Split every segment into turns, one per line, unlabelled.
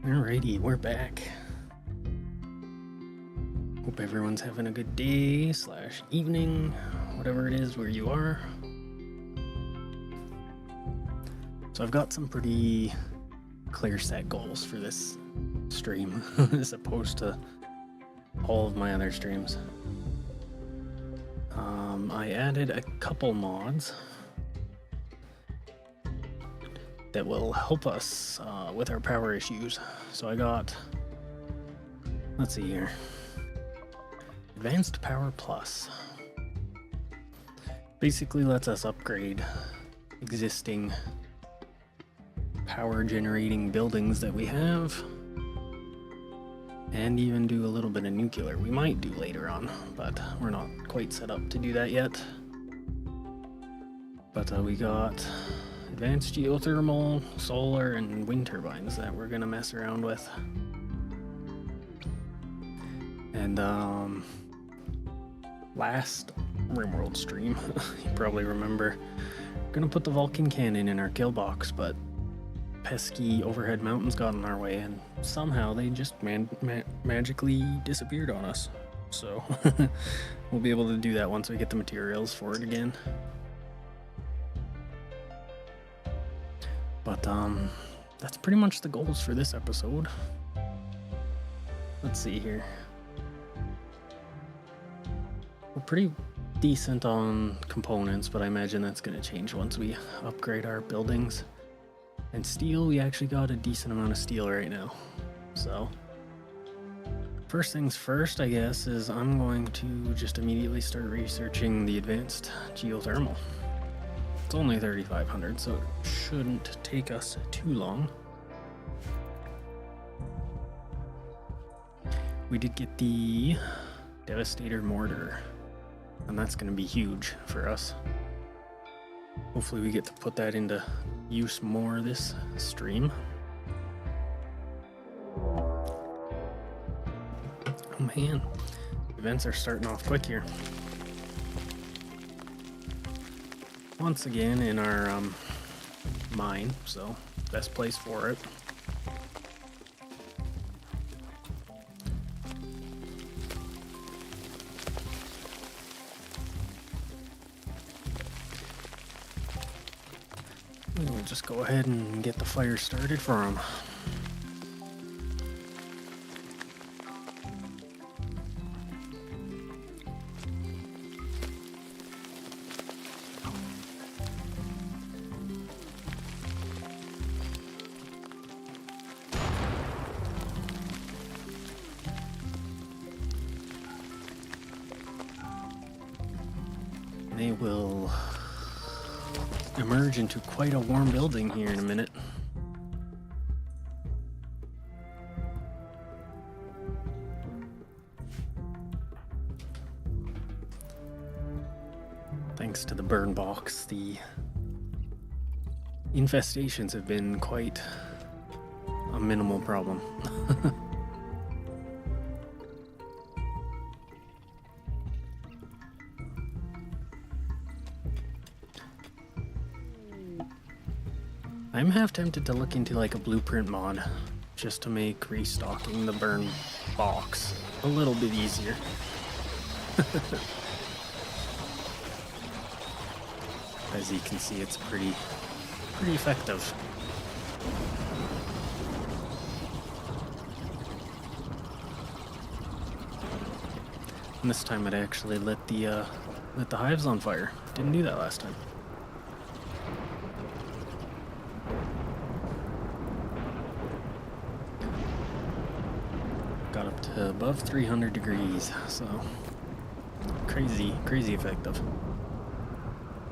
Alrighty, we're back. Hope everyone's having a good day / evening, whatever it is where you are. So I've got some pretty clear set goals for this stream as opposed to all of my other streams. I added a couple mods that will help us with our power issues. So I got, let's see here, Advanced Power Plus. Basically lets us upgrade existing power generating buildings that we have, and even do a little bit of nuclear. We might do later on, but we're not quite set up to do that yet. But we got advanced geothermal, solar, and wind turbines that we're gonna mess around with. And last Rimworld stream, you probably remember, we're gonna put the Vulcan cannon in our kill box, but pesky overhead mountains got in our way, and somehow they just magically disappeared on us. So we'll be able to do that once we get the materials for it again. But that's pretty much the goals for this episode. Let's see here. We're pretty decent on components, but I imagine that's going to change once we upgrade our buildings. And steel, we actually got a decent amount of steel right now. So first things first, I guess, is I'm going to just immediately start researching the advanced geothermal. It's only 3,500, so it shouldn't take us too long. We did get the Devastator mortar, and that's going to be huge for us. Hopefully we get to put that into use more this stream. Oh man, events are starting off quick here. Once again in our mine, so best place for it. We'll just go ahead and get the fire started for them. They will emerge into quite a warm building here in a minute. Thanks to the burn box, the infestations have been quite a minimal problem. I'm half tempted to look into like a blueprint mod just to make restocking the burn box a little bit easier. As you can see, it's pretty effective. And this time it actually lit the hives on fire. Didn't do that last time. Got up to above 300 degrees, so crazy effective.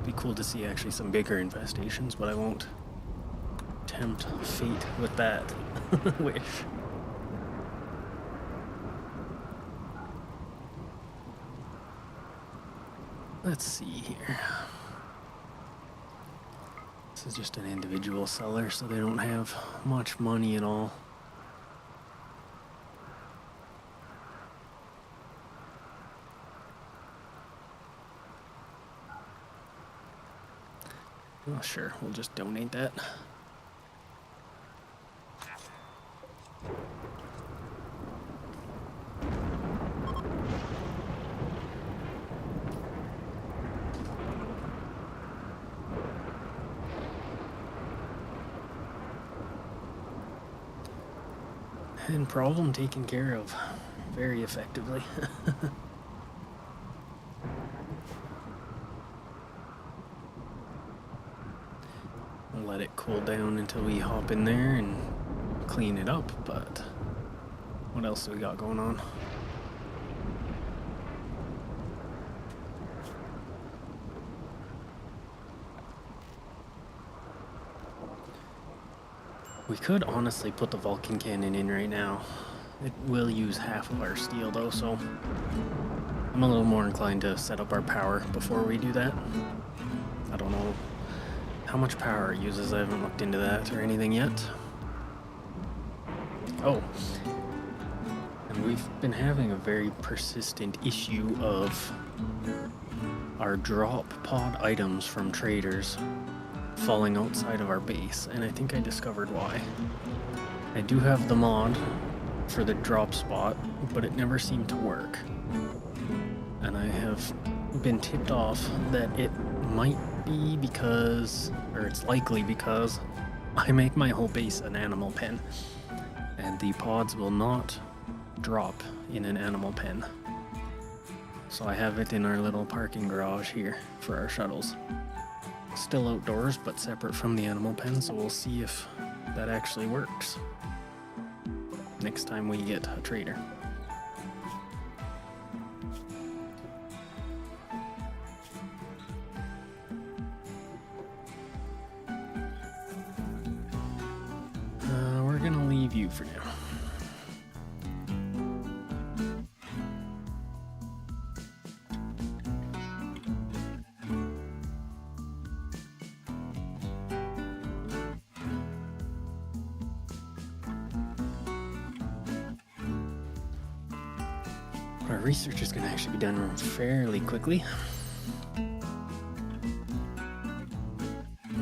Be cool to see actually some bigger infestations, but I won't tempt fate with that wish. Let's see here. This is just an individual seller, so they don't have much money at all. Oh, sure, we'll just donate that. And problem taken care of very effectively. We'll let it cool down until we hop in there and clean it up, but what else do we got going on? We could honestly put the Vulcan cannon in right now. It will use half of our steel though, so I'm a little more inclined to set up our power before we do that. I don't know how much power it uses. I haven't looked into that or anything yet. Oh, and we've been having a very persistent issue of our drop pod items from traders falling outside of our base, and I think I discovered why. I do have the mod for the drop spot, but it never seemed to work. And I have been tipped off that it might be because, or it's likely because, I make my whole base an animal pen, and the pods will not drop in an animal pen. So I have it in our little parking garage here for our shuttles. Still outdoors, but separate from the animal pen, so we'll see if that actually works next time we get a trader. We're gonna leave you for now. Our research is going to actually be done fairly quickly. We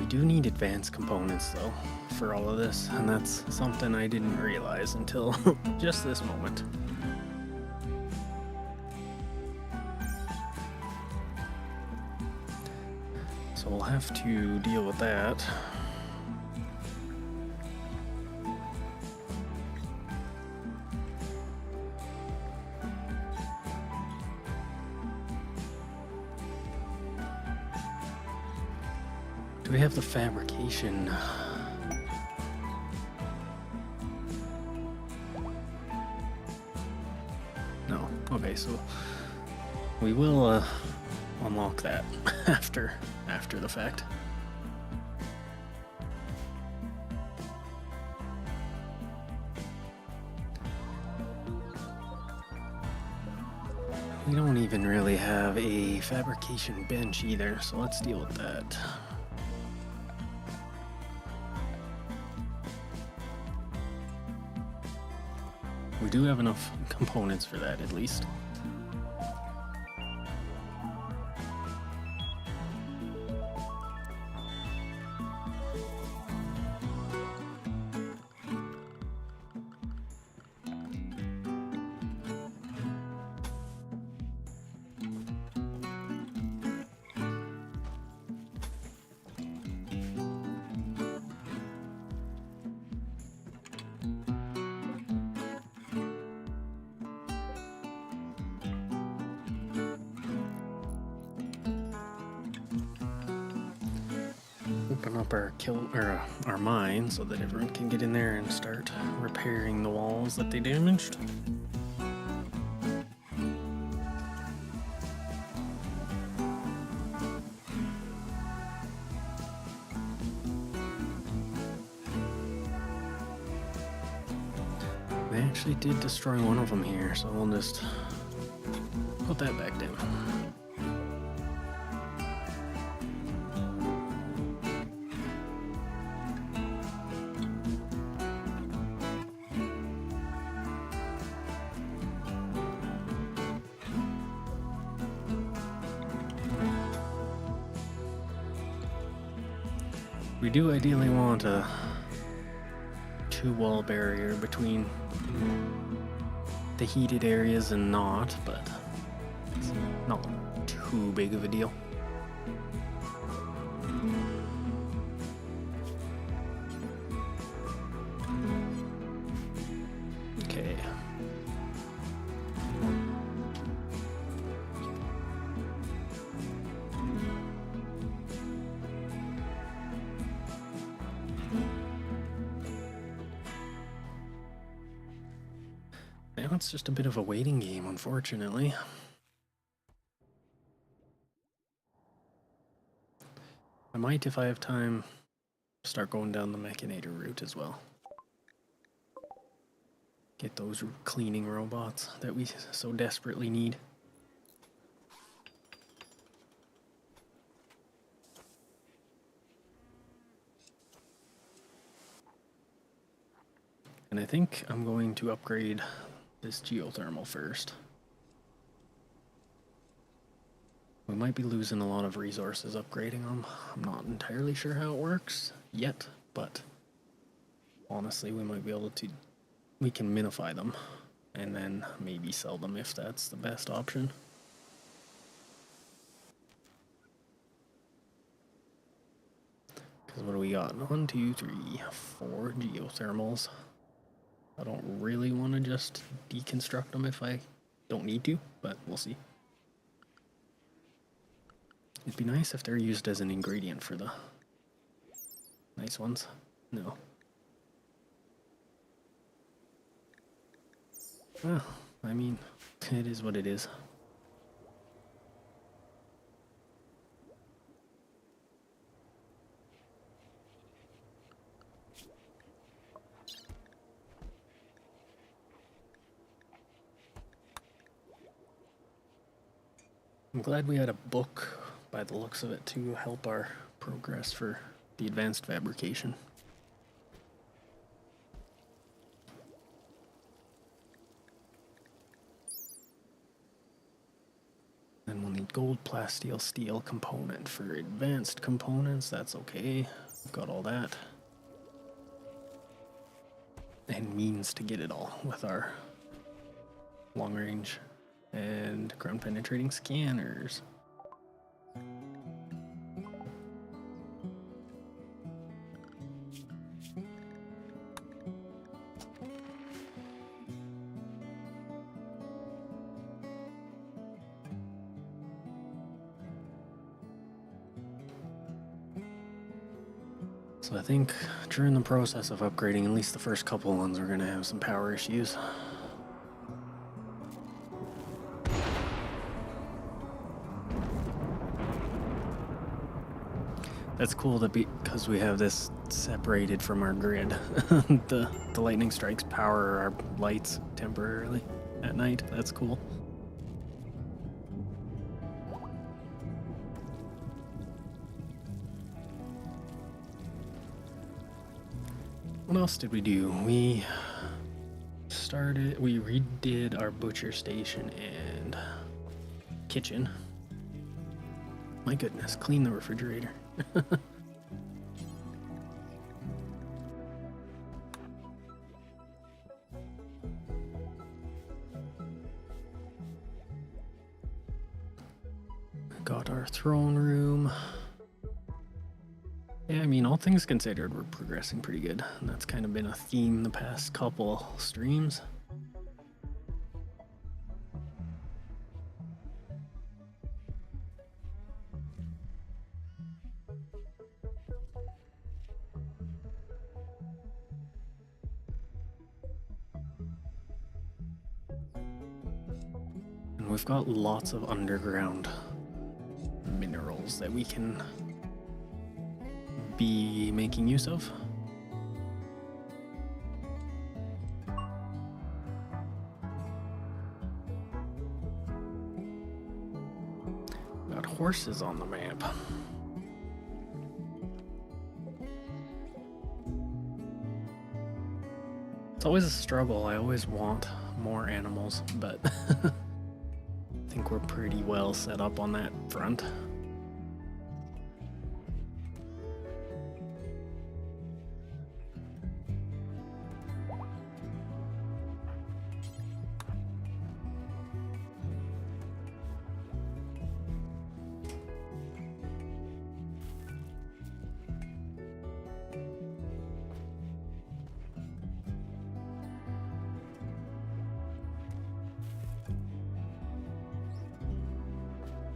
do need advanced components though for all of this, and that's something I didn't realize until just this moment. So we'll have to deal with that. Do we have the fabrication? No. Okay, so we will unlock that after the fact. We don't even really have a fabrication bench either, so let's deal with that. We do have enough components for that, at least. Open up our mine so that everyone can get in there and start repairing the walls that they damaged. They actually did destroy one of them here, so we'll just put that back down. We do ideally want a two-wall barrier between the heated areas and not, but it's not too big of a deal. Now it's just a bit of a waiting game, unfortunately. I might, if I have time, start going down the Mechanator route as well. Get those cleaning robots that we so desperately need. And I think I'm going to upgrade this geothermal first. We might be losing a lot of resources upgrading them. I'm not entirely sure how it works yet, but honestly, we might be able to... We can minify them, and then maybe sell them if that's the best option. Because what do we got? 1, 2, 3, 4 geothermals. I don't really want to just deconstruct them if I don't need to, but we'll see. It'd be nice if they're used as an ingredient for the nice ones. No. Well, I mean, it is what it is. I'm glad we had a book, by the looks of it, to help our progress for the advanced fabrication. Then we'll need gold, plasteel, steel component for advanced components. That's okay. We've got all that. And means to get it all with our long range and ground penetrating scanners. So I think during the process of upgrading, at least the first couple ones, we're gonna have some power issues. That's cool that because we have this separated from our grid, the lightning strikes power our lights temporarily at night. That's cool. What else did we do? We redid our butcher station and kitchen. My goodness, clean the refrigerator. Got our throne room. Yeah, I mean, all things considered, we're progressing pretty good. And that's kind of been a theme the past couple streams. And we've got lots of underground minerals that we can be making use of. Got horses on the map. It's always a struggle. I always want more animals, but I think we're pretty well set up on that front.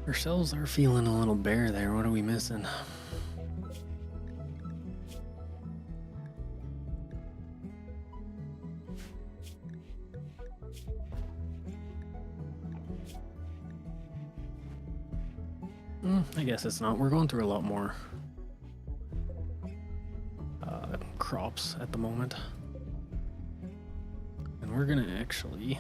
Our cells are feeling a little bare there. What are we missing? I guess it's not. We're going through a lot more crops at the moment. And we're gonna actually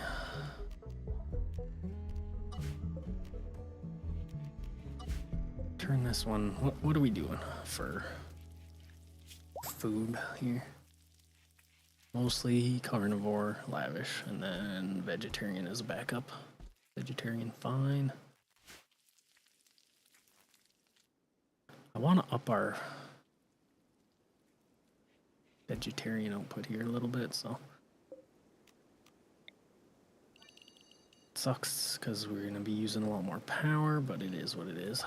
turn this one. What are we doing for food here? Mostly carnivore, lavish, and then vegetarian as a backup. Vegetarian, fine. I want to up our vegetarian output here a little bit, so it sucks because we're going to be using a lot more power, but it is what it is.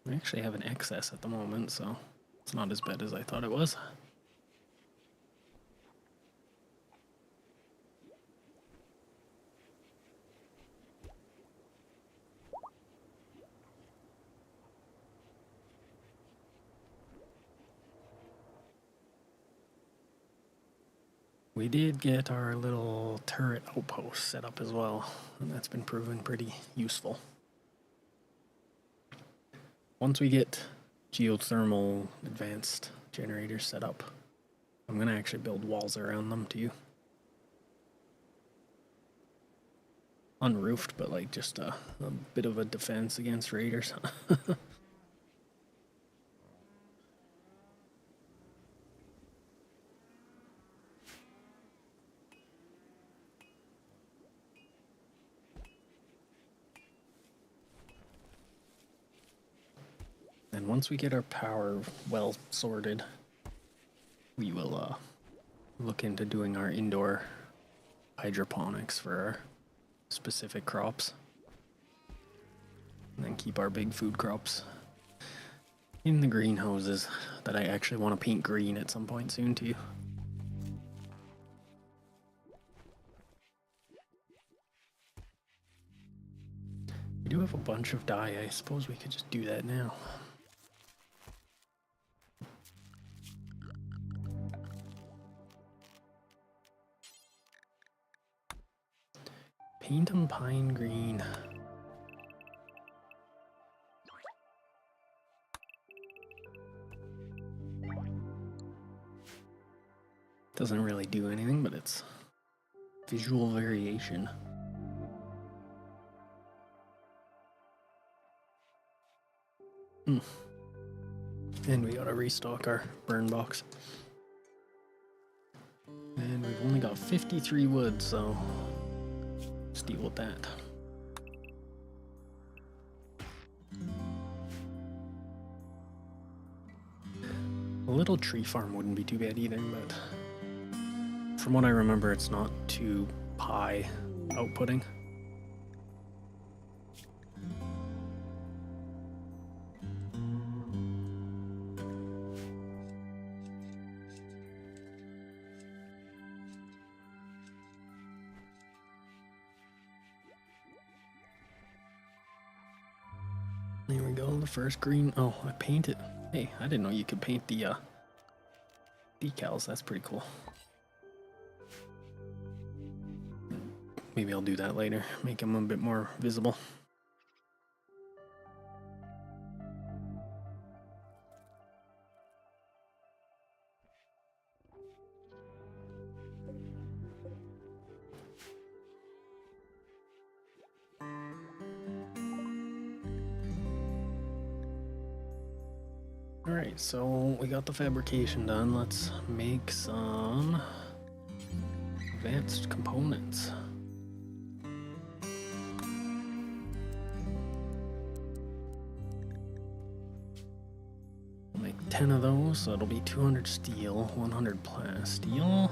We actually have an excess at the moment, so it's not as bad as I thought it was. We did get our little turret outpost set up as well, and that's been proven pretty useful. Once we get geothermal advanced generators set up, I'm going to actually build walls around them too. Unroofed, but like just a bit of a defense against raiders. And once we get our power well sorted, we will look into doing our indoor hydroponics for our specific crops. And then keep our big food crops in the greenhouses that I actually want to paint green at some point soon too. We do have a bunch of dye. I suppose we could just do that now. Paint them pine green. Doesn't really do anything, but it's visual variation. And we gotta restock our burn box. And we've only got 53 wood, so let's deal with that. A little tree farm wouldn't be too bad either, but from what I remember, it's not too high outputting. There we go, the first green. Oh, I painted. Hey, I didn't know you could paint the decals. That's pretty cool. Maybe I'll do that later, make them a bit more visible. Alright, so we got the fabrication done. Let's make some advanced components. We'll make 10 of those, so it'll be 200 steel, 100 plasteel,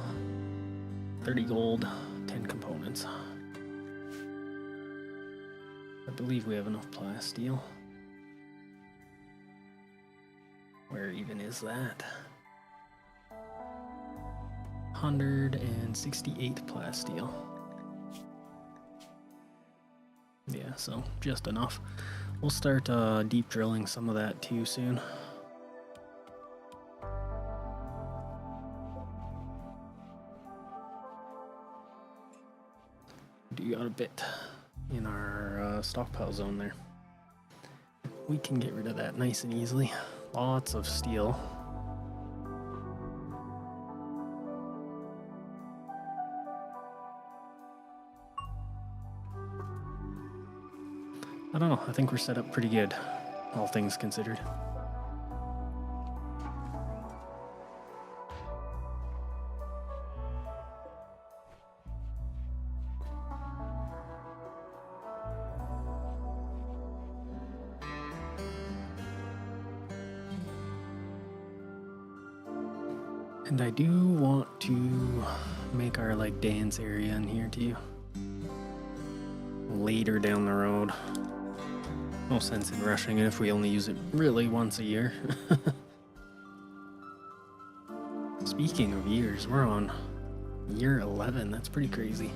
30 gold, 10 components. I believe we have enough plasteel. Where even is that? 168 plasteel. Yeah, so just enough. We'll start deep drilling some of that too soon. Do got a bit in our stockpile zone there. We can get rid of that nice and easily. Lots of steel. I don't know, I think we're set up pretty good, all things considered. And I do want to make our like dance area in here too. Later down the road. No sense in rushing it if we only use it really once a year. Speaking of years, we're on year 11. That's pretty crazy.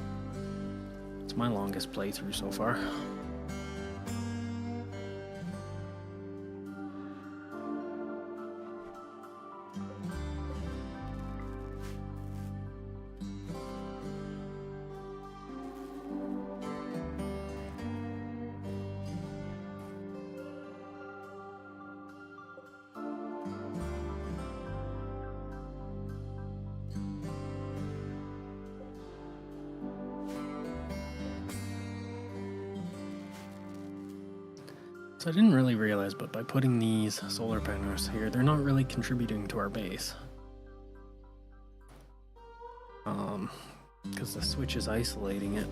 It's my longest playthrough so far. So I didn't really realize, but by putting these solar panels here, they're not really contributing to our base. Because the switch is isolating it.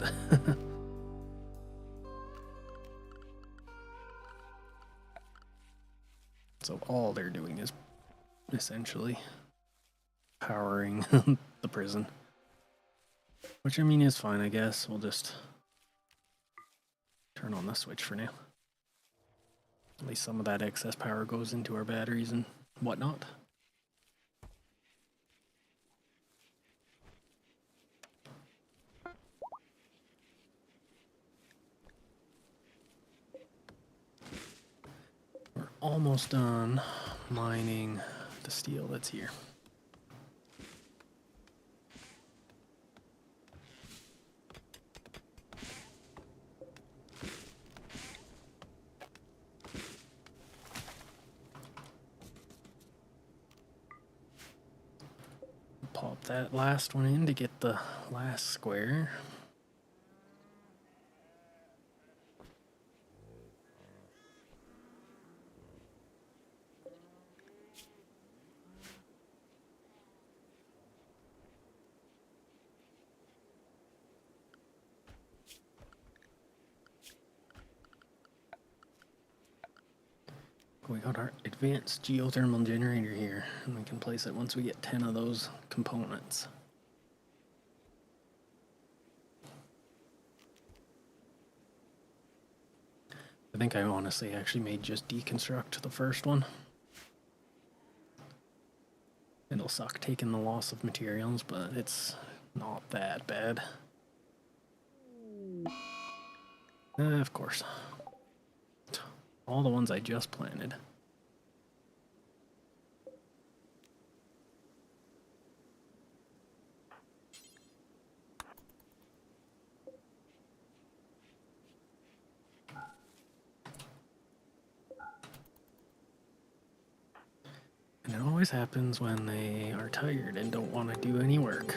So all they're doing is essentially powering the prison. Which I mean is fine, I guess. We'll just turn on the switch for now. At least some of that excess power goes into our batteries and whatnot. We're almost done mining the steel that's here. Pop that last one in to get the last square. We got our advanced geothermal generator here, and we can place it once we get 10 of those components. I think I honestly actually may just deconstruct the first one. It'll suck taking the loss of materials, but it's not that bad. Of course. All the ones I just planted. And it always happens when they are tired and don't want to do any work.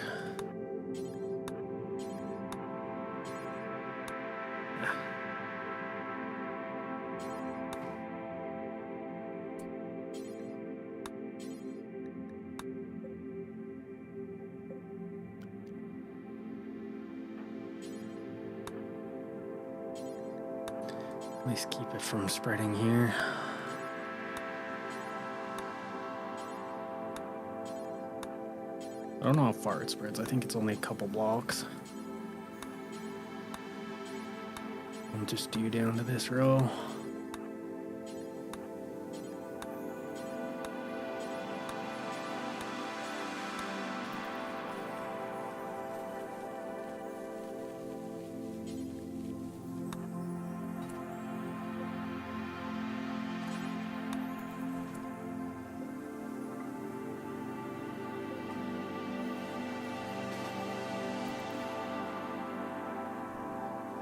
At least keep it from spreading here. I don't know how far it spreads. I think it's only a couple blocks. I'll just do down to this row.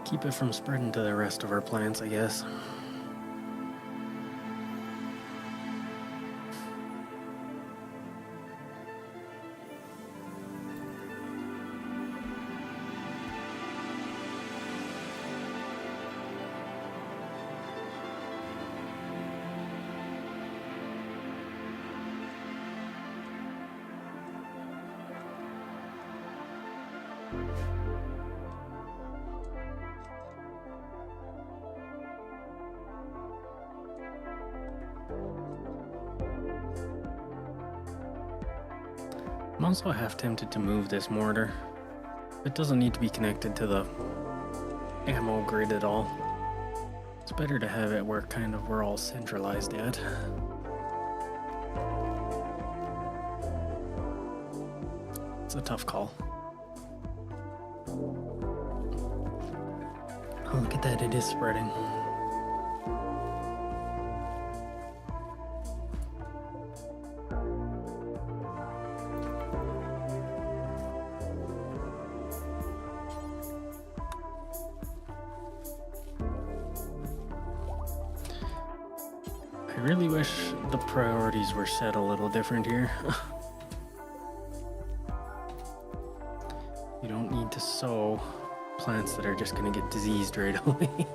Keep it from spreading to the rest of our plants, I guess. I'm also half tempted to move this mortar. It doesn't need to be connected to the ammo grid at all. It's better to have it where kind of we're all centralized at. It's a tough call. Oh, look at that, it is spreading. I really wish the priorities were set a little different here. You don't need to sow plants that are just going to get diseased right away.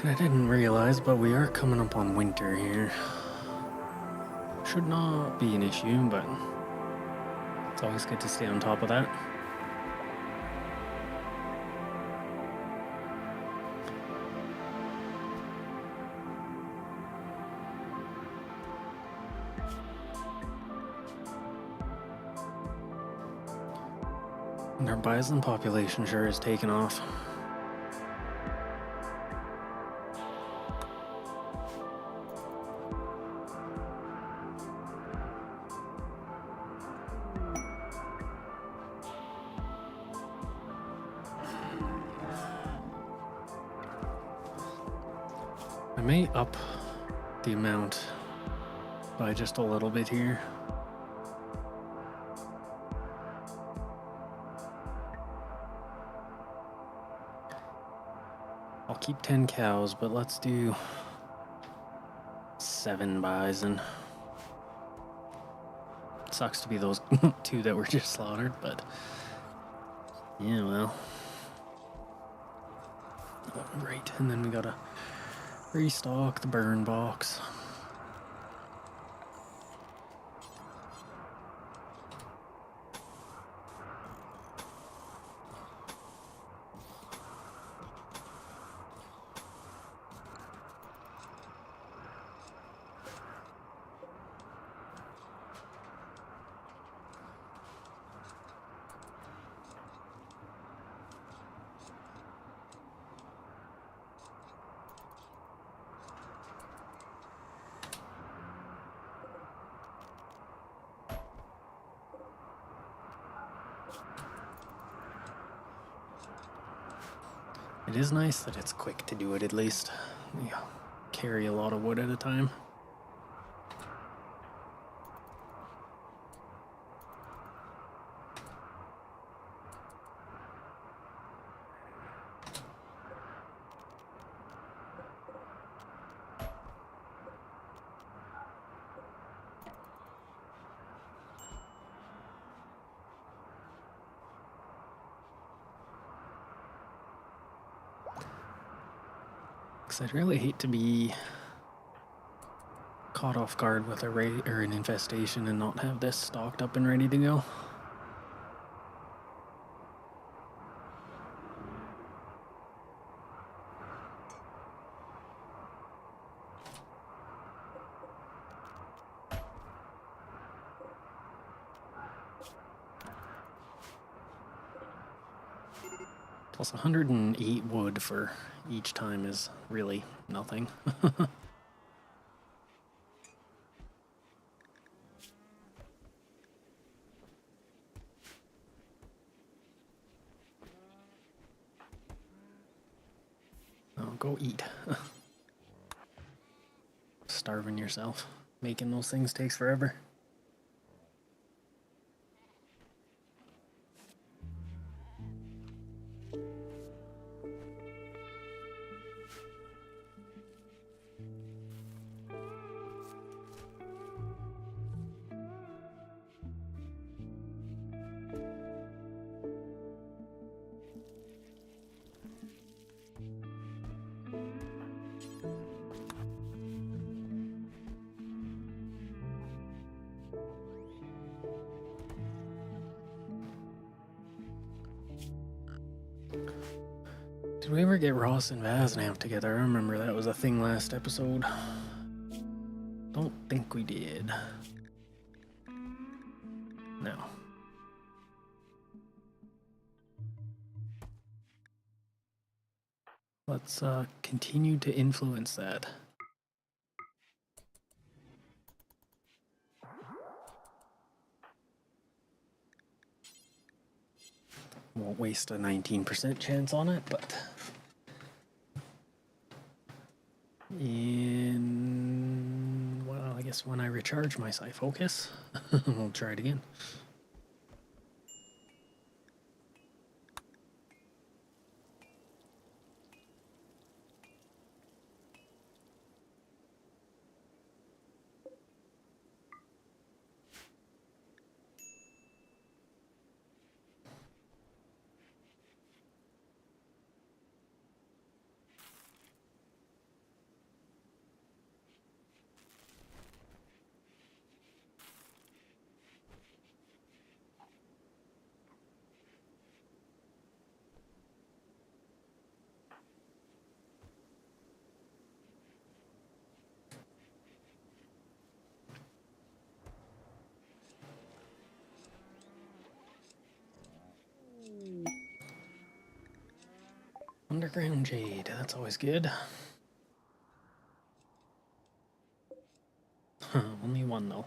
And I didn't realize, but we are coming up on winter here. Should not be an issue, but it's always good to stay on top of that. And our bison population sure is taking off. I may up the amount by just a little bit here. I'll keep 10 cows, but let's do 7 bison. It sucks to be those 2 that were just slaughtered, but yeah, well. Right, and then we gotta restock the burn box. It is nice that it's quick to do it, at least. You carry a lot of wood at a time. 'Cause I'd really hate to be caught off guard with a raid or an infestation and not have this stocked up and ready to go. Plus 108 wood for each time is really nothing. Oh, go eat. Starving yourself. Making those things takes forever. Did we ever get Ross and Vaznamp together? I remember that was a thing last episode. Don't think we did. No. Let's continue to influence that. Won't waste a 19% chance on it, but well, I guess when I recharge my Psi Focus, we'll try it again. Underground Jade, that's always good. Only one though.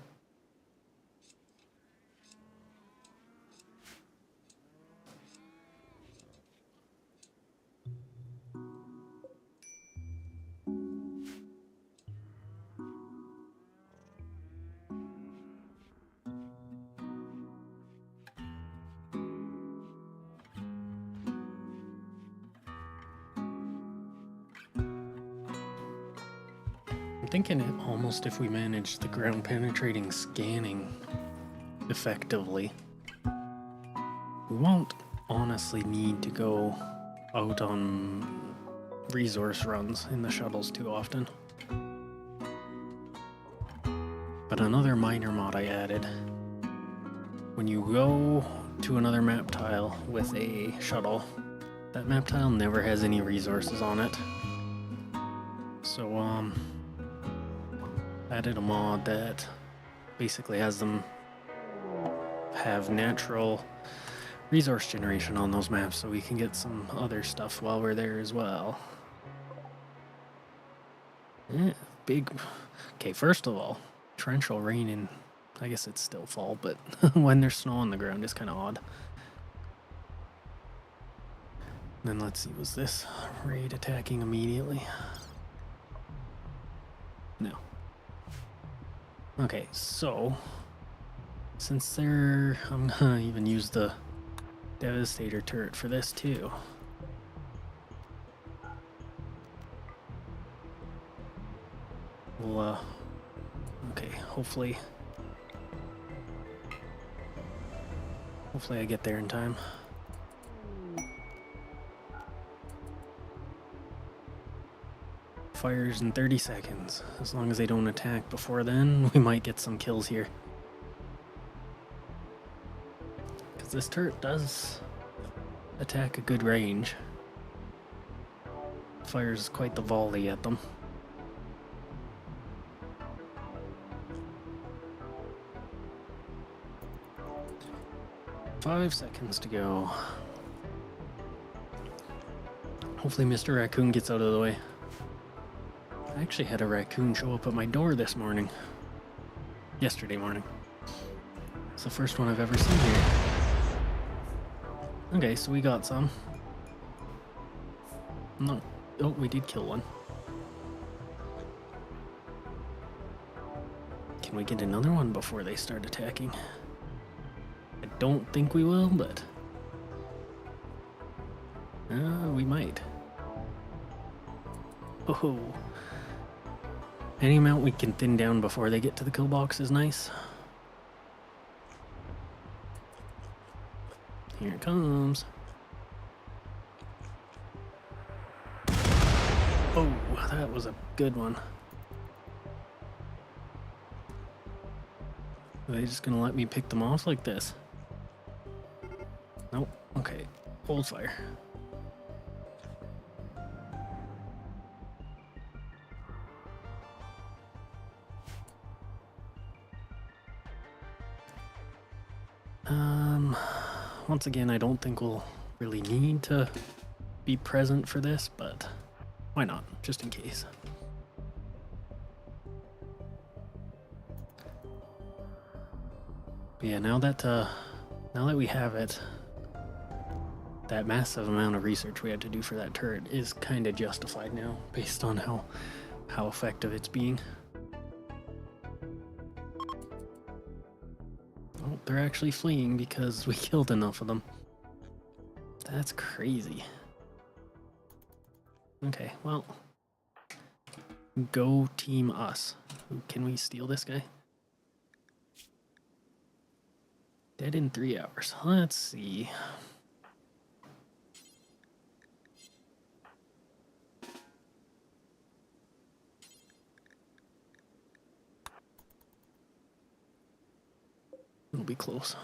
I'm thinking almost if we manage the ground penetrating scanning effectively, we won't honestly need to go out on resource runs in the shuttles too often. But another minor mod I added, when you go to another map tile with a shuttle, that map tile never has any resources on it. So added a mod that basically has them have natural resource generation on those maps so we can get some other stuff while we're there as well. Yeah, big. Okay, first of all, torrential rain in, I guess it's still fall, but when there's snow on the ground is kind of odd. And then let's see, was this raid attacking immediately? No. Okay, so since I'm gonna even use the Devastator turret for this too. We'll, okay, hopefully I get there in time. fires in 30 seconds. As long as they don't attack before then, we might get some kills here. Because this turret does attack a good range. Fires quite the volley at them. Five seconds to go. Hopefully Mr. Raccoon gets out of the way. I actually had a raccoon show up at my door this morning. Yesterday morning. It's the first one I've ever seen here. Okay, so we got some. No. Oh, we did kill one. Can we get another one before they start attacking? I don't think we will, but... we might. Oh. Any amount we can thin down before they get to the kill box is nice. Here it comes. Oh, that was a good one. Are they just gonna let me pick them off like this? Nope. Okay. Hold fire. Once again, I don't think we'll really need to be present for this, but why not, just in case. But yeah, now that we have it, that massive amount of research we had to do for that turret is kind of justified now, based on how effective it's being. Oh, they're actually fleeing because we killed enough of them. That's crazy. Okay, well, go team us. Can we steal this guy? Dead in 3 hours. Let's see. It'll be close.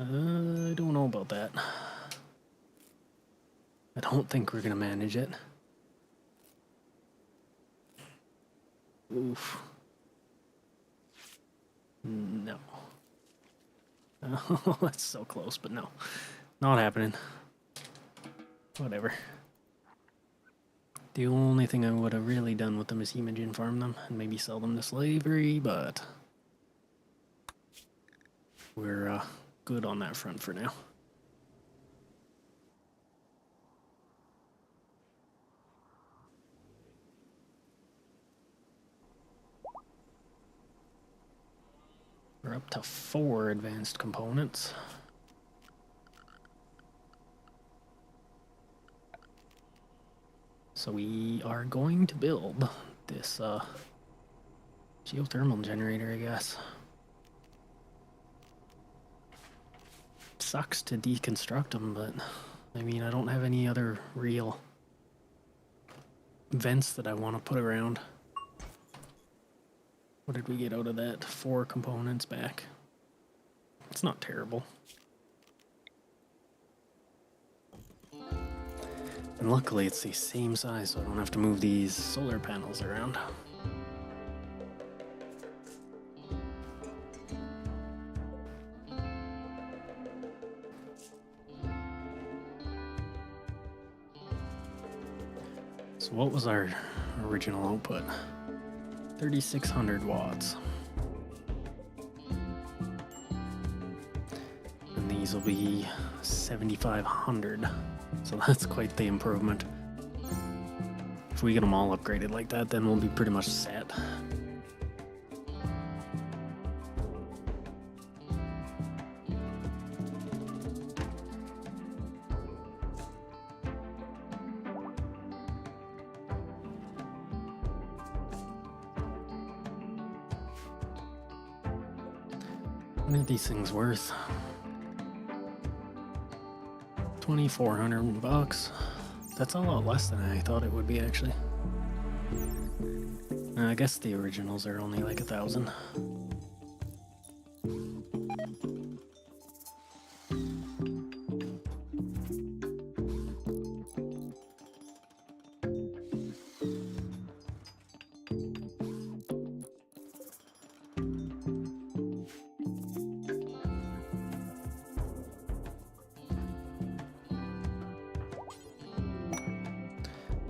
I don't know about that. I don't think we're gonna manage it. Oof. No. Oh, that's so close, but no. Not happening. Whatever. The only thing I would have really done with them is Hemogen farm them and maybe sell them to slavery, but we're good on that front for now. We're up to 4 advanced components. So we are going to build this geothermal generator, I guess. Sucks to deconstruct them, but I mean, I don't have any other real vents that I want to put around. What did we get out of that? 4 components back. It's not terrible. And luckily it's the same size, so I don't have to move these solar panels around. So what was our original output? 3,600 watts. And these will be 7,500. So that's quite the improvement. If we get them all upgraded like that, then we'll be pretty much set. What are these things worth? $2,400. That's a lot less than I thought it would be, actually. I guess the originals are only like 1,000.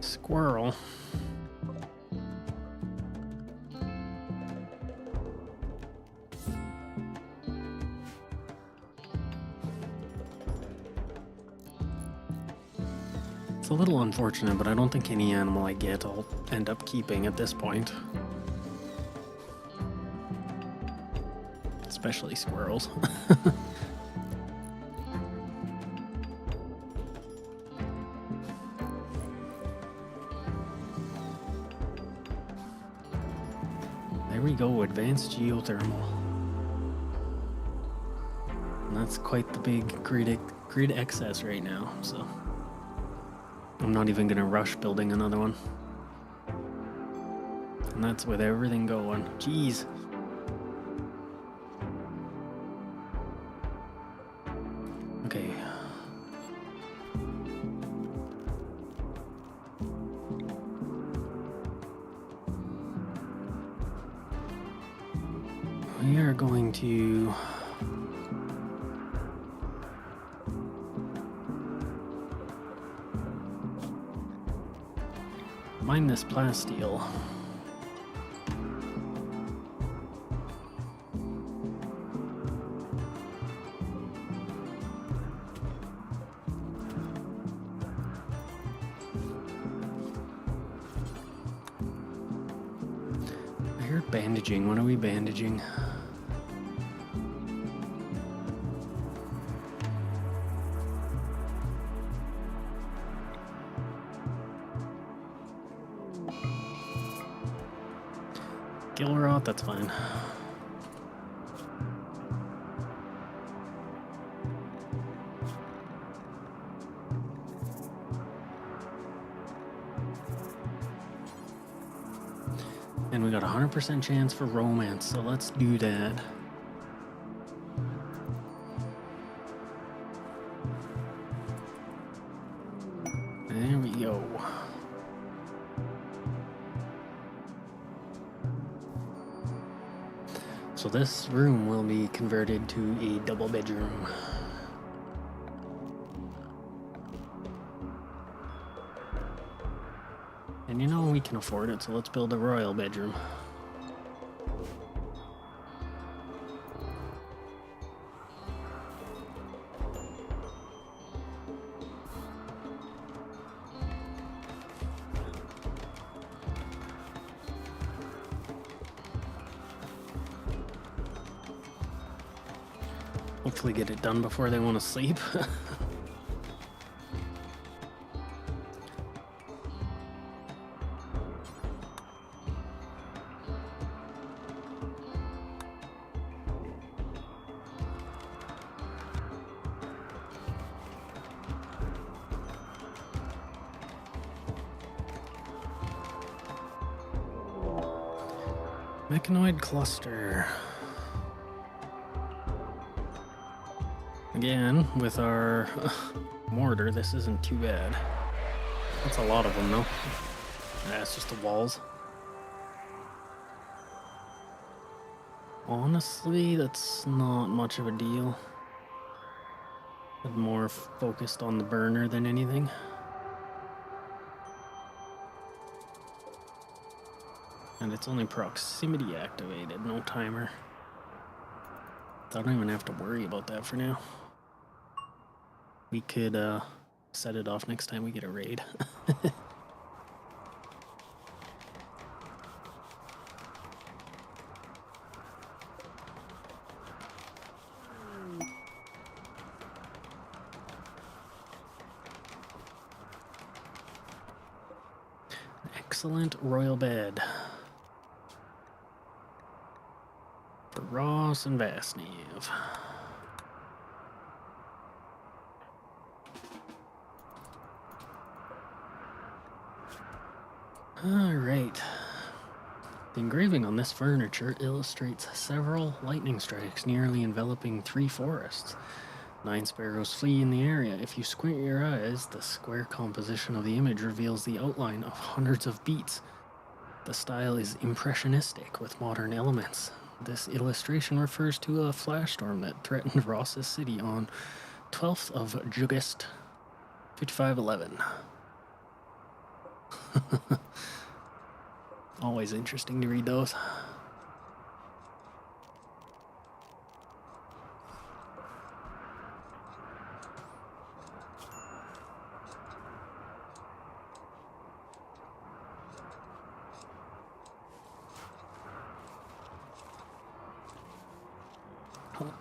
Squirrel. It's a little unfortunate, but I don't think any animal I get I'll end up keeping at this point. Especially squirrels. There we go, advanced geothermal. And that's quite the big grid excess right now, so I'm not even gonna rush building another one. And that's with everything going. Jeez. Okay. We are going to mine this plasteel. I heard bandaging. What are we bandaging? Gilrot, that's fine. And we got a 100% chance for romance, so let's do that. There we go. So this room will be converted to a double bedroom. And you know we can afford it, so let's build a royal bedroom. Hopefully get it done before they want to sleep. Mechanoid cluster. Again, with our mortar, this isn't too bad. That's a lot of them, though. Yeah, it's just the walls. Honestly, that's not much of a deal. I'm more focused on the burner than anything. And it's only proximity activated, no timer. I don't even have to worry about that for now. We could set it off next time we get a raid. Excellent royal bed. For Ross and Vasnev. Alright. The engraving on this furniture illustrates several lightning strikes nearly enveloping 3 forests. 9 sparrows flee in the area. If you squint your eyes, the square composition of the image reveals the outline of hundreds of beats. The style is impressionistic with modern elements. This illustration refers to a flash storm that threatened Ross's city on 12th of August, 5511. Always interesting to read those.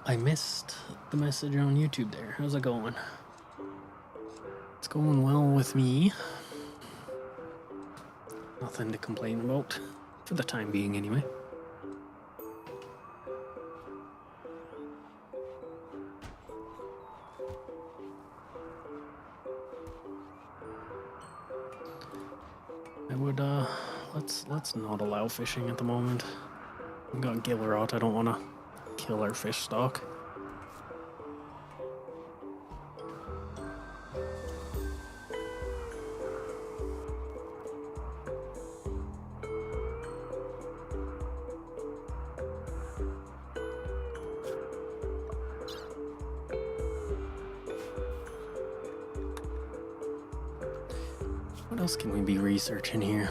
I missed the message on YouTube there. How's it going? It's going well with me. Nothing to complain about, for the time being anyway. I would, let's not allow fishing at the moment. We've got Gillerot, I don't want to kill our fish stock. What else can we be researching here?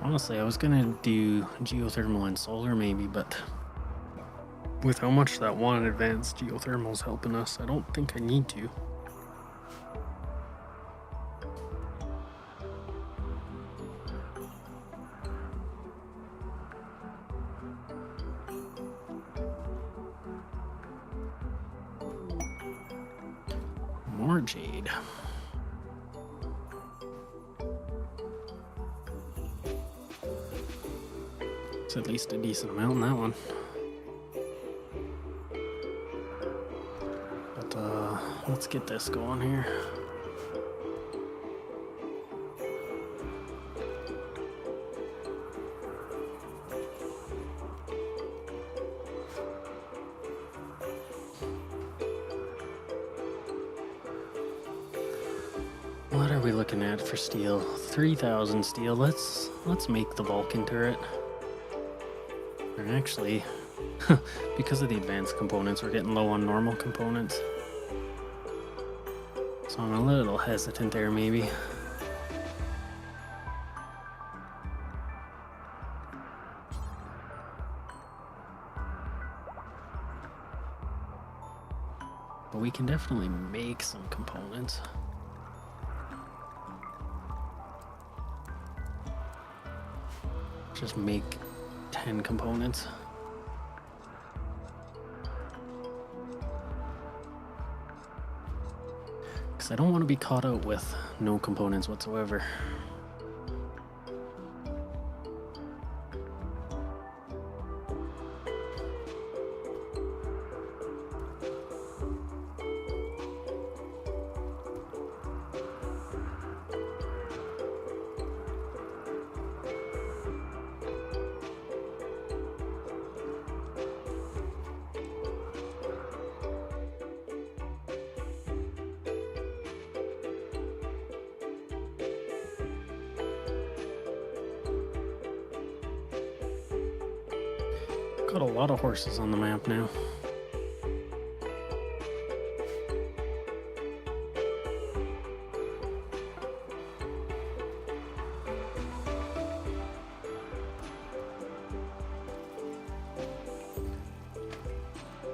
Honestly, I was gonna do geothermal and solar maybe, but with how much that one advanced geothermal's helping us, I don't think I need to. More jade. It's at least a decent amount in that one. But let's get this going here. What are we looking at for steel? 3,000 steel. Let's make the Vulcan turret. And actually, because of the advanced components, we're getting low on normal components. So I'm a little hesitant there, maybe. But we can definitely make some components. Just make 10 components. Because I don't want to be caught out with no components whatsoever. Got a lot of horses on the map now.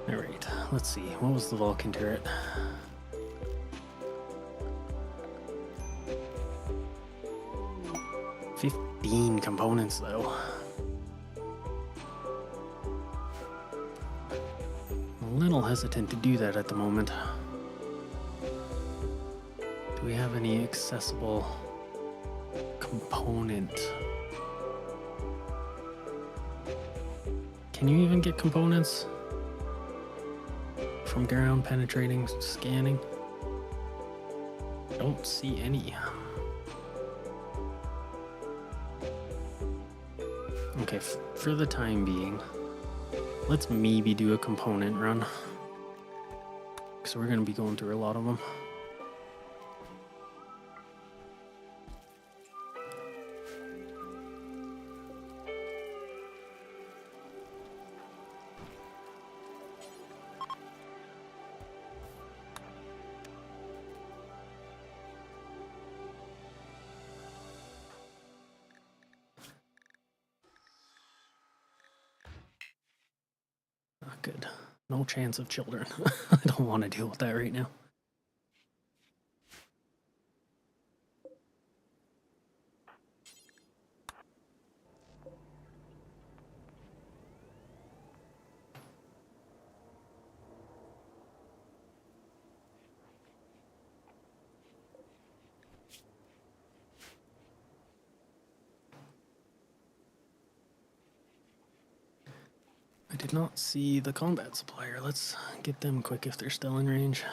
Alright, let's see. What was the Vulcan turret? "15 components though. A little hesitant to do that at the moment. Do we have any accessible component. Can you even get components from ground penetrating scanning? I don't see any. Okay, for the time being, let's maybe do a component run. So we're going to be going through a lot of them. Not good. No chance of children. I don't want to deal with that right now. I did not see the combat supplier. Let's get them quick if they're still in range.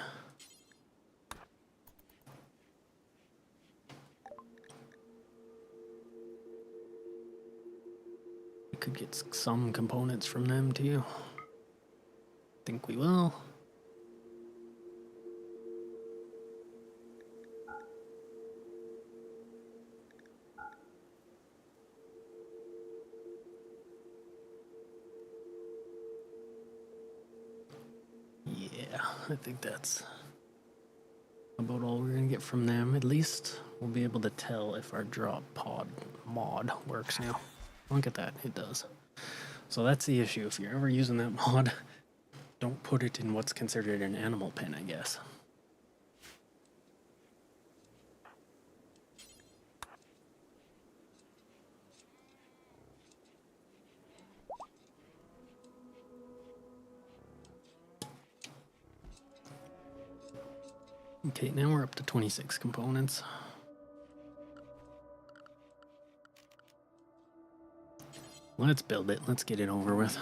We could get some components from them too. Think we will. Yeah, I think that's about all we're gonna get from them. At least we'll be able to tell if our drop pod mod works now. Look at that, it does. So that's the issue. If you're ever using that mod, don't put it in what's considered an animal pen, I guess. Okay, now we're up to 26 components. Let's build it. Let's get it over with.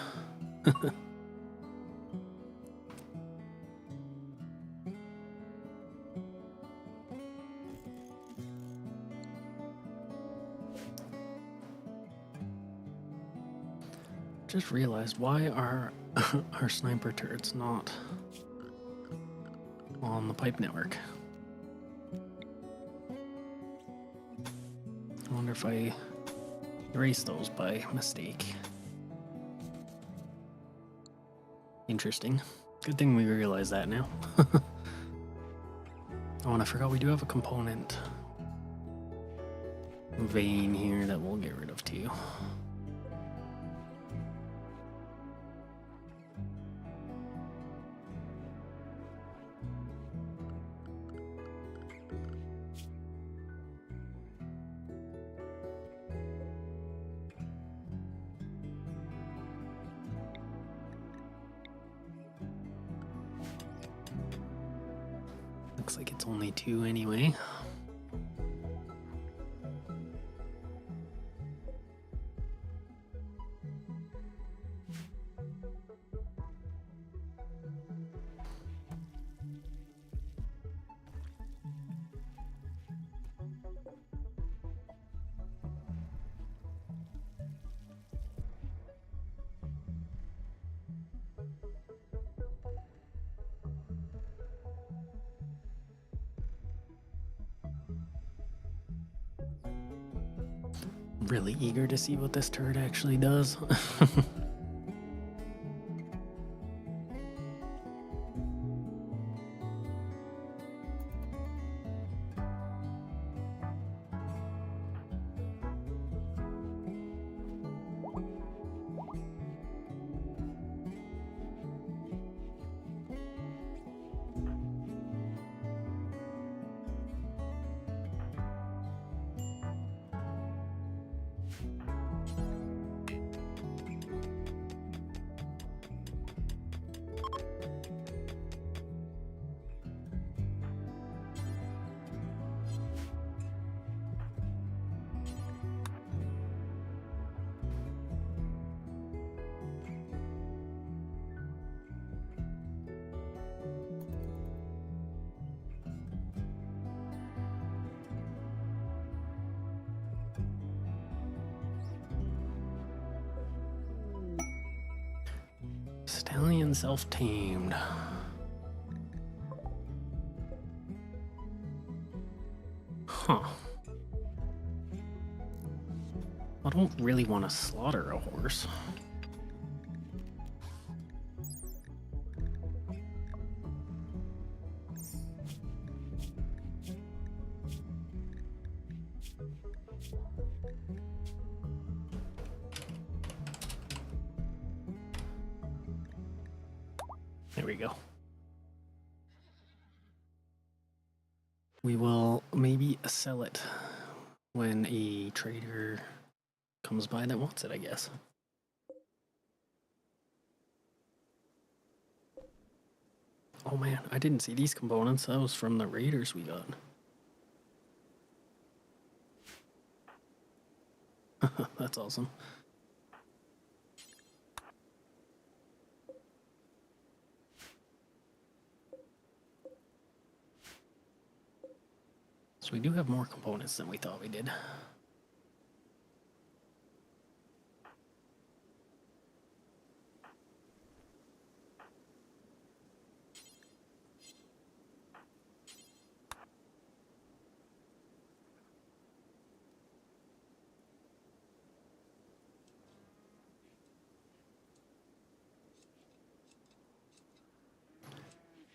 Just realized, why are our sniper turrets not on the pipe network? I wonder if I erased those by mistake. Interesting. Good thing we realize that now. Oh, and I forgot we do have a component vein here that we'll get rid of too. Looks like it's only 2 anyway. Really eager to see what this turret actually does. lion self-tamed. Huh. I don't really want to slaughter a horse. There we go. We will maybe sell it when a trader comes by that wants it, I guess. Oh man, I didn't see these components. That was from the raiders we got. That's awesome. So we do have more components than we thought we did.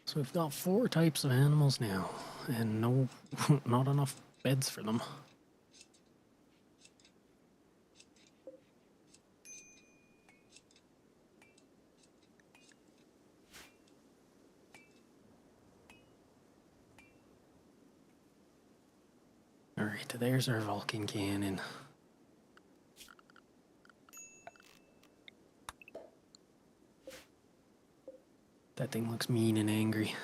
So we've got 4 types of animals now, and no, not enough beds for them. Alright, there's our Vulcan cannon. That thing looks mean and angry.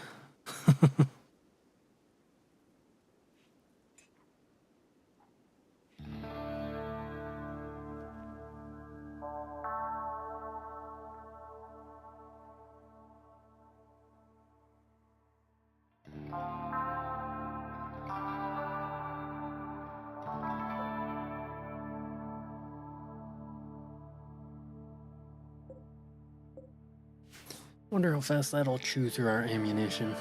Wonder how fast that'll chew through our ammunition.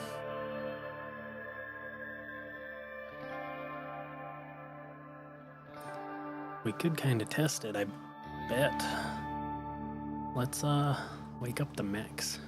We could kind of test it, I bet. Let's wake up the mechs.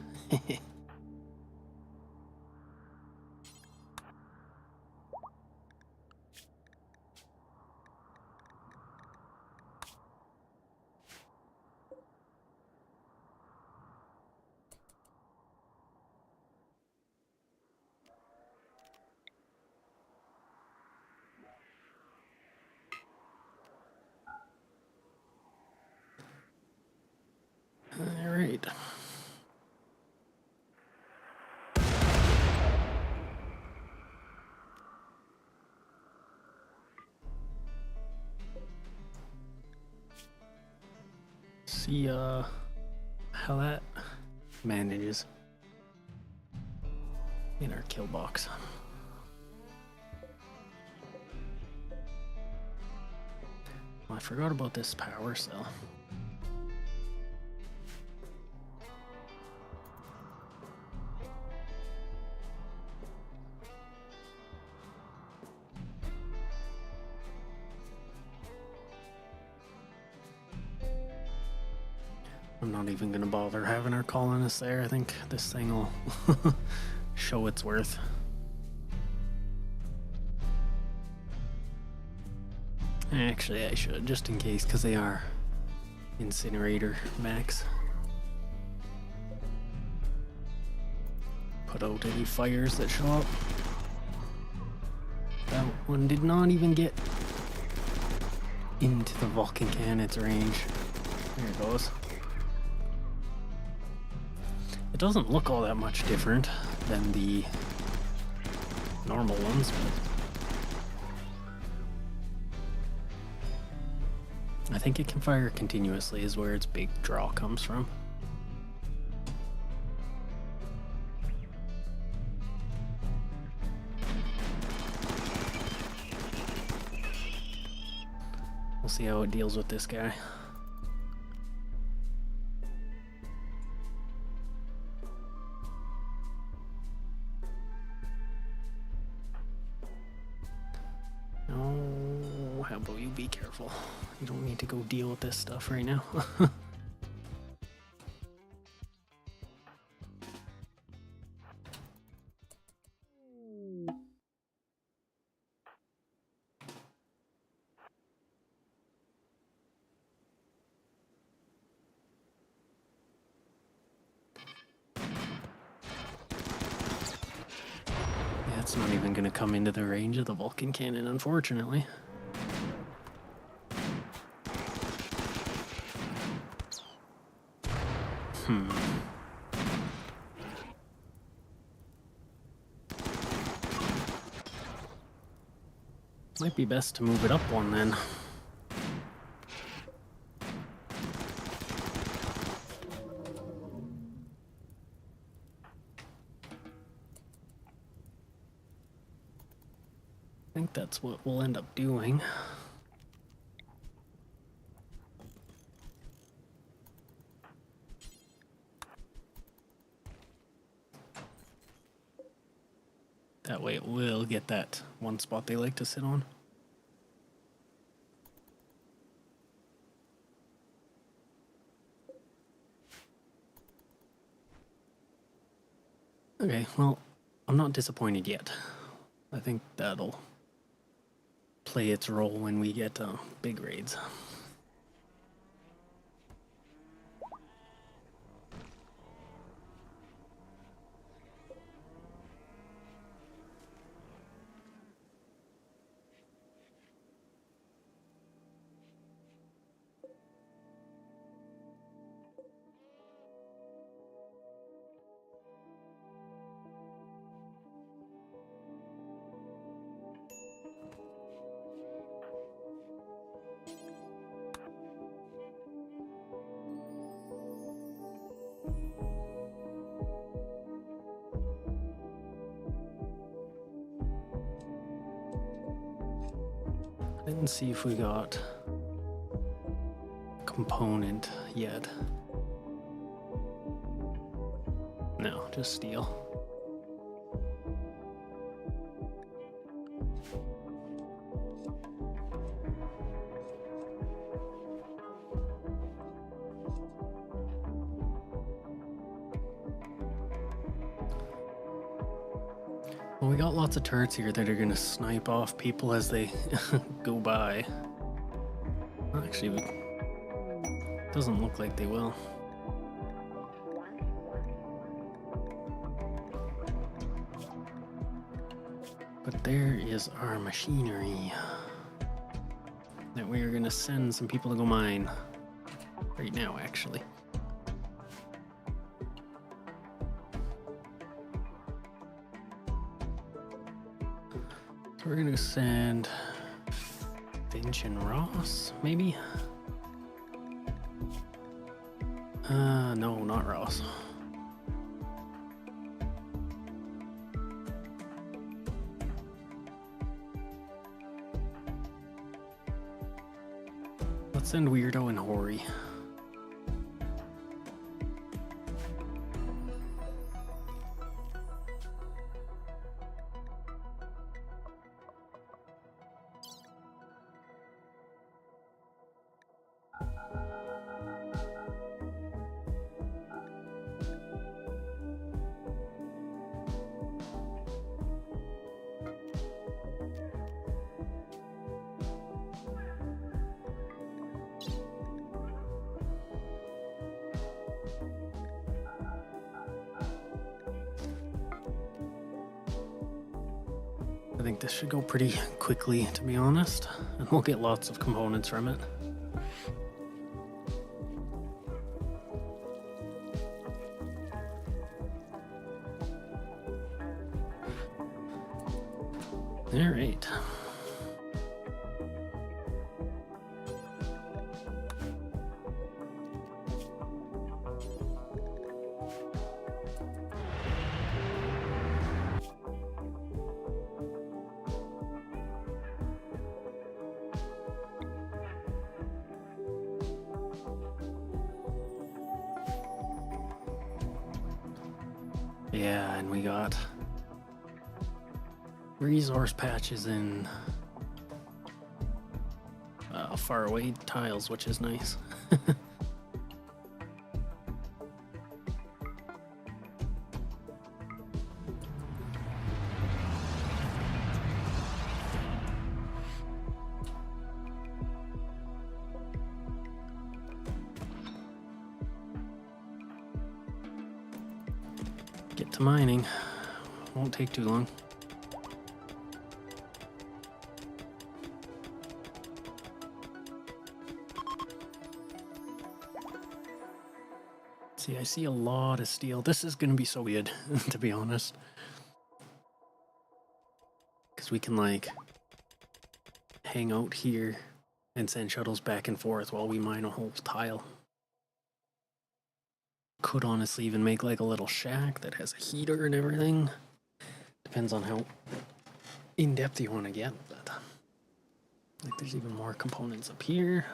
All right. See how that manages in our kill box. I forgot about this power cell. I'm not even gonna bother having our colonists there. I think this thing will show its worth. Actually, I should, just in case, because they are incinerator mechs. Put out any fires that show up. That one did not even get into the Vulcan cannon's range. There it goes. It doesn't look all that much different than the normal ones, but I think it can fire continuously is where its big draw comes from. We'll see how it deals with this guy. Yeah, but you be careful. You don't need to go deal with this stuff right now. Yeah, it's not even gonna come into the range of the Vulcan cannon, unfortunately. Might be best to move it up one then. I think that's what we'll end up doing. That way it will get that one spot they like to sit on. Okay, well, I'm not disappointed yet. I think that'll play its role when we get big raids. I didn't see if we got a component yet. No, just steel. Well, we got lots of turrets here that are gonna snipe off people as they go by. Actually, it doesn't look like they will. But there is our machinery that we are gonna send some people to go mine right now, actually. We're gonna send Finch and Ross, maybe? No, not Ross. Let's send Weirdo and Hori. I think this should go pretty quickly, to be honest, and we'll get lots of components from it. All right. Yeah, and we got resource patches in far away tiles, which is nice. Get to mining. Won't take too long. See, I see a lot of steel. This is going to be so weird, to be honest. Because we can, like, hang out here and send shuttles back and forth while we mine a whole tile. Could honestly even make, like, a little shack that has a heater and everything. Depends on how in-depth you want to get, but... like, there's even more components up here.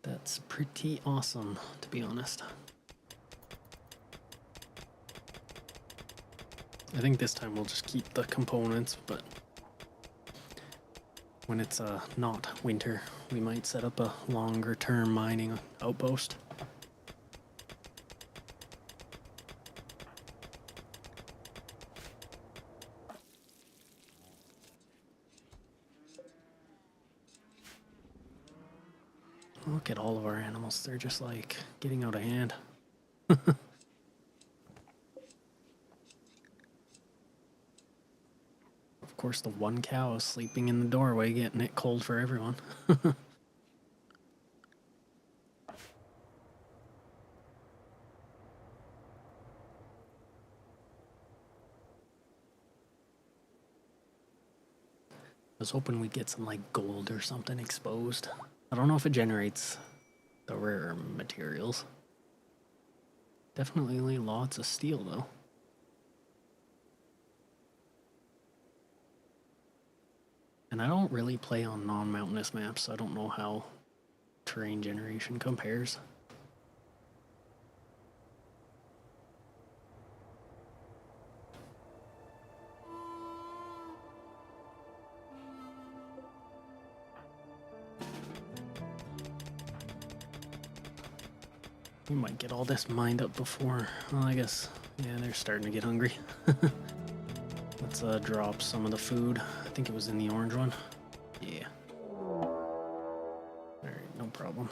That's pretty awesome, to be honest. I think this time we'll just keep the components, but when it's not winter, we might set up a longer term mining outpost. Look at all of our animals, they're just like getting out of hand. Of course, the one cow is sleeping in the doorway, getting it cold for everyone. I was hoping we'd get some like gold or something exposed. I don't know if it generates the rare materials. Definitely lots of steel though. And I don't really play on non-mountainous maps, so I don't know how terrain generation compares. We might get all this mined up before, well, I guess, yeah, they're starting to get hungry. Let's drop some of the food. I think it was in the orange one. Yeah. Alright, no problem.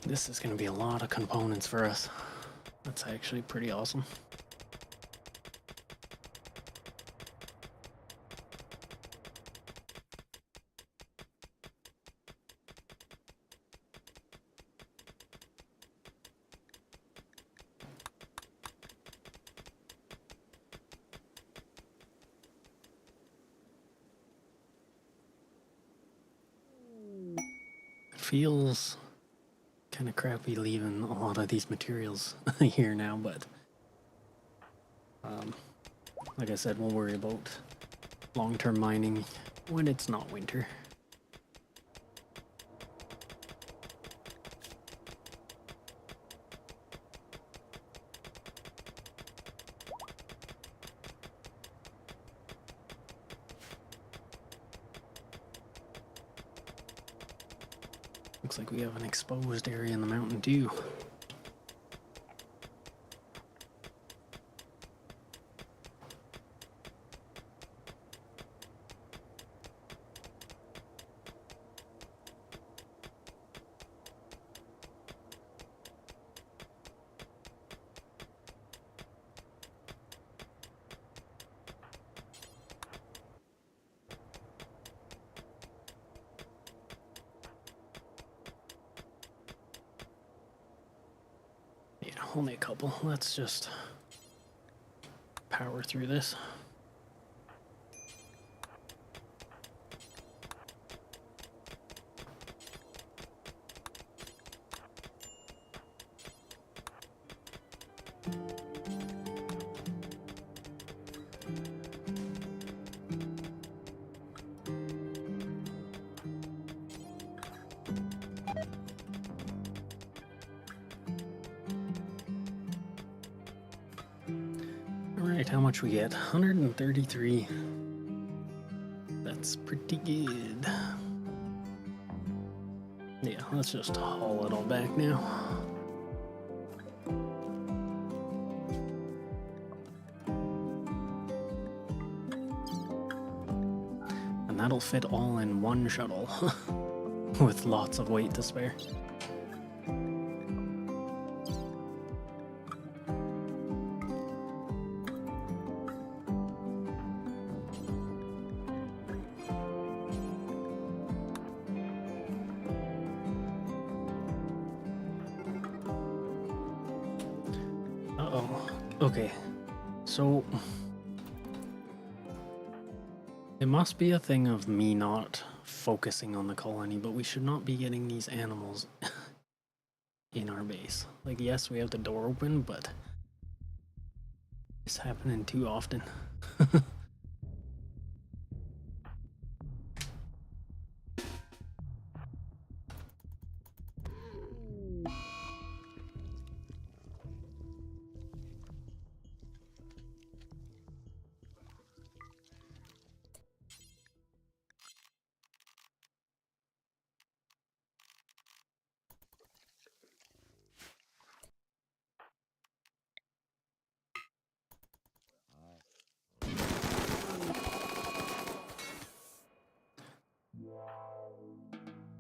This is going to be a lot of components for us. That's actually pretty awesome. It feels kind of crappy leaving a lot of these materials here now, but like I said, we'll worry about long-term mining when it's not winter. Looks like we have an exposed area in the mountain too. Only a couple. Let's just power through this. Alright, how much we get? 133. That's pretty good. Yeah, let's just haul it all back now. And that'll fit all in one shuttle with lots of weight to spare. Okay, so it must be a thing of me not focusing on the colony, but we should not be getting these animals in our base. Like, yes, we have the door open, but it's happening too often.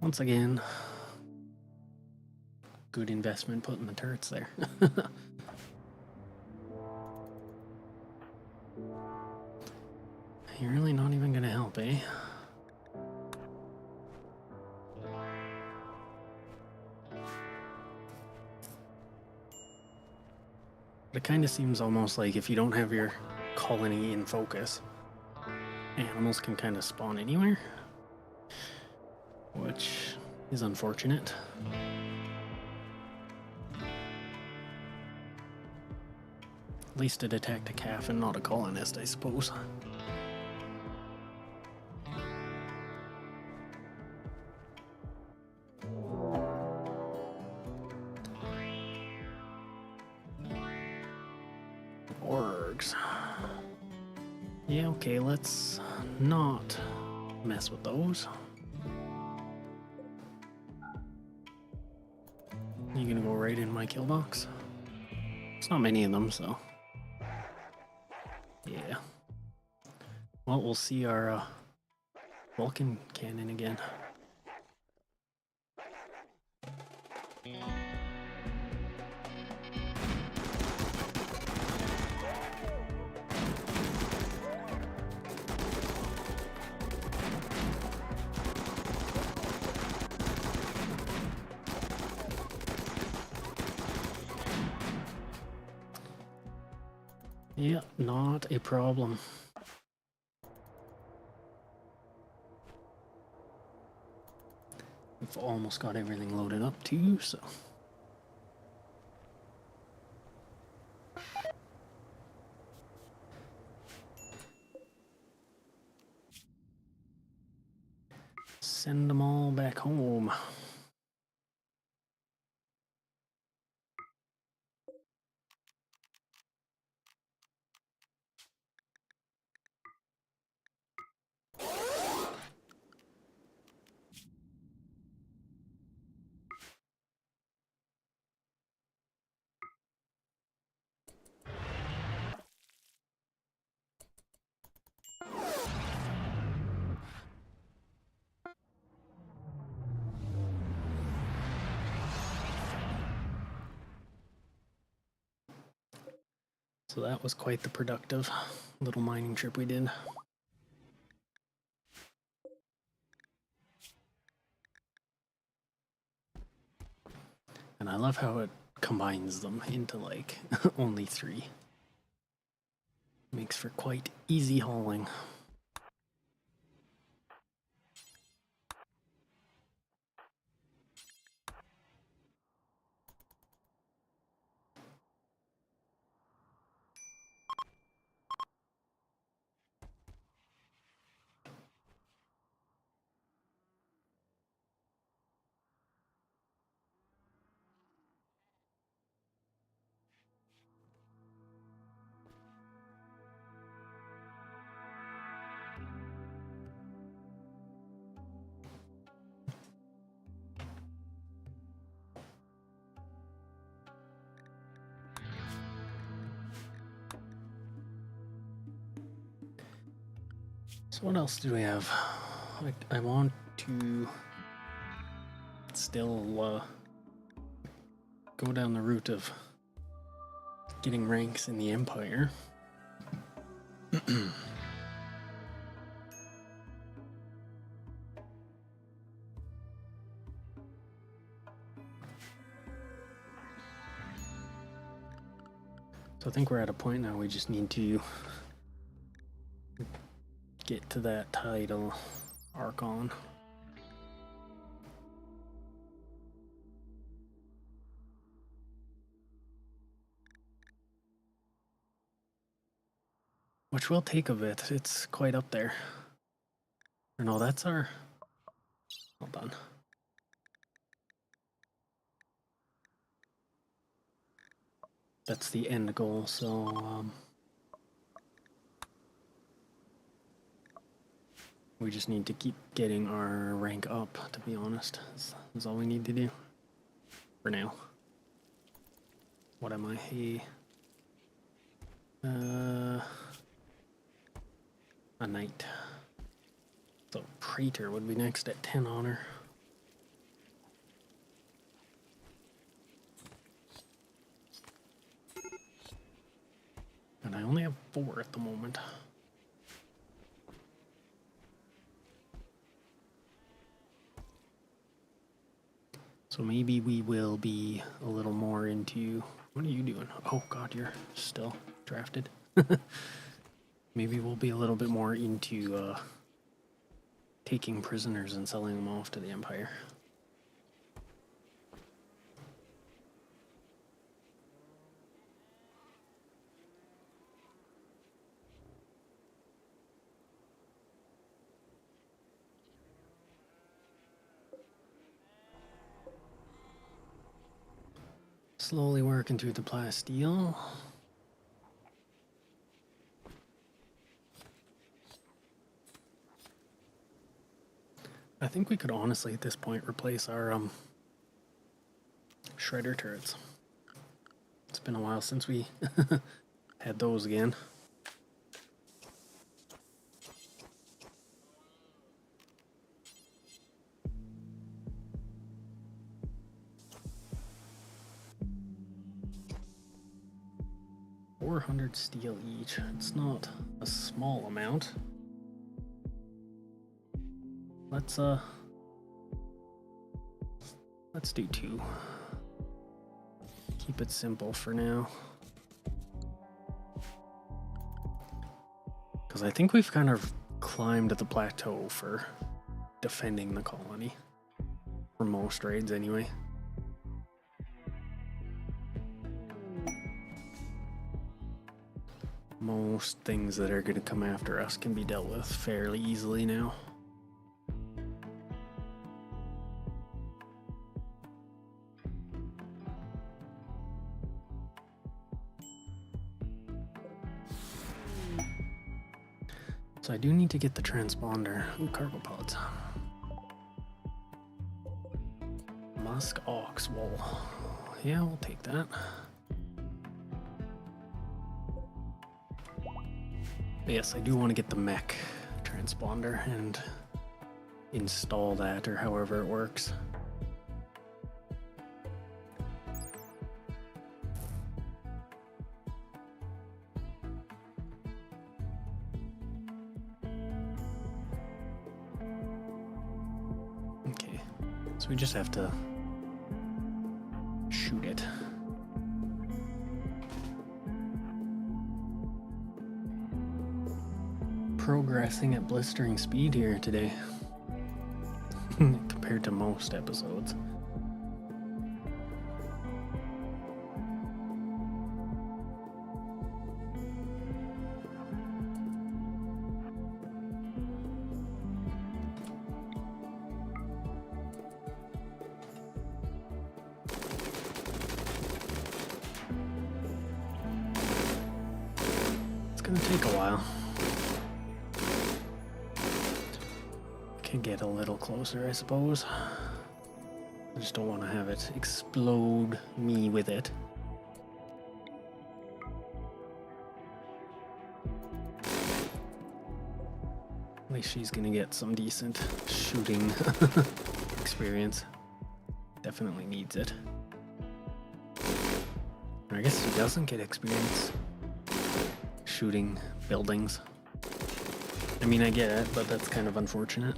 Once again, good investment putting the turrets there. You're really not even gonna help, eh? It kind of seems almost like if you don't have your colony in focus, animals can kind of spawn anywhere, which is unfortunate. At least it attacked a calf and not a colonist, I suppose. Orgs. Yeah, okay, let's not mess with those. You gonna go right in my kill box? There's not many of them, so... yeah. Well, we'll see our Vulcan cannon again. Yeah, not a problem. We've almost got everything loaded up too, so... send them all back home. So that was quite the productive little mining trip we did. And I love how it combines them into like only 3. Makes for quite easy hauling. So what else do we have? I want to still go down the route of getting ranks in the Empire. So I think we're at a point now we just need to get to that title Archon. Which will take a bit. It's quite up there. Or no, that's our... Hold on. That's the end goal, so... we just need to keep getting our rank up, to be honest. That's all we need to do. For now. What am I? Hey... a knight. So Praetor would be next at 10 honor. And I only have 4 at the moment. So maybe we will be a little more into... What are you doing? Oh god, you're still drafted. Maybe we'll be a little bit more into taking prisoners and selling them off to the Empire. Slowly working through the plasteel. I think we could honestly at this point replace our shredder turrets. It's been a while since we had those again. $400 steel each. It's not a small amount. Let's do 2. Keep it simple for now. Because I think we've kind of climbed the plateau for defending the colony. For most raids anyway. Most things that are going to come after us can be dealt with fairly easily now. So I do need to get the transponder. Ooh, cargo pods. Musk ox wool. Yeah, we'll take that. But yes, I do want to get the mech transponder and install that, or however it works. Okay, so we just have to shoot it. Progressing at blistering speed here today compared to most episodes. It's gonna take a while. Get a little closer, I suppose. I just don't want to have it explode me with it. least she's gonna get some decent shooting experience. Definitely needs it. Or I guess she doesn't get experience shooting buildings. I mean, I get it, but that's kind of unfortunate.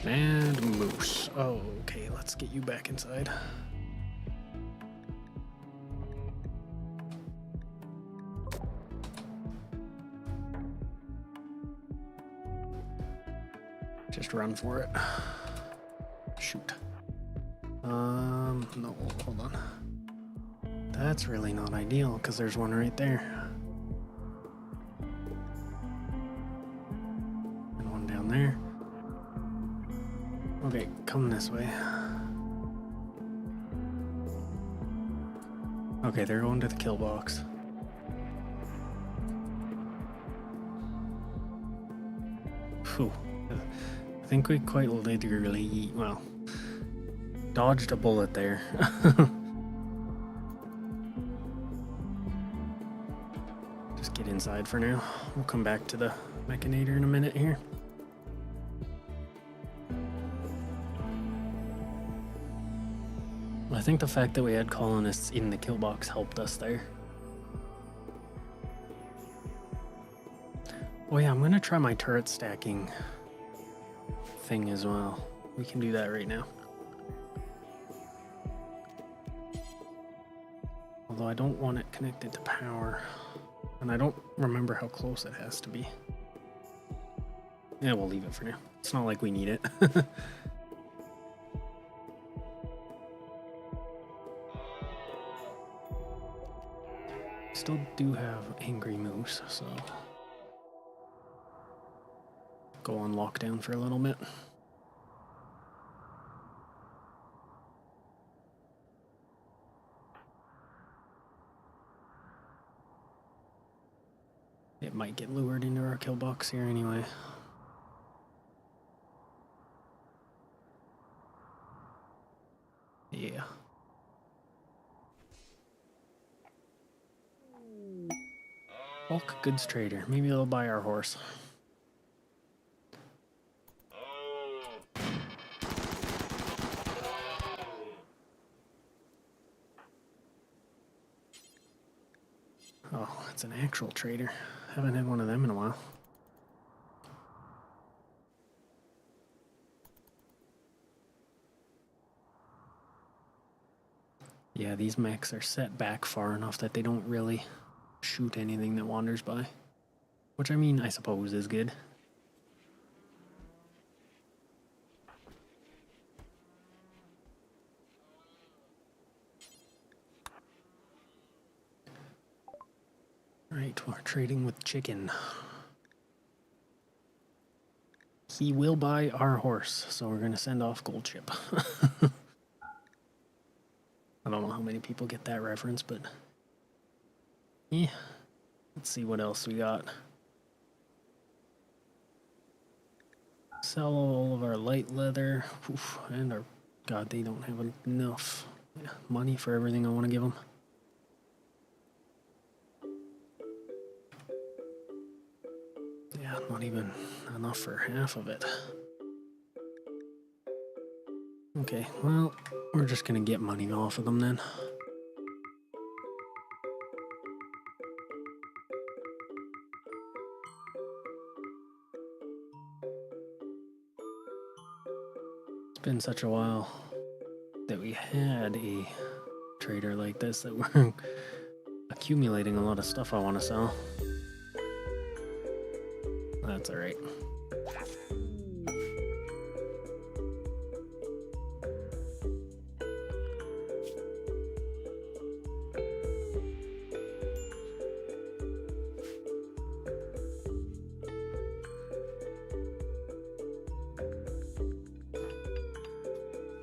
And moose. Oh, okay, let's get you back inside. Just run for it. Shoot. No, hold on. That's really not ideal because there's one right there. And one down there. Okay, come this way. Okay, they're going to the kill box. Phew. I think we quite literally, well, dodged a bullet there. Just get inside for now. We'll come back to the mechanator in a minute here. I think the fact that we had colonists in the kill box helped us there. Oh yeah, I'm gonna try my turret stacking thing as well. We can do that right now. Although I don't want it connected to power. And I don't remember how close it has to be. Yeah, we'll leave it for now. It's not like we need it. Still do have Angry Moose, so go on lockdown for a little bit. It might get lured into our kill box here anyway. Yeah. Bulk goods trader. Maybe they'll buy our horse. Oh, it's an actual trader. Haven't had one of them in a while. Yeah, these mechs are set back far enough that they don't really shoot anything that wanders by. Which, I mean, I suppose is good. Right, we're trading with chicken. He will buy our horse, so we're gonna send off Gold Chip. I don't know how many people get that reference, but yeah. Let's see what else we got. Sell all of our light leather. Oof, and our... God, they don't have enough money for everything I want to give them. Yeah, not even enough for half of it. Okay, well, we're just gonna get money off of them then. It's been such a while that we had a trader like this that we're accumulating a lot of stuff I want to sell. That's alright.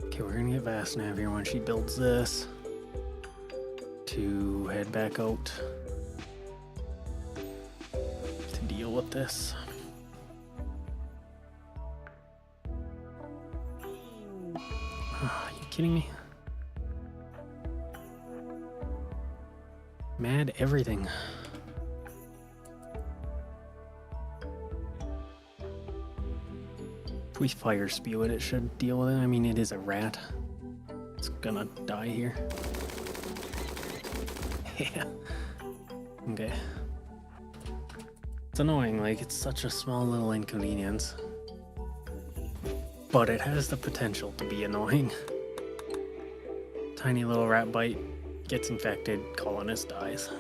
Okay, we're gonna get Vastnav here when she builds this to head back out to deal with this. kidding me? Mad everything. If we fire spew it, it should deal with it. I mean, it is a rat. It's gonna die here. Yeah. Okay. It's annoying, like, it's such a small little inconvenience. But it has the potential to be annoying. Tiny little rat bite, gets infected, colonist dies.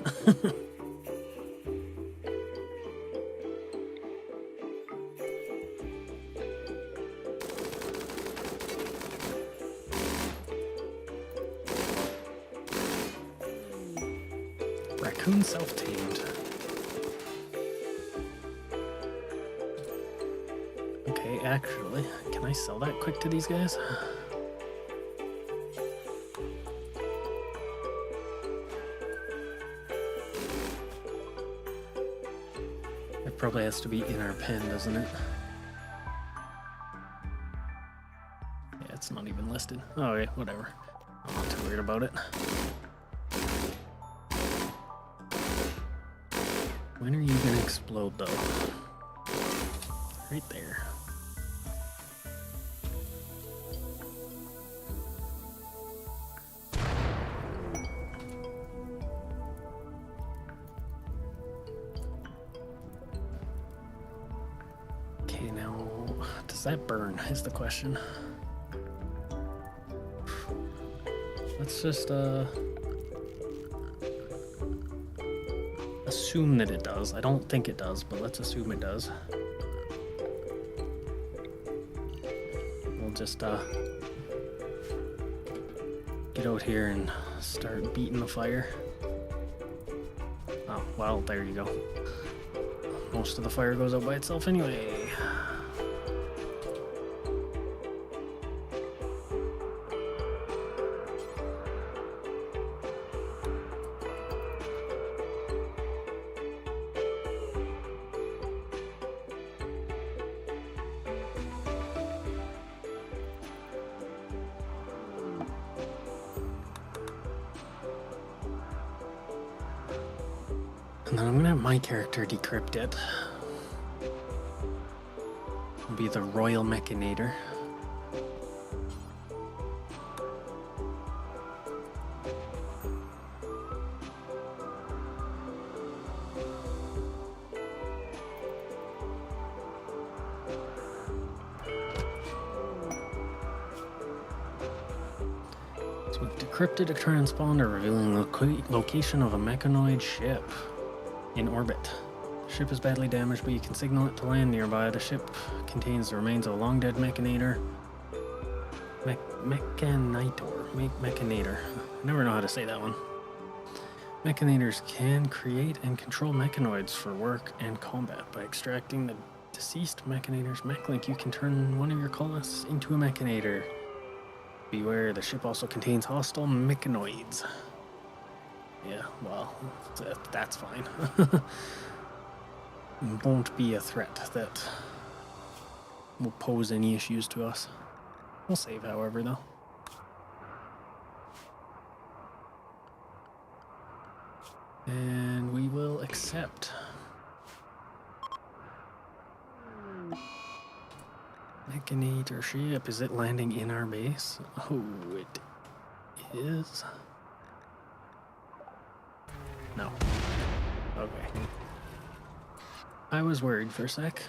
Raccoon self-tamed. Okay, actually, can I sell that quick to these guys? It probably has to be in our pen, doesn't it? Yeah, it's not even listed. Oh yeah, whatever. I'm not too worried about it. When are you gonna explode though? Right there. Okay, now, does that burn is the question. Let's just, assume that it does. I don't think it does, but let's assume it does. We'll just get out here and start beating the fire. Oh, well, there you go. Most of the fire goes out by itself anyway. And then I'm gonna have my character decrypt it. It'll be the Royal Mechanator. So we've decrypted a transponder revealing the location of a mechanoid ship in orbit. The ship is badly damaged, but you can signal it to land nearby. The ship contains the remains of a long-dead mechanator. Mechanator. I never know how to say that one. Mechanators can create and control mechanoids for work and combat. By extracting the deceased mechanator's mech link, you can turn one of your colonists into a mechanator. Beware, the ship also contains hostile mechanoids. Yeah, well, that's fine. Won't be a threat that will pose any issues to us. We'll save, however, though. And we will accept. Mechanator ship, is it landing in our base? Oh, it is. No. Okay. I was worried for a sec.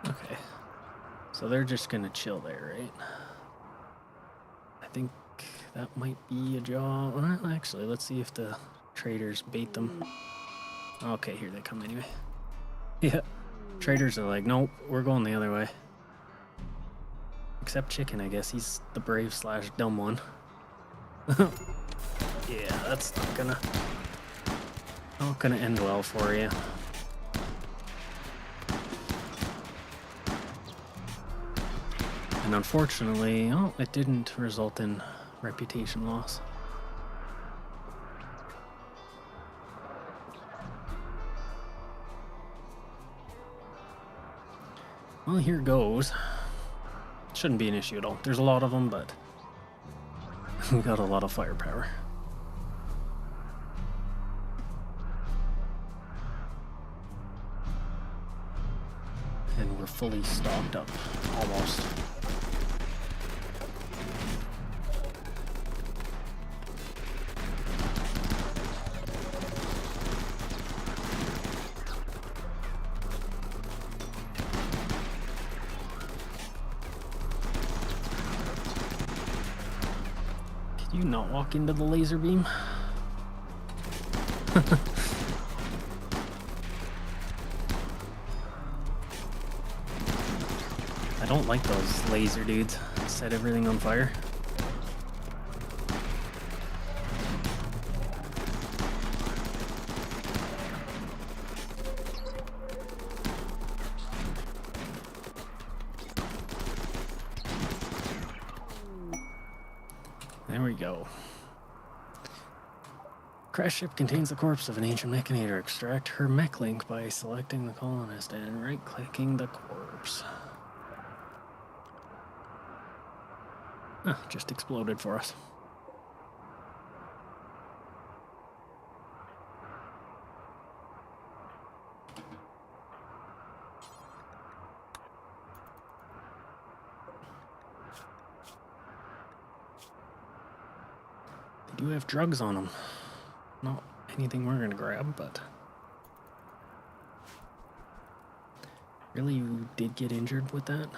Okay. So they're just gonna chill there, right? I think that might be a job. Well, actually, let's see if the traders bait them. Okay, here they come anyway. Yeah. Traders are like, nope, we're going the other way. Except Chicken, I guess. He's the brave / dumb one. Yeah, that's not gonna end well for you. And unfortunately, it didn't result in reputation loss. Well, here goes. Shouldn't be an issue at all. There's a lot of them, but we got a lot of firepower. And we're fully stocked up, almost. Can you not walk into the laser beam? I don't like those laser dudes. Set everything on fire. There we go. Crash ship contains the corpse of an ancient mechanator. Extract her mech link by selecting the colonist and right-clicking the corpse. Ah, just exploded for us. They do have drugs on them. Not anything we're gonna grab, but... Really, you did get injured with that?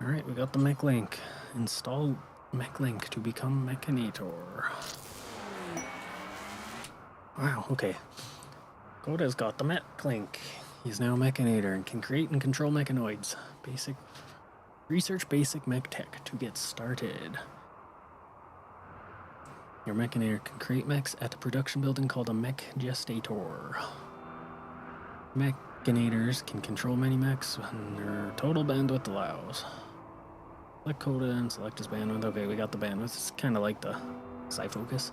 Alright, we got the mech link. Install mech link to become mechanator. Wow, okay. Koda's got the mech link. He's now a mechanator and can create and control mechanoids. Research basic mech tech to get started. Your mechanator can create mechs at the production building called a mech gestator. Mechanators can control many mechs when their total bandwidth allows. Select Coda and select his bandwidth. Okay, we got the bandwidth. It's kind of like the Psyfocus.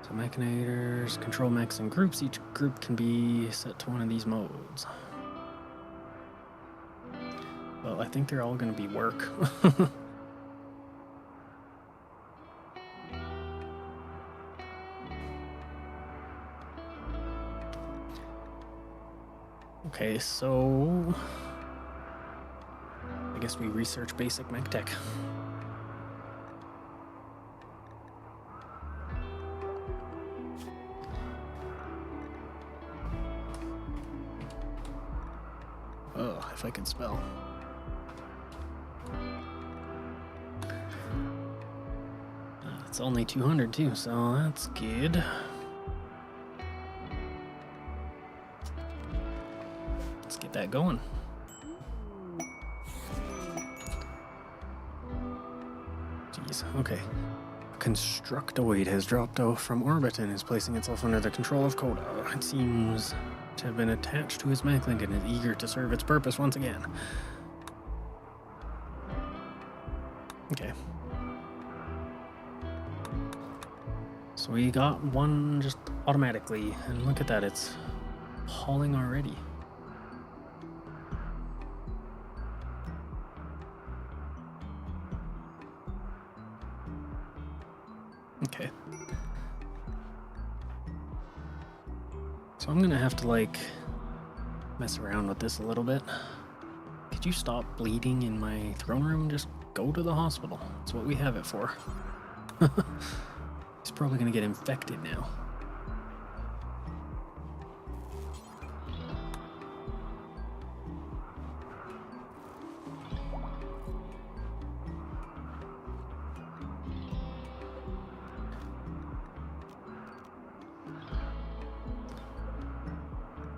So mechanators control mechs in groups. Each group can be set to one of these modes. Well, I think they're all going to be work. Okay, so I guess we research basic mech tech. Oh, if I could spell. It's only 200 too, so that's good. Let's get that going. Jeez, okay. A constructoid has dropped off from orbit and is placing itself under the control of Coda. It seems to have been attached to his mech link and is eager to serve its purpose once again. Okay. So we got one just automatically, and look at that, it's hauling already. Okay. So I'm gonna have to like mess around with this a little bit. Could you stop bleeding in my throne room? Just go to the hospital. That's what we have it for. He's probably gonna get infected now.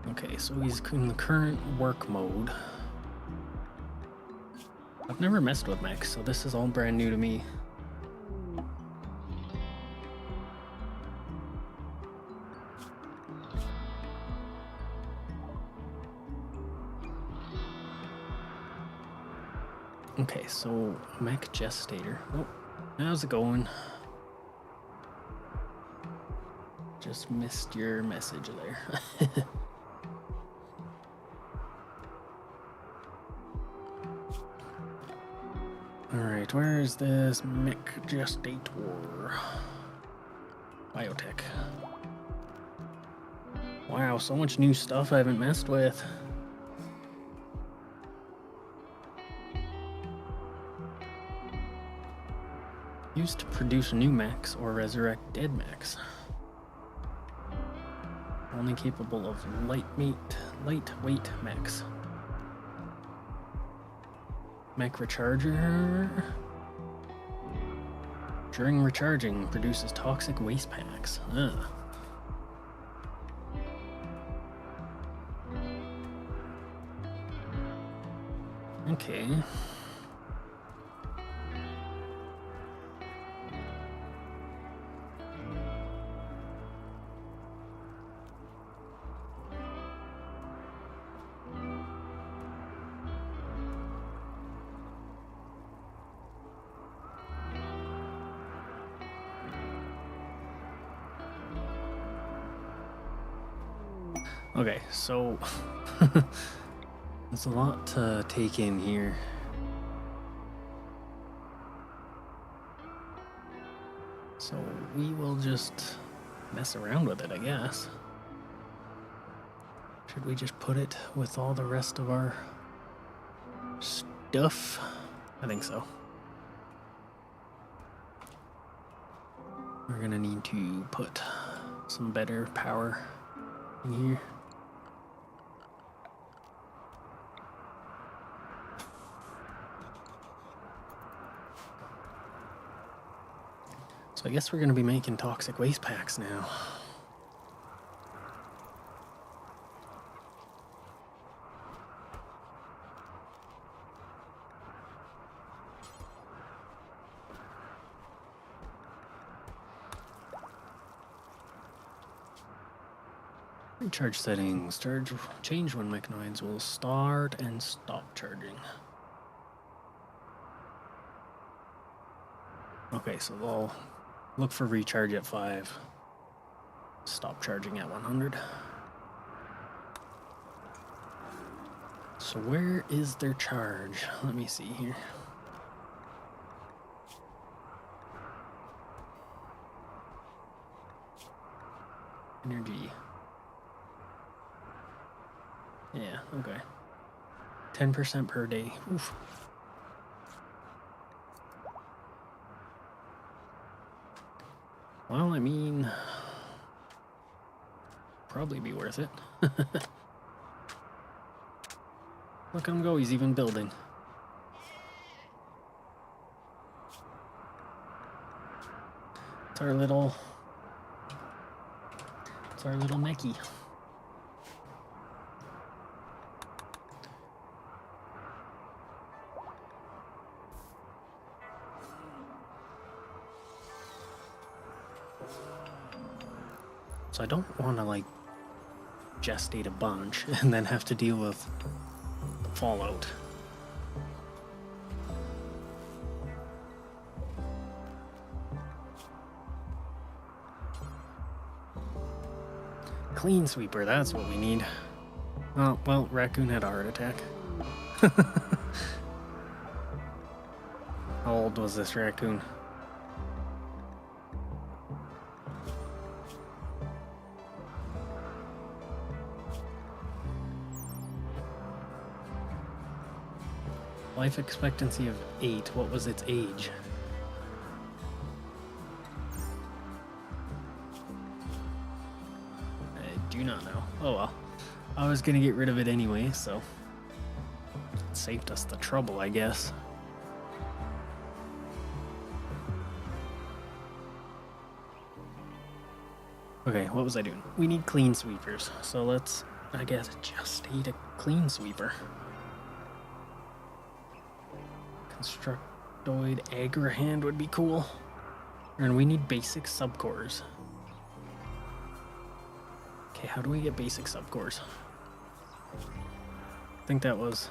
Okay, so he's in the current work mode. I've never messed with mechs, so this is all brand new to me. Okay, so mech gestator. Oh, how's it going? Just missed your message there. Alright, where is this mech gestator? Biotech. Wow, so much new stuff I haven't messed with. Used to produce new mechs or resurrect dead mechs. Only capable of lightweight mechs. Mech recharger. During recharging, produces toxic waste packs. Ugh. Okay. Okay, so there's a lot to take in here. So we will just mess around with it, I guess. Should we just put it with all the rest of our stuff? I think so. We're gonna need to put some better power in here. So I guess we're going to be making toxic waste packs now. Recharge settings. Change when mechanoids will start and stop charging. Okay, so they'll look for recharge at 5. Stop charging at 100. So where is their charge? Let me see here. Energy. Yeah, okay. 10% per day. Oof. Well, I mean, probably be worth it. Look at him go, he's even building. It's our little Necky. So I don't want to like gestate a bunch and then have to deal with the fallout. Clean sweeper, that's what we need. Oh, well, raccoon had a heart attack. How old was this raccoon? Life expectancy of 8. What was its age? I do not know. Oh well. I was gonna get rid of it anyway, so it saved us the trouble, I guess. Okay, what was I doing? We need clean sweepers, so let's, I guess, just eat a clean sweeper. Constructoid Agrahand would be cool. And we need basic subcores. Okay, how do we get basic subcores? I think that was...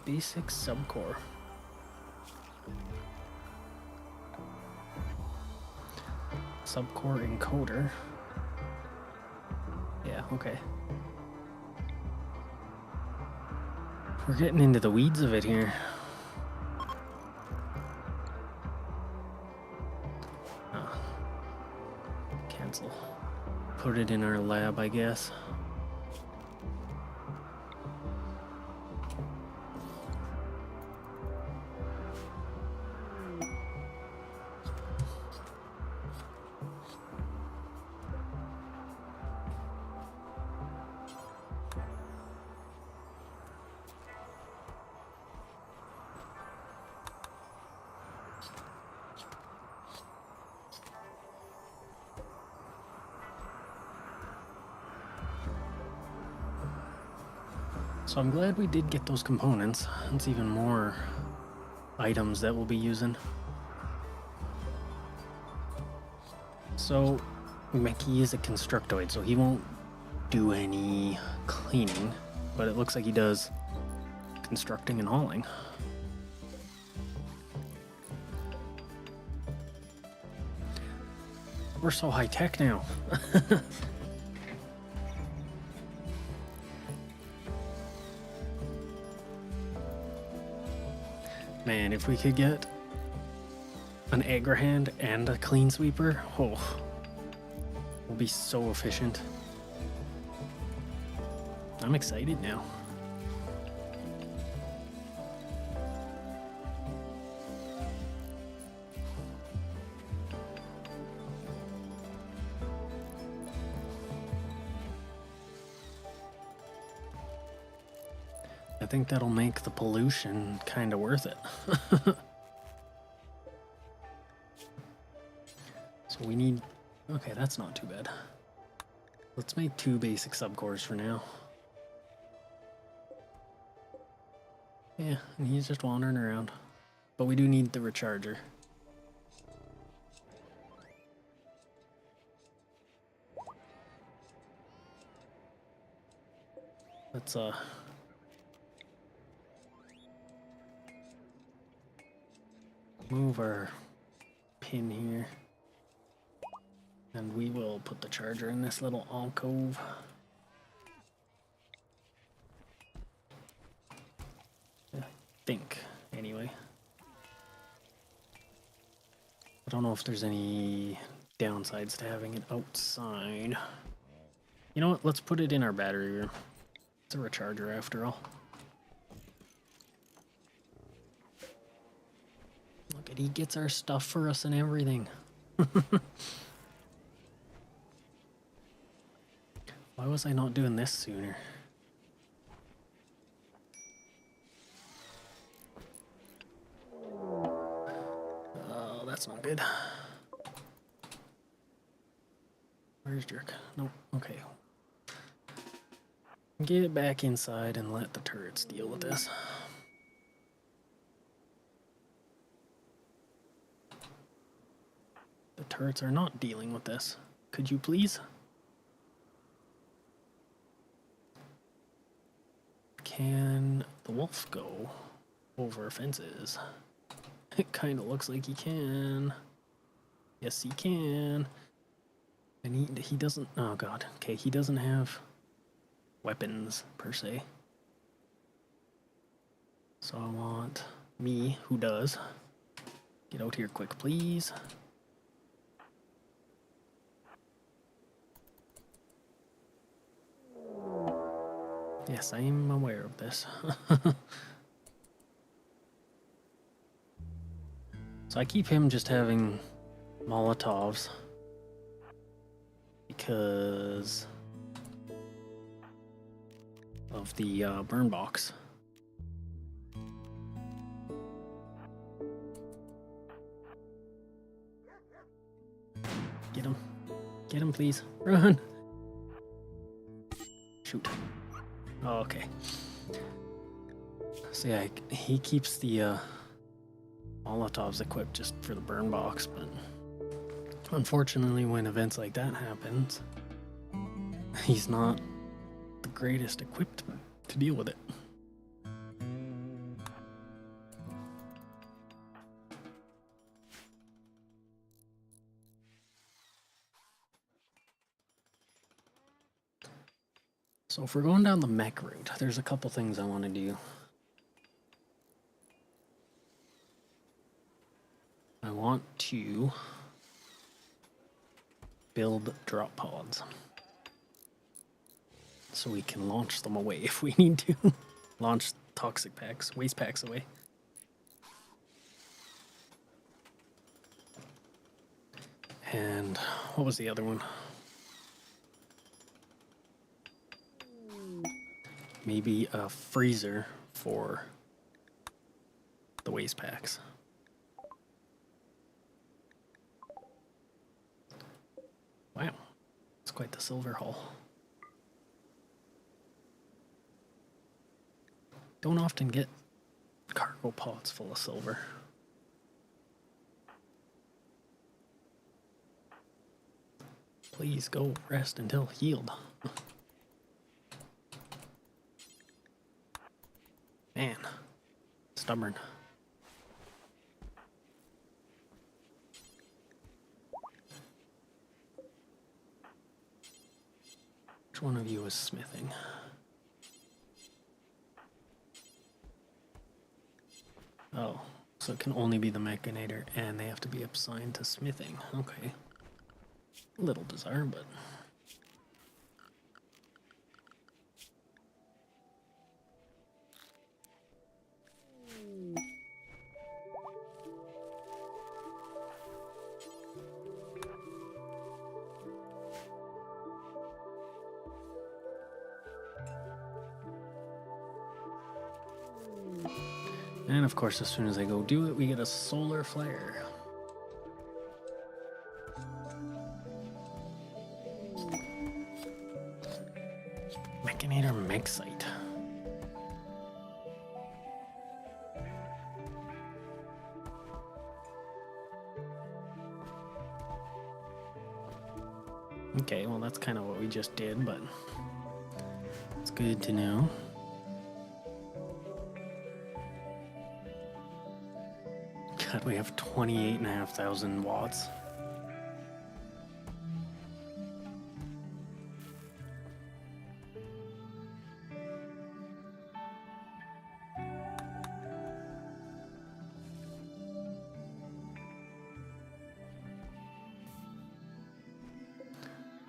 basic subcore. Subcore encoder. Yeah, okay. We're getting into the weeds of it here. Oh. Cancel. Put it in our lab, I guess. So I'm glad we did get those components. That's even more items that we'll be using. So Meki is a constructoid, so he won't do any cleaning, but it looks like he does constructing and hauling. We're so high tech now. Man, if we could get an Agrahand and a clean sweeper, oh, we'll be so efficient. I'm excited now. I think that'll make the pollution kind of worth it. So we need... Okay, that's not too bad. Let's make 2 basic subcores for now. Yeah, and he's just wandering around. But we do need the recharger. Let's, move our pin here, and we will put the charger in this little alcove. I think, anyway. I don't know if there's any downsides to having it outside. You know what? Let's put it in our battery room. It's a recharger after all. Look at, he gets our stuff for us and everything. Why was I not doing this sooner? Oh, that's not good. Where's Jerk? Nope. Okay. Get it back inside and let the turrets deal with this. The turrets are not dealing with this. Could you please? Can the wolf go over fences? It kind of looks like he can. Yes, he can. And he doesn't... Oh, God. Okay, he doesn't have weapons, per se. So I want me, who does. Get out here quick, please. Yes, I am aware of this. So I keep him just having Molotovs because of the burn box. Get him. Get him, please. Run. shoot. Oh, okay. So yeah, he keeps the Molotovs equipped just for the burn box, but unfortunately when events like that happens, he's not the greatest equipped to deal with it. So if we're going down the mech route, there's a couple things I want to do. I want to build drop pods so we can launch them away if we need to. Launch toxic packs, waste packs away. And what was the other one? Maybe a freezer for the waste packs. Wow, it's quite the silver haul. Don't often get cargo pods full of silver. Please go rest until healed. Man, stubborn. Which one of you is smithing? Oh, so it can only be the mechanator and they have to be assigned to smithing. Okay. Little bizarre, but... And of course, as soon as I go do it, we get a solar flare. Mechanator mech site. Okay, well that's kind of what we just did, but it's good to know. God, we have 28,500 watts.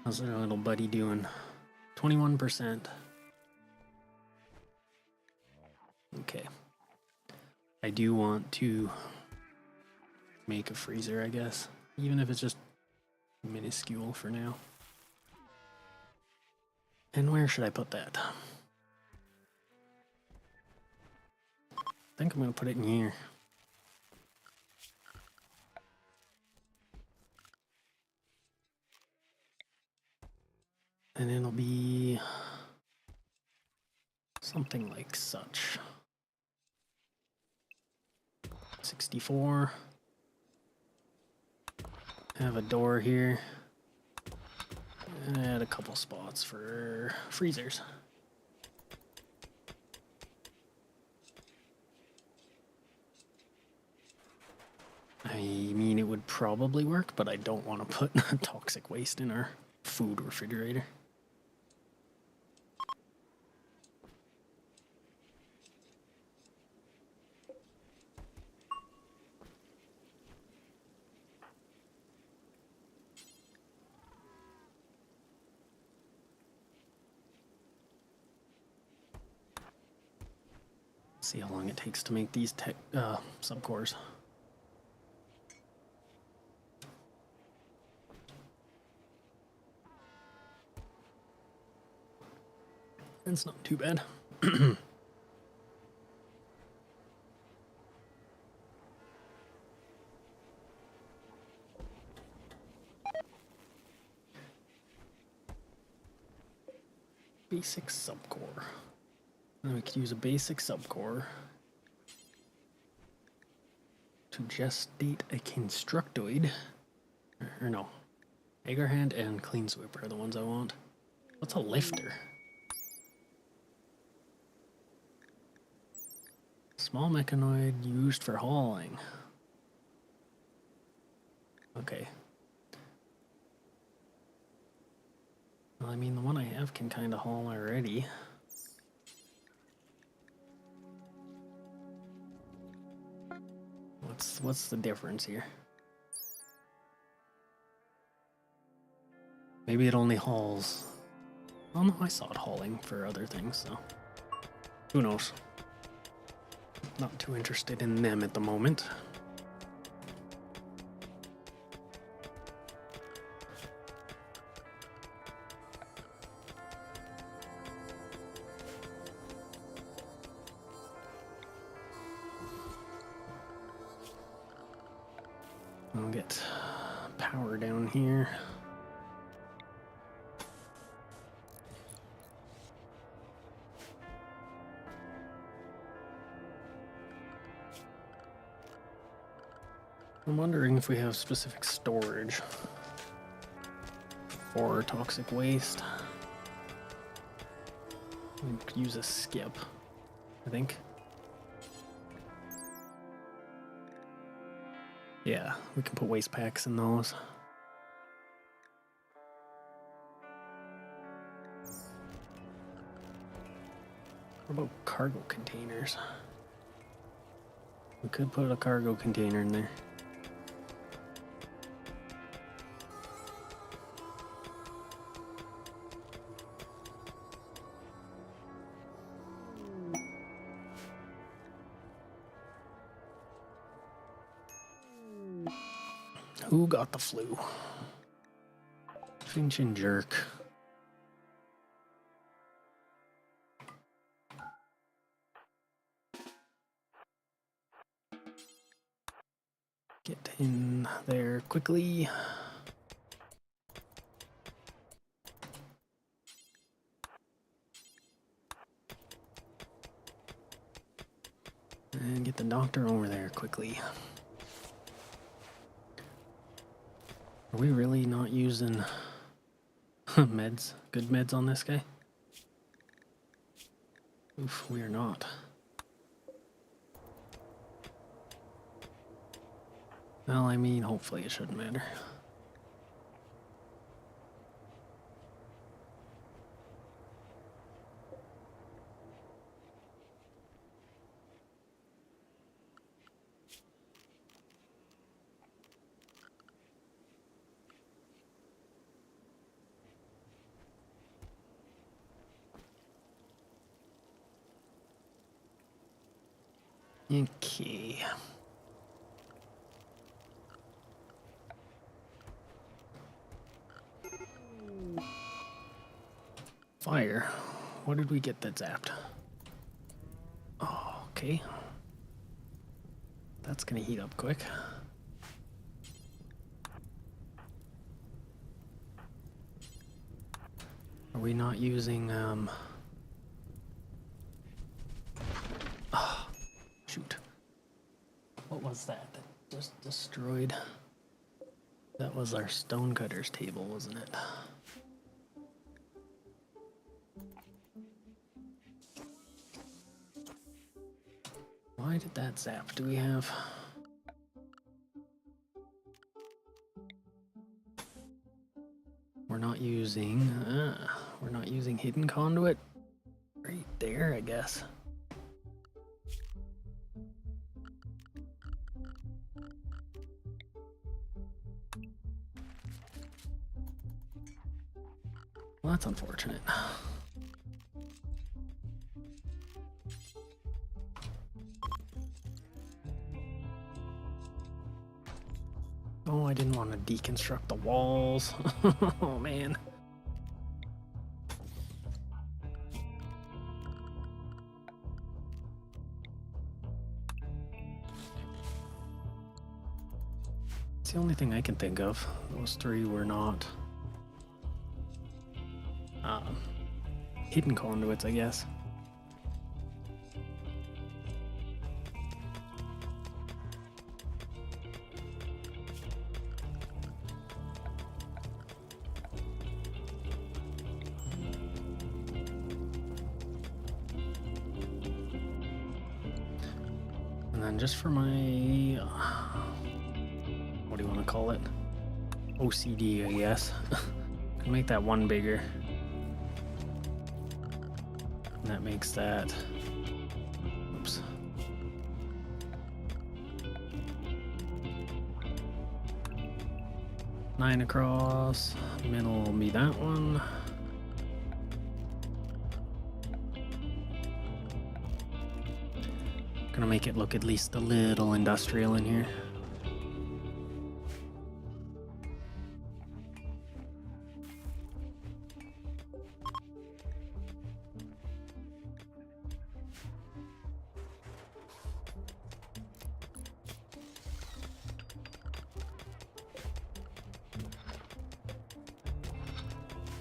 How's our little buddy doing? 21%. Okay. I do want to make a freezer, I guess. Even if it's just minuscule for now. And where should I put that? I think I'm going to put it in here. And it'll be something like such. 64. Have a door here. And add a couple spots for freezers. I mean, it would probably work, but I don't want to put toxic waste in our food refrigerator. See how long it takes to make these subcores. It's not too bad. Basic subcore. And we could use a basic subcore to gestate a constructoid. Or no. Eggerhand and Clean Sweeper are the ones I want. What's a lifter? Small mechanoid used for hauling. Okay. Well, I mean, the one I have can kind of haul already. What's the difference here? Maybe it only hauls. Oh no, I saw it hauling for other things, so who knows? Not too interested in them at the moment. I'll get power down here. I'm wondering if we have specific storage for toxic waste. We could use a skip, I think. Yeah, we can put waste packs in those. What about cargo containers? We could put a cargo container in there. Who got the flu? Finch and Jerk. Get in there quickly. And get the doctor over there quickly. Are we really not using meds? Good meds on this guy? Oof, we are not. Well, I mean, hopefully it shouldn't matter. Okay. Fire. What did we get that zapped? Oh, okay. That's gonna heat up quick. Are we not using, oh, shoot. What was that just destroyed? That was our stonecutter's table, wasn't it? Why did that zap? Do we have... We're not using hidden conduit right there, I guess. Well, that's unfortunate. Oh, I didn't want to deconstruct the walls. Oh, man. It's the only thing I can think of. Those three were not hidden conduits, I guess. And then just for my, what do you want to call it? OCD, I guess. Can make that one bigger. And that makes that, oops. Nine across, middle will be that one. Gonna make it look at least a little industrial in here.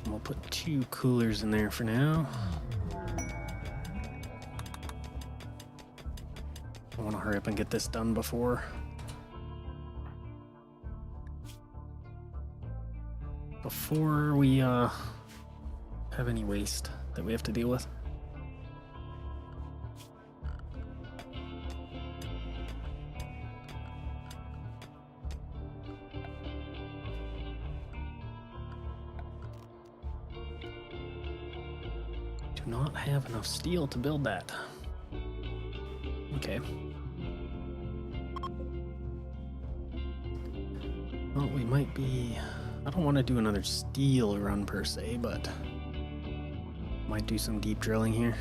We'll put 2 coolers in there for now. I want to hurry up and get this done before we have any waste that we have to deal with. Do not have enough steel to build that. Okay. Well, we might be... I don't want to do another steel run per se, but might do some deep drilling here.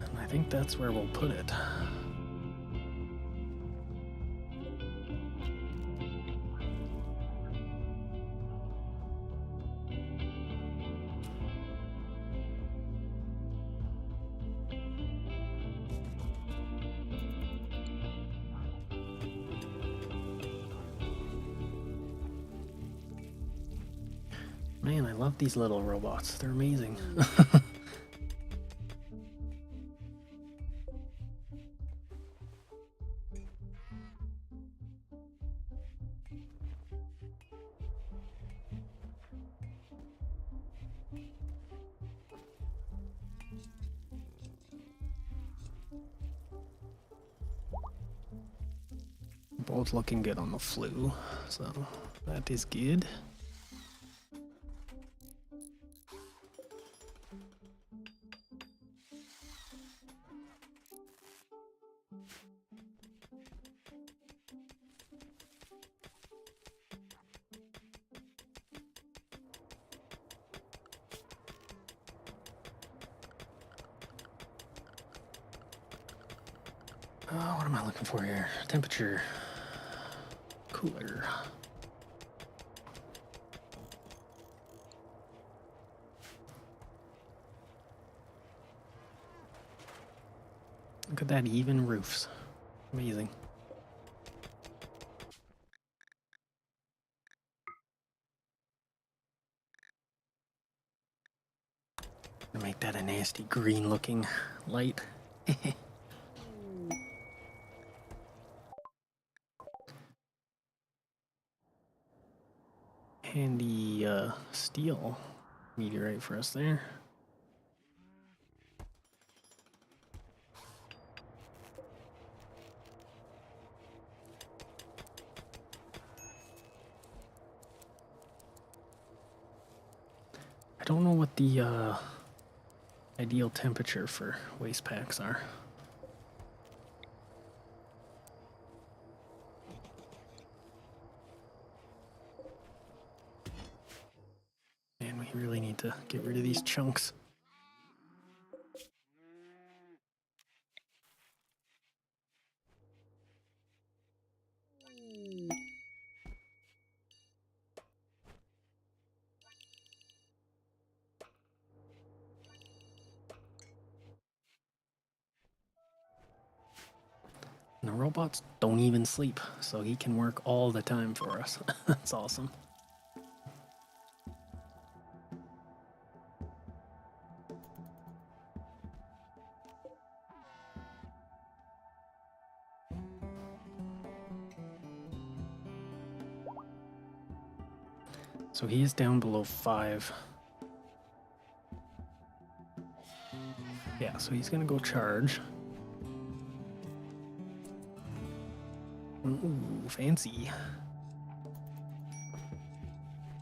And I think that's where we'll put it. Man, I love these little robots. They're amazing. Both looking good on the flue, so that is good. What am I looking for here? Temperature. Cooler. Look at that, even roofs. Amazing. Gonna make that a nasty green looking light. Handy steel meteorite for us there. I don't know what the ideal temperature for waste packs are. Man, we really need to get rid of these chunks. the robots don't even sleep, so he can work all the time for us. That's awesome. So he is down below 5. Yeah, so he's gonna go charge. Ooh, fancy.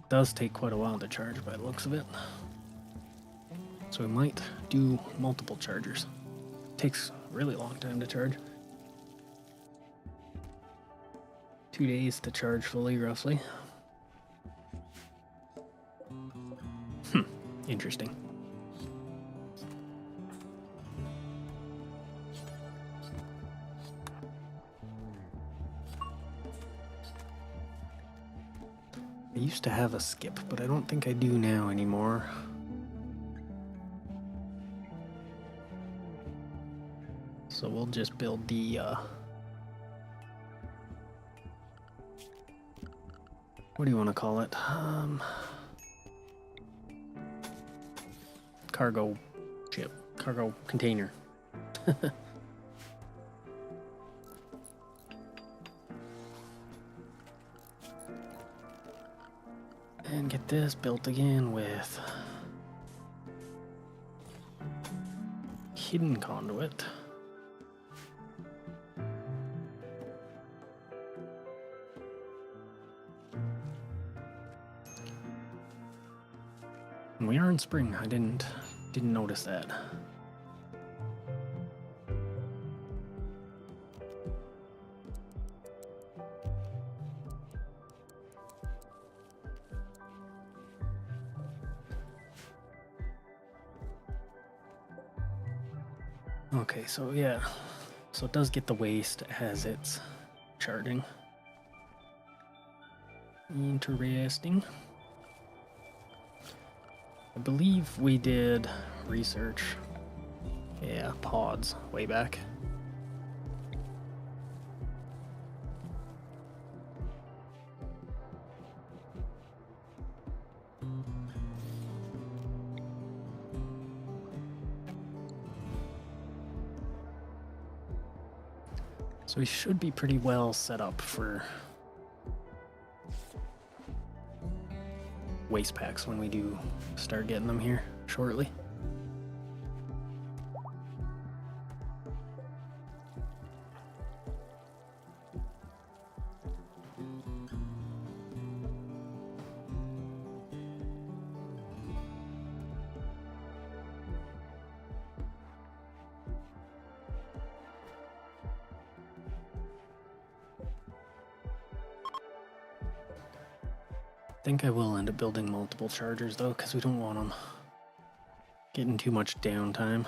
Does take quite a while to charge by the looks of it. So we might do multiple chargers. Takes a really long time to charge. 2 days to charge fully, roughly. Interesting. I used to have a skip, but I don't think I do now anymore. So we'll just build the what do you want to call it? Cargo ship, cargo container. And get this built again with hidden conduit. And we are in spring. I didn't notice that. Okay, so yeah. So it does get the waste as it's charging. Interesting. I believe we did research. Yeah, pods way back. So we should be pretty well set up for waste packs when we do start getting them here shortly. I think I will end up building multiple chargers though, because we don't want them getting too much downtime.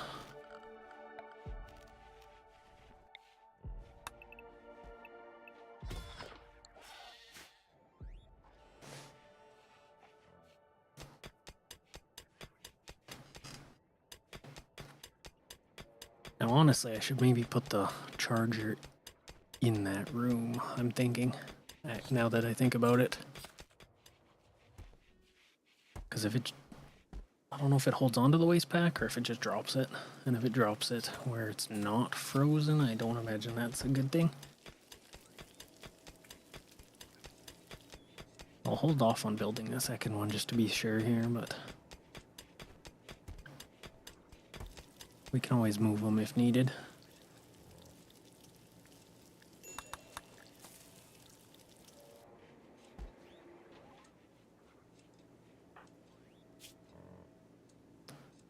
Now honestly, I should maybe put the charger in that room, I'm thinking, now that I think about it. Because if it, I don't know if it holds onto the waste pack or if it just drops it. And if it drops it where it's not frozen, I don't imagine that's a good thing. I'll hold off on building the second one just to be sure here, but we can always move them if needed.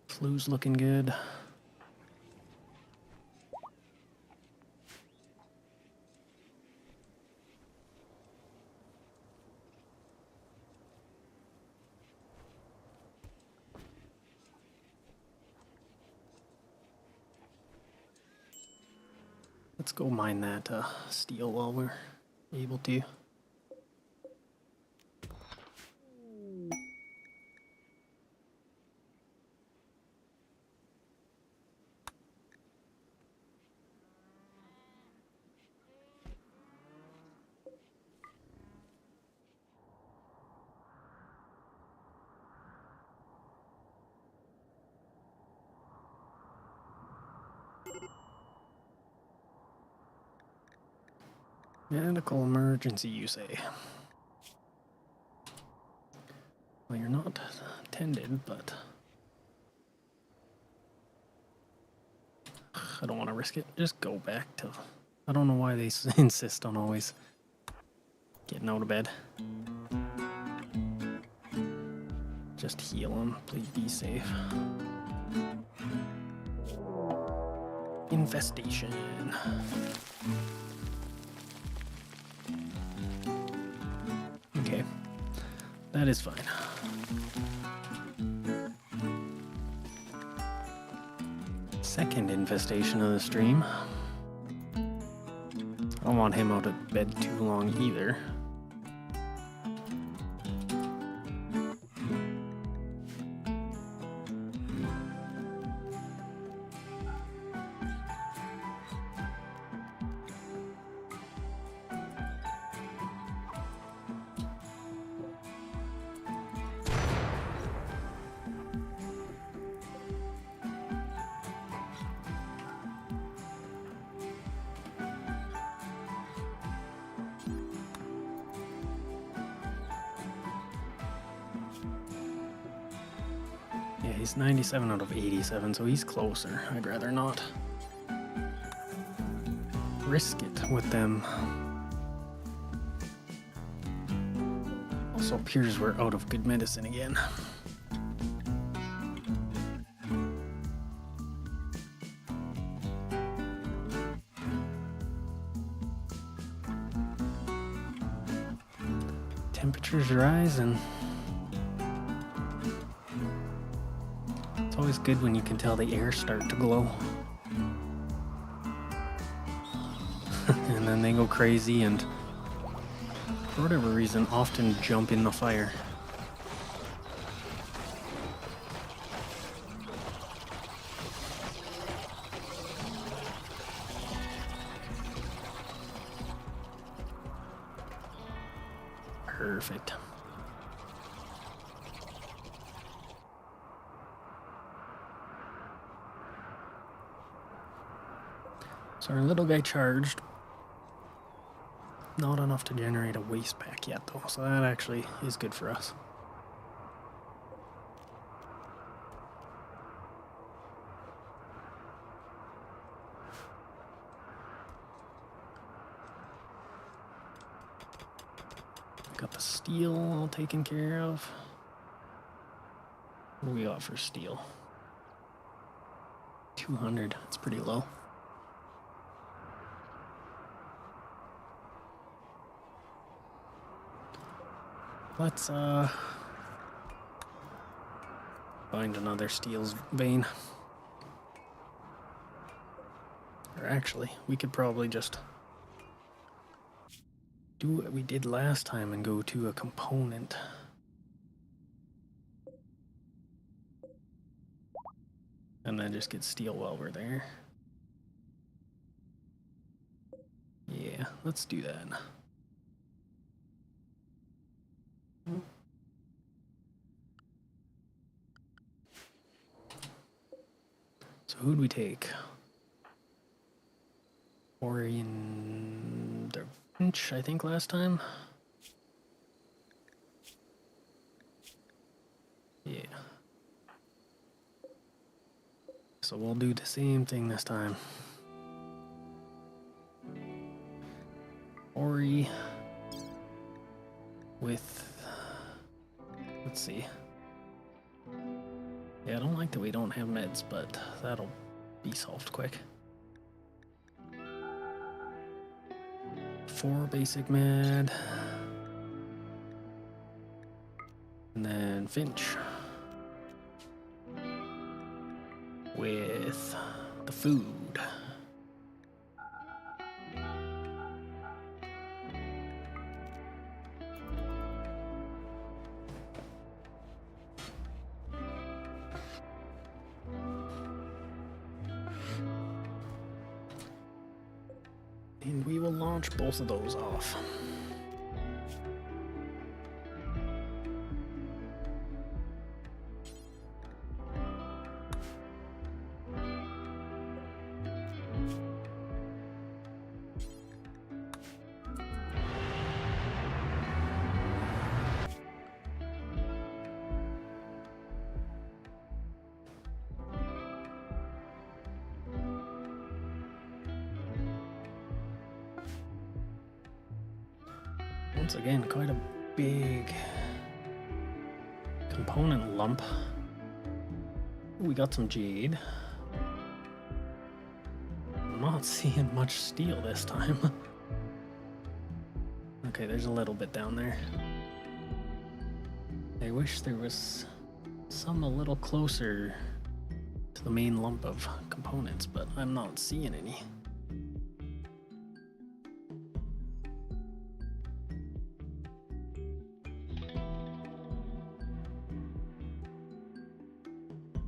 Flu's looking good. Let's go mine that steel while we're able to. Medical emergency, you say? Well, you're not attended, but I don't want to risk it. Just go back to... I don't know why they insist on always getting out of bed. Just heal him. Please be safe. Infestation. Okay. That is fine. Second infestation of the stream. I don't want him out of bed too long either. He's 97 out of 87, so he's closer. I'd rather not risk it with them. Also appears we're out of good medicine again. Temperatures rising. It's always good when you can tell the air start to glow. And then they go crazy and, for whatever reason, often jump in the fire. Perfect. So our little guy charged. Not enough to generate a waste pack yet though, so that actually is good for us. Got the steel all taken care of. What do we got for steel? 200, that's pretty low. Let's find another steel's vein. Or actually, we could probably just do what we did last time and go to a component. And then just get steel while we're there. Yeah, let's do that. So who'd we take? Orion the Finch, I think, last time. Yeah. So we'll do the same thing this time. Ori with, let's see. Yeah, I don't like that we don't have meds, but that'll be solved quick. 4 basic med. And then Finch. With the food. And we will launch both of those off. Once again, quite a big component lump. We got some jade. I'm not seeing much steel this time. Okay, there's a little bit down there. I wish there was some a little closer to the main lump of components, but I'm not seeing any.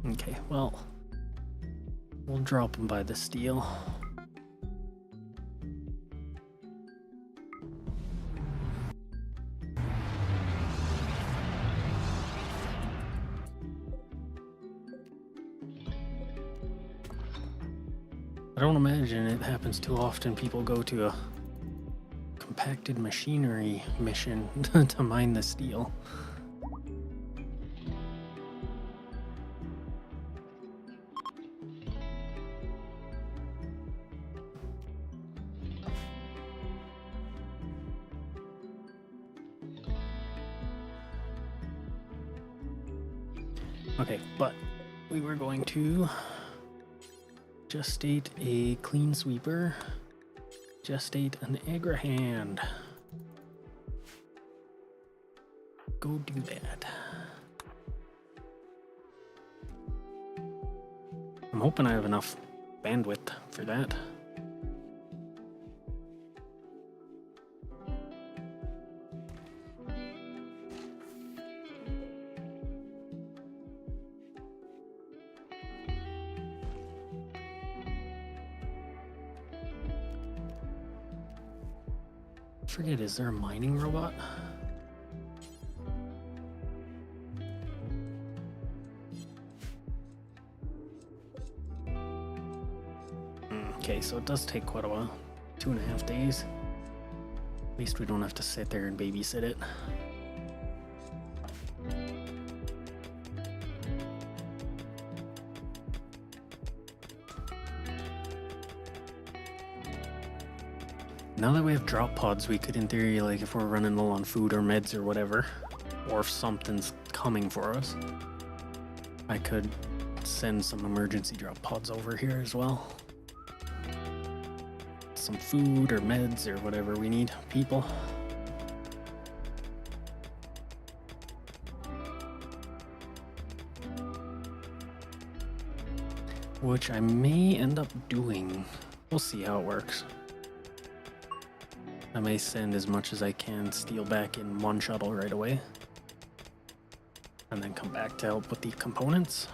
Okay, well, we'll drop them by the steel. I don't imagine it happens too often. People go to a compacted machinery mission to mine the steel. Okay, but we were going to gestate a clean sweeper, gestate an agrahand. Go do that. I'm hoping I have enough bandwidth for that. I forget, is there a mining robot? Okay, so it does take quite a while. 2.5 days. At least we don't have to sit there and babysit it. Now that we have drop pods, we could, in theory, like if we're running low on food or meds or whatever, or if something's coming for us, I could send some emergency drop pods over here as well. Some food or meds or whatever we need, people. Which I may end up doing. We'll see how it works. I may send as much as I can steel back in one shuttle right away, and then come back to help with the components.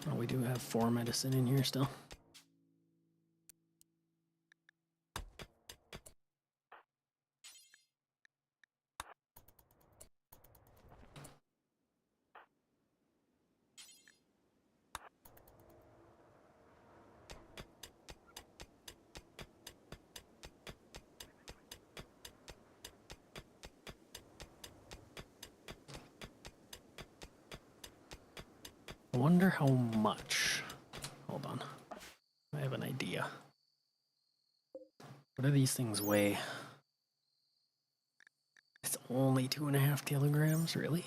Oh, we do have 4 medicine in here still. I wonder how much. Hold on. I have an idea. What do these things weigh? It's only 2.5 kilograms, really?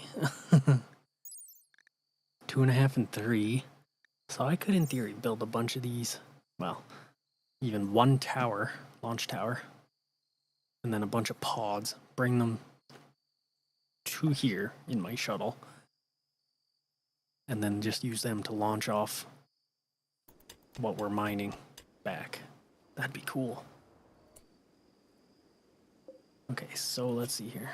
2.5 and 3. So I could, in theory, build a bunch of these. Well, even one tower, launch tower, and then a bunch of pods. Bring them to here in my shuttle, and then just use them to launch off what we're mining back. That'd be cool. Okay, so let's see here.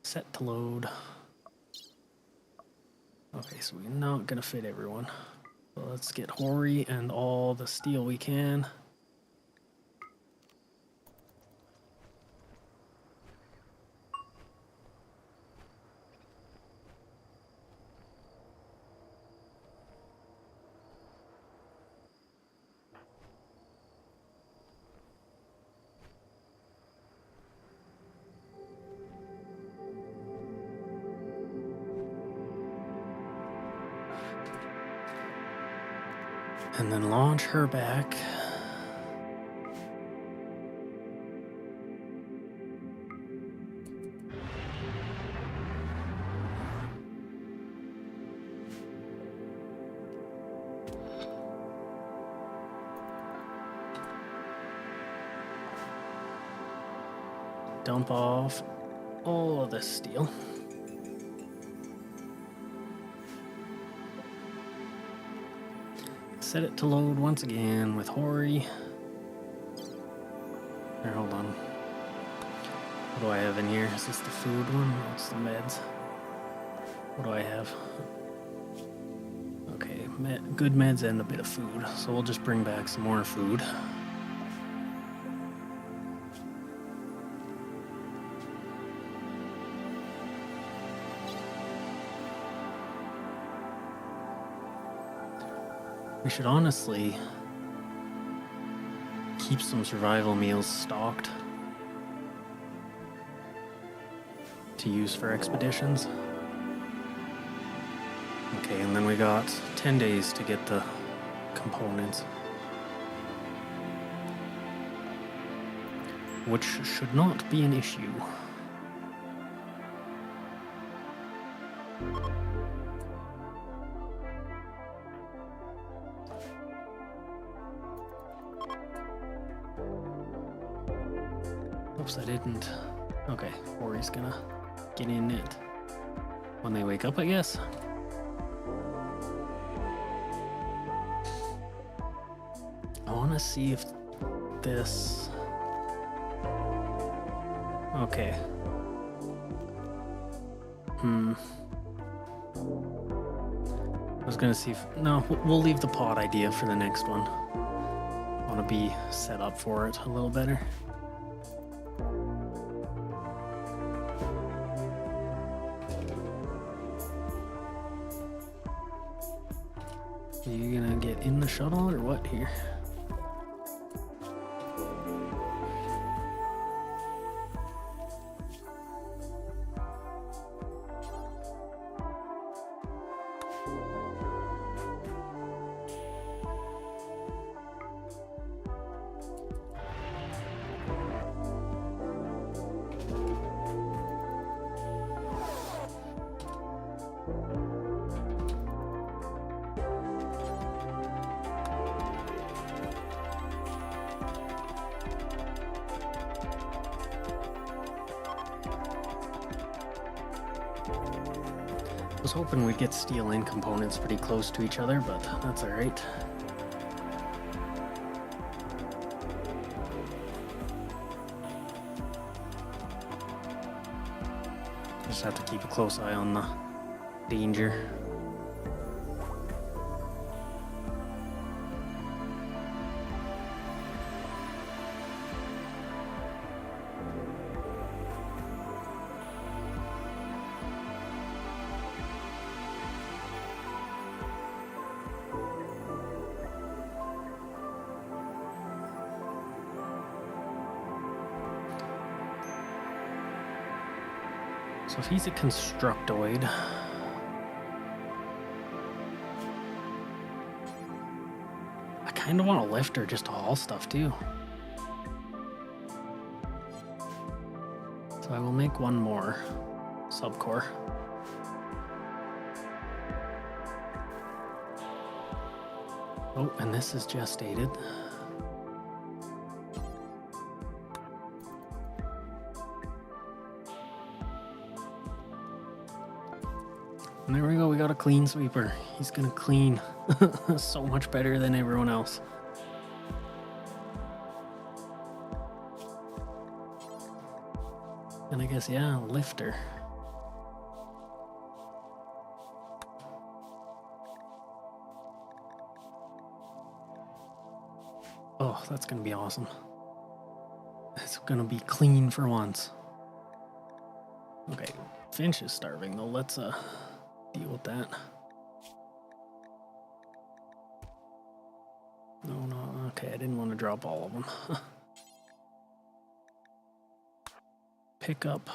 Set to load. Okay, so we're not gonna fit everyone. So let's get Hori and all the steel we can. And then launch her back. Dump off all of this steel. Set it to load once again with Hori. Here, hold on. What do I have in here? Is this the food one? It's the meds. What do I have? Okay, good meds and a bit of food. So we'll just bring back some more food. We should honestly keep some survival meals stocked to use for expeditions. Okay, and then we got 10 days to get the components, which should not be an issue. Oops, I didn't. Okay, Hori's gonna get in it when they wake up, I guess. I want to see if this... Okay. I was gonna see if... No, we'll leave the pod idea for the next one. I want to be set up for it a little better. Are you gonna get in the shuttle or what here? I was hoping we'd get steel and components pretty close to each other, but that's alright. Just have to keep a close eye on the danger. So if he's a constructoid, I kind of want a lifter just to haul stuff too. So I will make one more subcore. Oh, and this is gestated. And there we go, we got a clean sweeper. He's gonna clean so much better than everyone else. And I guess, yeah, lifter. Oh, that's gonna be awesome. It's gonna be clean for once. Okay, Finch is starving though. Let's deal with that. No, okay, I didn't want to drop all of them. Pick up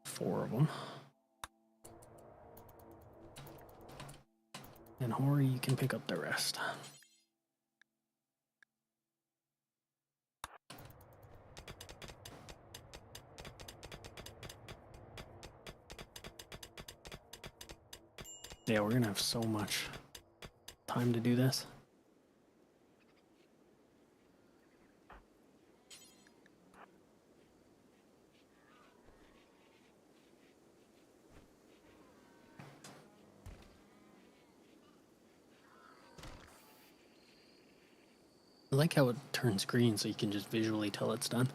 4 of them. And Hori, you can pick up the rest. Yeah, we're gonna have so much time to do this. I like how it turns green so you can just visually tell it's done.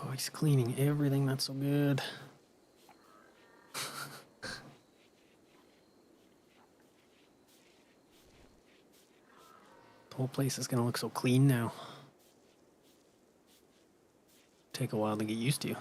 Oh, he's cleaning everything. That's so good. The whole place is gonna look so clean now. Take a while to get used to.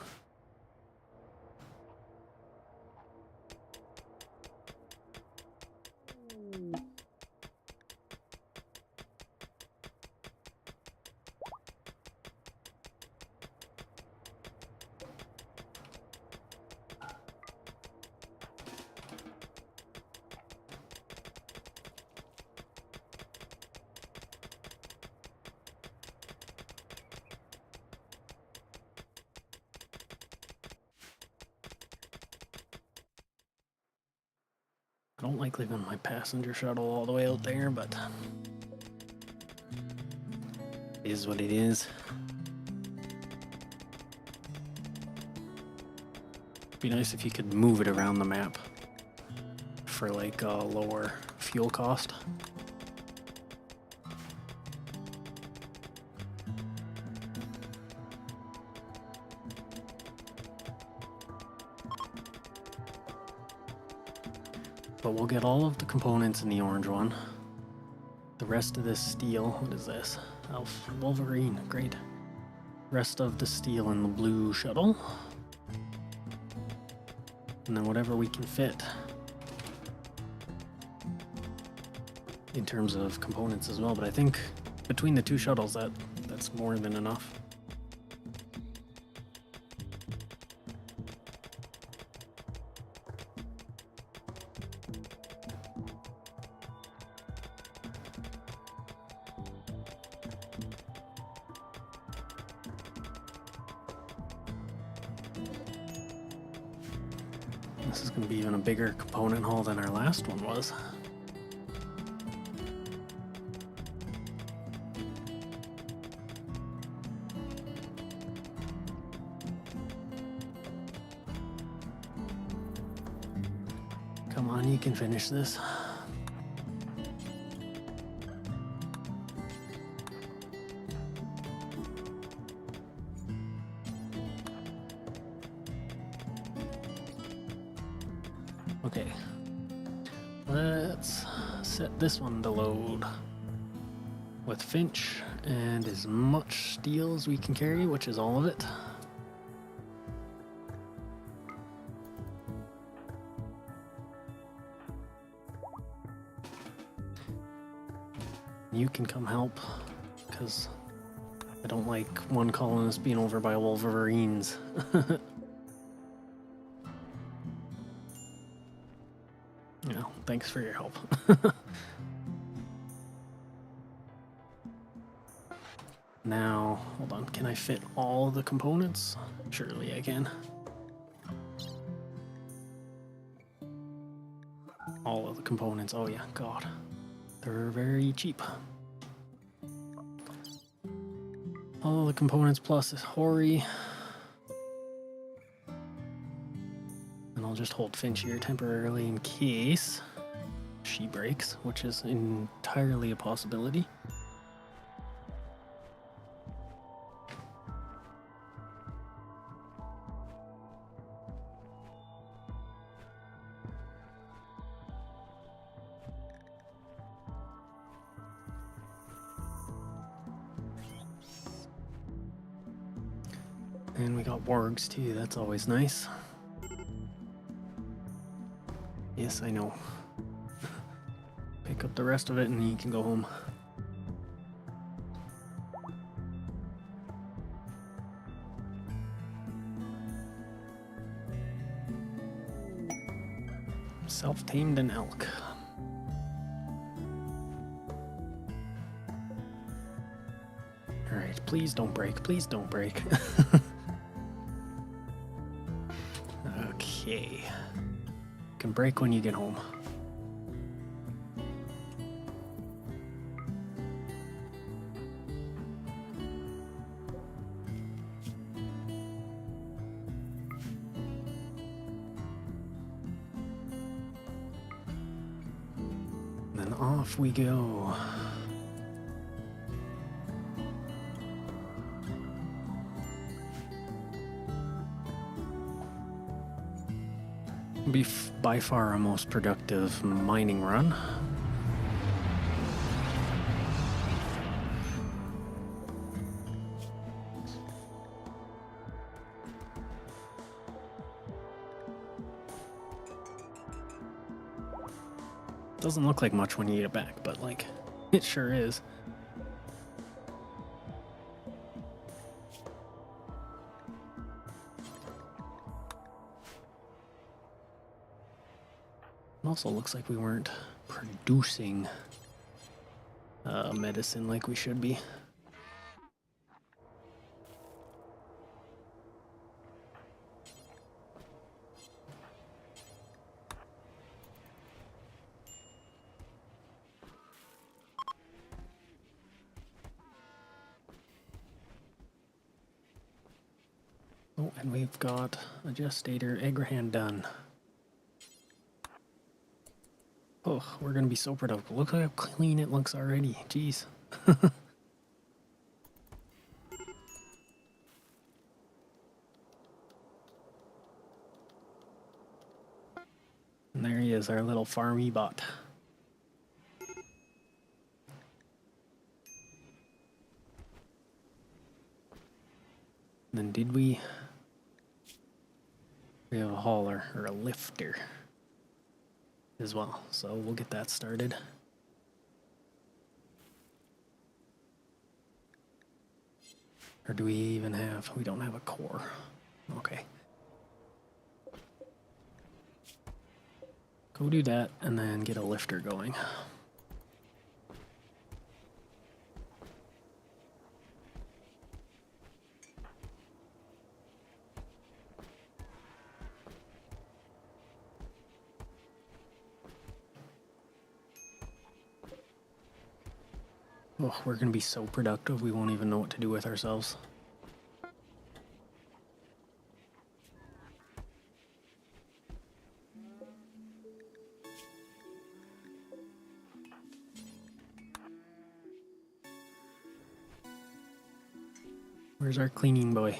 I don't like leaving my passenger shuttle all the way out there, but it is what it is. Be nice if you could move it around the map for like a lower fuel cost. But we'll get all of the components in the orange one. The rest of this steel, what is this? Wolverine, great. Rest of the steel in the blue shuttle. And then whatever we can fit in terms of components as well. But I think between the two shuttles, that's more than enough. This is going to be even a bigger component haul than our last one was. Come on, you can finish this. Okay, let's set this one to load with Finch and as much steel as we can carry, which is all of it. You can come help, because I don't like one colonist being over by Wolverines. Yeah, thanks for your help. Now, hold on, can I fit all the components? Surely I can. All of the components, oh yeah, God. They're very cheap. All the components plus Hori. And I'll just hold Finch here temporarily in case she breaks, which is entirely a possibility. And we got wargs too, that's always nice. Yes, I know. Pick up the rest of it and you can go home. Self-tamed an elk. Alright, please don't break. Please don't break. Okay. Can break when you get home. Then off we go. Be by far our most productive mining run. Doesn't look like much when you get it back, but like, it sure is. It also looks like we weren't producing medicine like we should be. Oh, and we've got a gestator Agrahan done. Oh, we're gonna be so productive. Look how clean it looks already. Jeez. And there he is, our little farmy bot. And then did we have a hauler or a lifter as well, so we'll get that started. Or do we even have, we don't have a core. Okay. Go do that and then get a lifter going. Oh, we're gonna be so productive we won't even know what to do with ourselves. Where's our cleaning boy?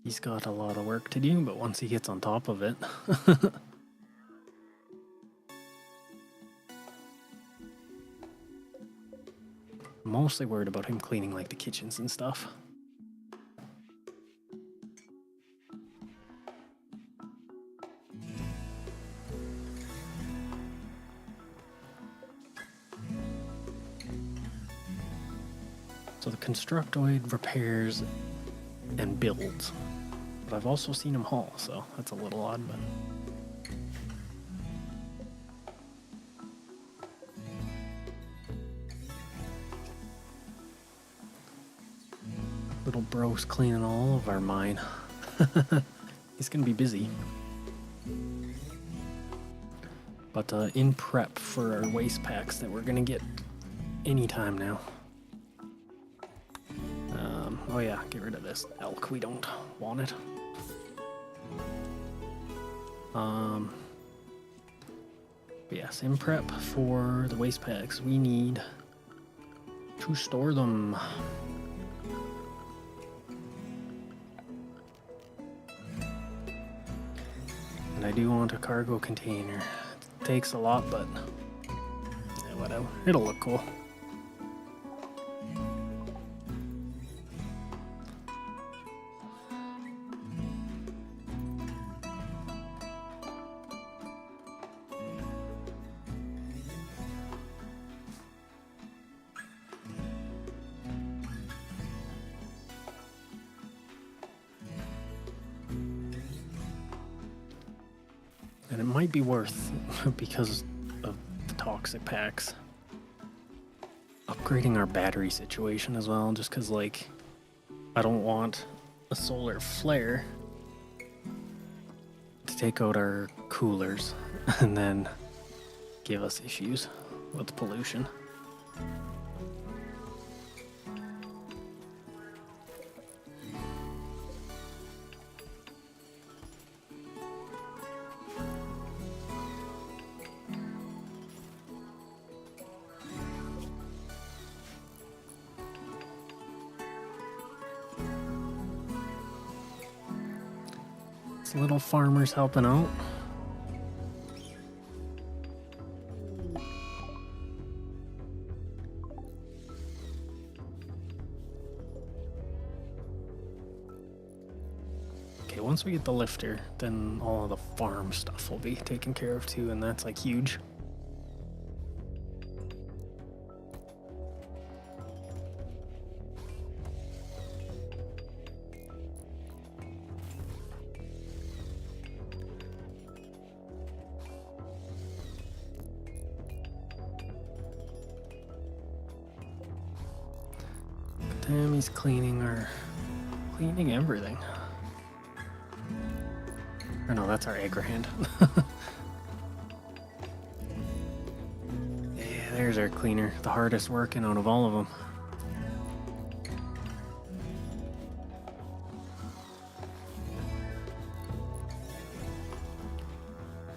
He's got a lot of work to do, but once he gets on top of it... I'm mostly worried about him cleaning like the kitchens and stuff. So the Constructoid repairs and builds, but I've also seen him haul, so that's a little odd, but... Little bro's cleaning all of our mine. He's gonna be busy. But in prep for our waste packs that we're gonna get anytime now. Oh yeah, get rid of this elk. We don't want it. But yes, in prep for the waste packs, we need to store them. And I do want a cargo container. It takes a lot, but yeah, whatever. It'll look cool. And it might be worth, because of the toxic packs, upgrading our battery situation as well, just because, like, I don't want a solar flare to take out our coolers and then give us issues with pollution. Little farmers helping out. Okay, once we get the lifter, then all of the farm stuff will be taken care of too, and that's like huge. Damn, he's cleaning everything. Or no, that's our agrihand. Yeah, there's our cleaner, the hardest working out of all of them.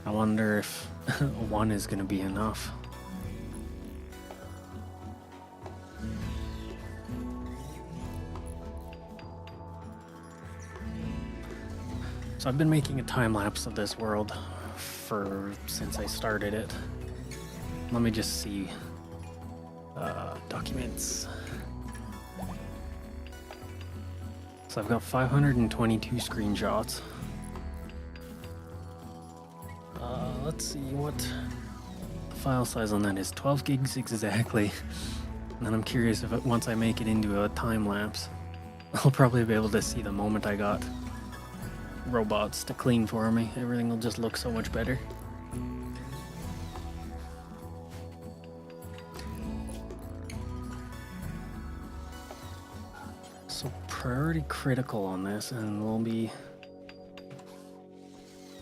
I wonder if one is going to be enough. So I've been making a time lapse of this world since I started it. Let me just see. Documents. So I've got 522 screenshots. Let's see what the file size on that is. 12 gigs exactly. And then I'm curious if once I make it into a time lapse, I'll probably be able to see the moment I got robots to clean for me. Everything will just look so much better. So priority critical on this, and will be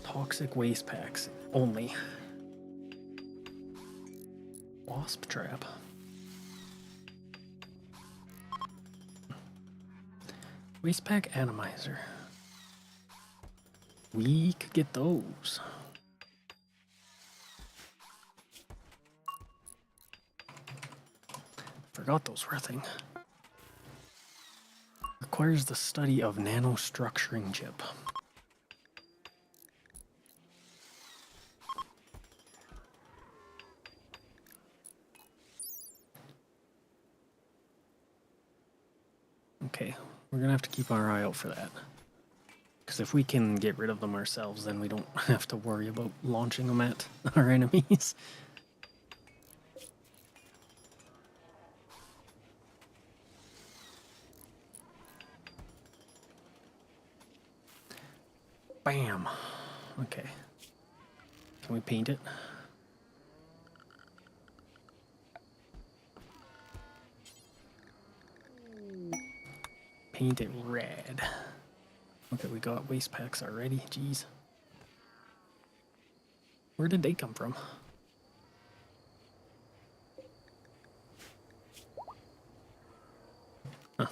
toxic waste packs only. Wasp trap. Waste pack atomizer. We could get those. Forgot those were a thing. Requires the study of nanostructuring chip. Okay, we're gonna have to keep our eye out for that. Because if we can get rid of them ourselves, then we don't have to worry about launching them at our enemies. Bam! Okay. Can we paint it? Paint it red. Okay, we got waste packs already. Jeez. Where did they come from? Huh.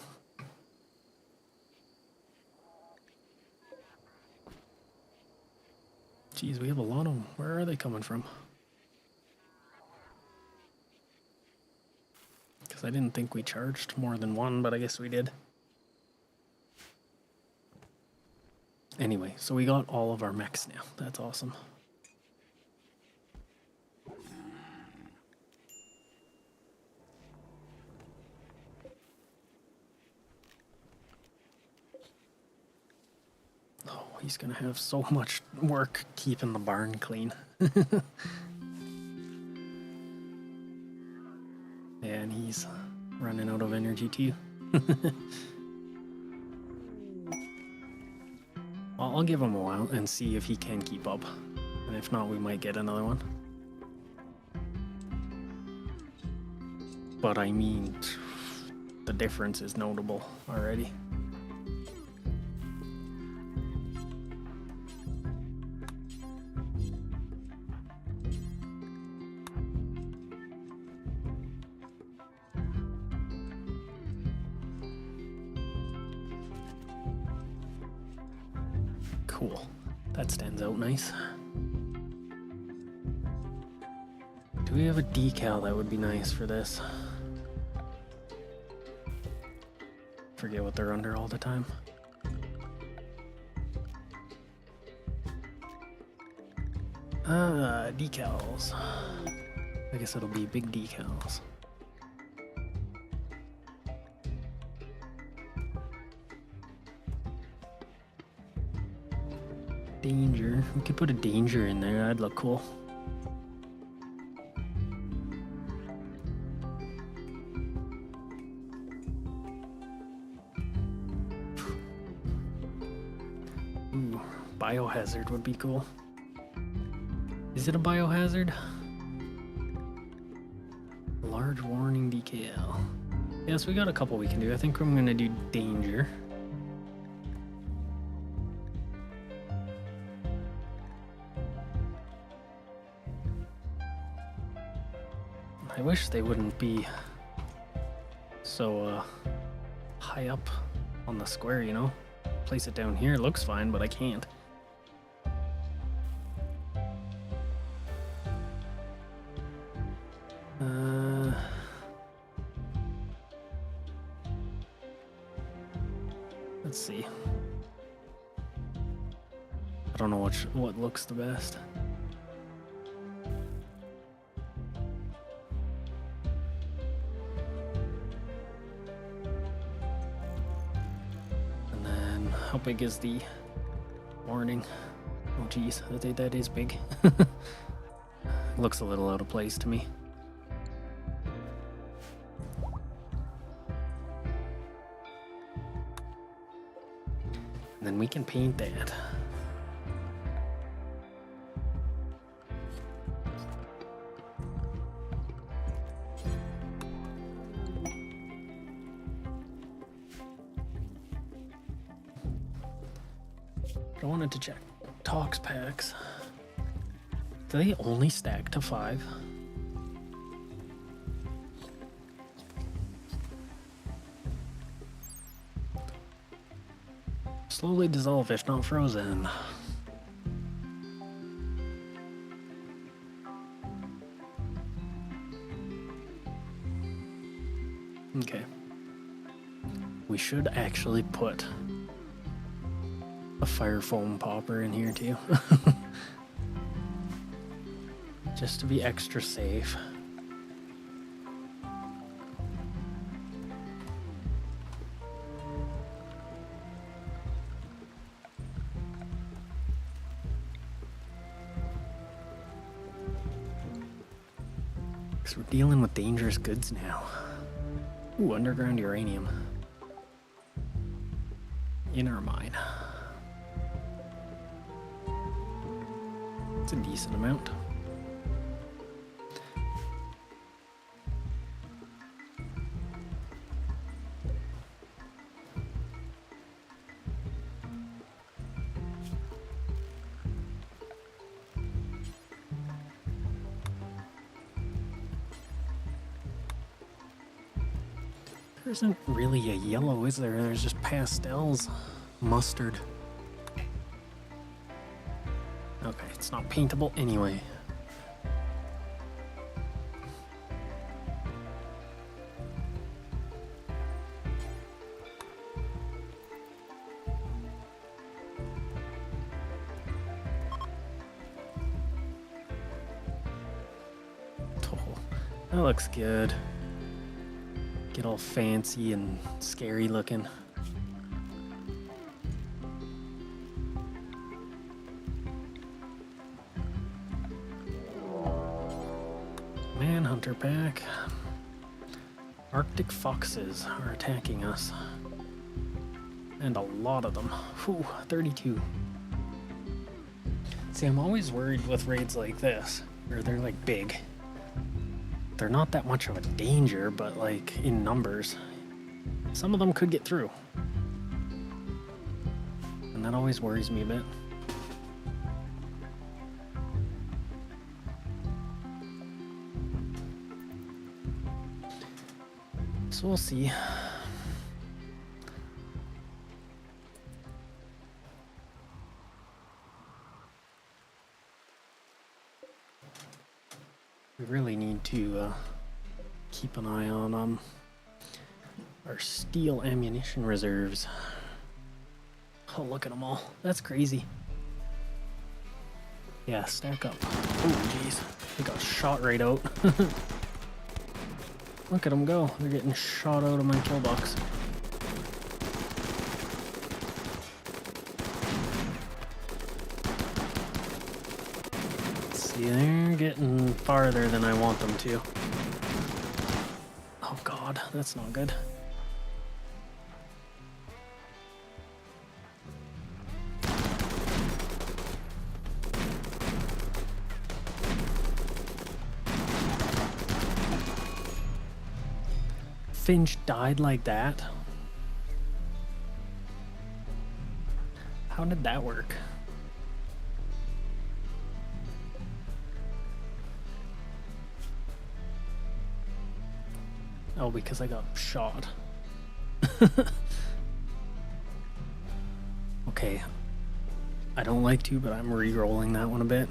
Jeez, we have a lot of them. Where are they coming from? Because I didn't think we charged more than one, but I guess we did. Anyway, so we got all of our mechs now. That's awesome. Oh, he's gonna have so much work keeping the barn clean. Yeah, and he's running out of energy too. I'll give him a while and see if he can keep up. And if not, we might get another one. But I mean, the difference is notable already. Cool. That stands out nice. Do we have a decal that would be nice for this? Forget what they're under all the time. Decals. I guess it'll be big decals. Danger. We could put a danger in there. That'd look cool. Ooh, biohazard would be cool. Is it a biohazard? Large warning decal. Yes, we got a couple we can do. I think I'm gonna do danger. I wish they wouldn't be so high up on the square, you know? Place it down here looks fine, but I can't. Let's see. I don't know what looks the best. How big is the warning? Oh geez, that is big. Looks a little out of place to me. And then we can paint that. I wanted to check. Tox packs. Do they only stack to 5? Slowly dissolve if not frozen. Okay. We should actually put a fire foam popper in here too. Just to be extra safe. Because we're dealing with dangerous goods now. Ooh, underground uranium. In our mine. It's a decent amount. There isn't really a yellow, is there? There's just pastels. Mustard. Okay, it's not paintable anyway. Oh, that looks good. Get all fancy and scary looking. Manhunter pack. Arctic foxes are attacking us. And a lot of them. Whew, 32. See, I'm always worried with raids like this, where they're like big. They're not that much of a danger, but like in numbers, some of them could get through. And that always worries me a bit. So we'll see. We really need to keep an eye on our steel ammunition reserves. Oh, look at them all. That's crazy. Yeah, stack up. Oh, jeez. They got shot right out. Look at them go. They're getting shot out of my kill box. See, they're getting farther than I want them to. Oh god, that's not good. Finch died like that? How did that work? Oh, because I got shot. Okay. I don't like to, but I'm re-rolling that one a bit.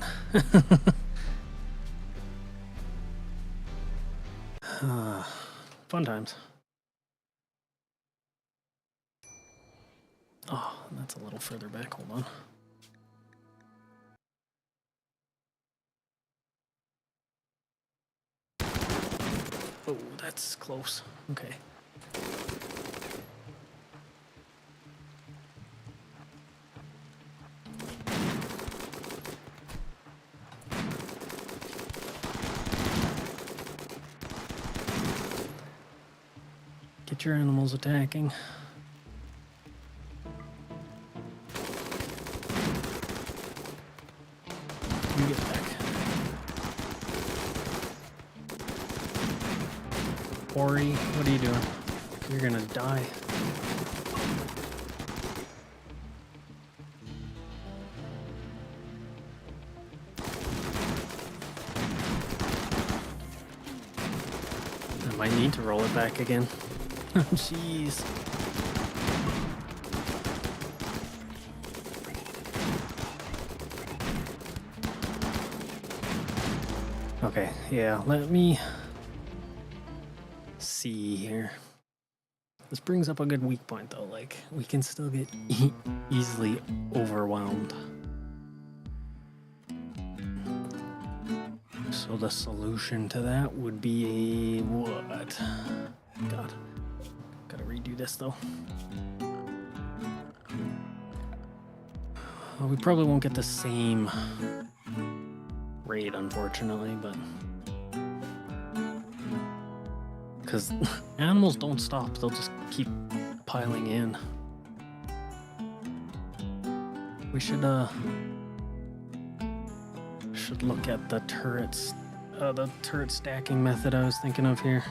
Fun times. Oh, that's a little further back. Hold on. Oh, that's close. Okay. Get your animals attacking. You get back. Ori, what are you doing? You're gonna die. I might need to roll it back again. Jeez. Okay, yeah, let me see here. This brings up a good weak point though, like we can still get easily overwhelmed. So the solution to that would be a what? God. Gotta redo this though. Well, we probably won't get the same raid, unfortunately, but because animals don't stop, they'll just keep piling in. We should look at the turrets, the turret stacking method I was thinking of here.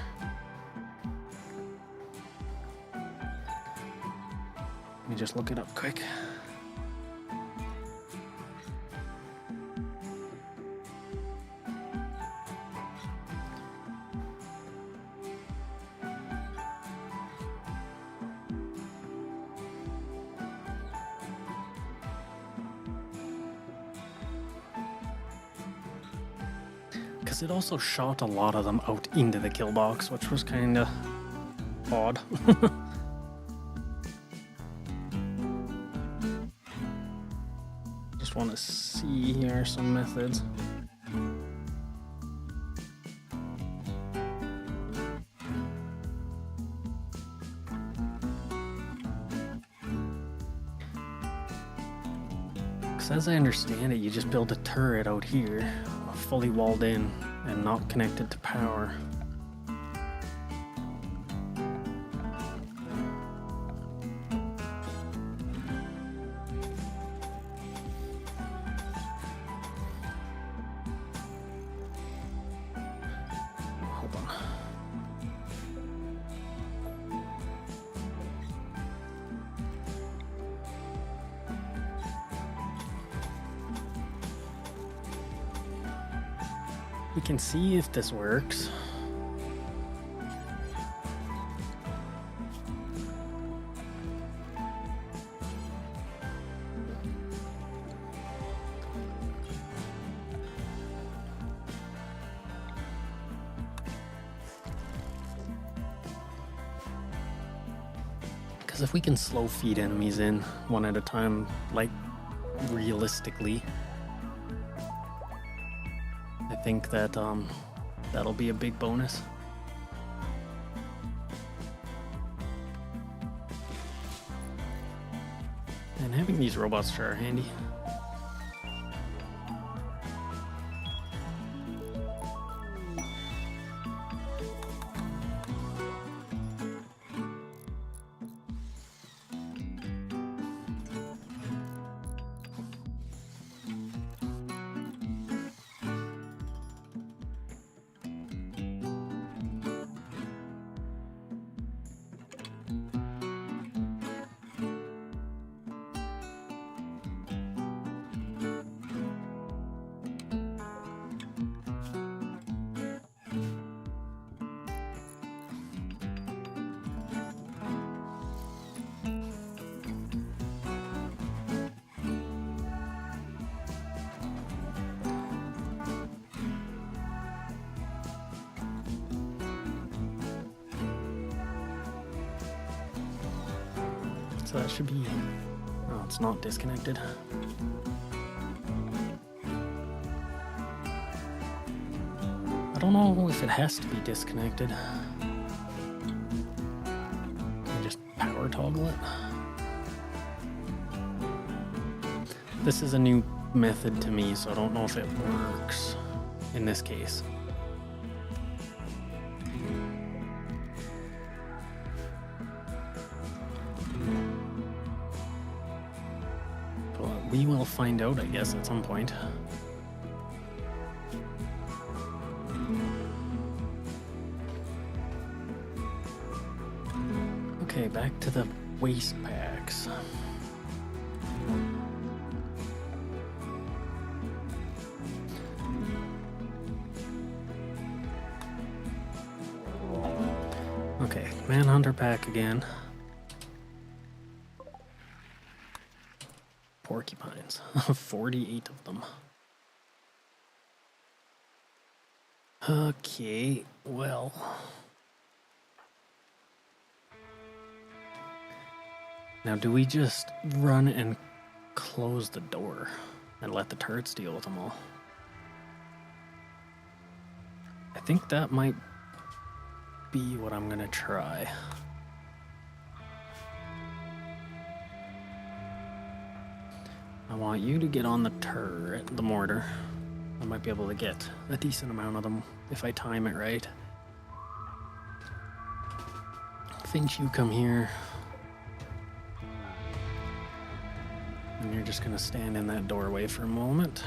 Let me just look it up quick. Because it also shot a lot of them out into the kill box, which was kind of odd. Just want to see here some methods. Because as I understand it, you just build a turret out here, fully walled in and not connected to power. We can see if this works. Because if we can slow feed enemies in one at a time, like realistically, I think that that'll be a big bonus. And having these robots sure are handy. So that should be... Oh, it's not disconnected. I don't know if it has to be disconnected. Can I just power toggle it? This is a new method to me, so I don't know if it works in this case. We will find out, I guess, at some point. Okay, back to the waste packs. Okay, Manhunter pack again. Porcupines. 48 of them. Okay, well. Now, do we just run and close the door and let the turrets deal with them all? I think that might be what I'm gonna try. I want you to get on the turret, the mortar. I might be able to get a decent amount of them if I time it right. Finch, you come here. And you're just gonna stand in that doorway for a moment.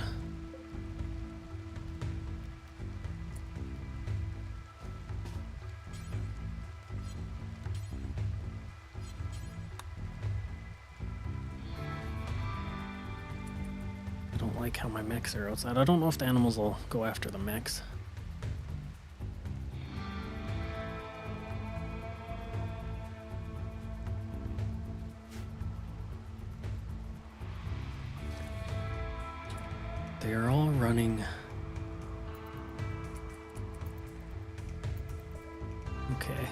Like how my mechs are outside. I don't know if the animals will go after the mechs. They are all running. Okay.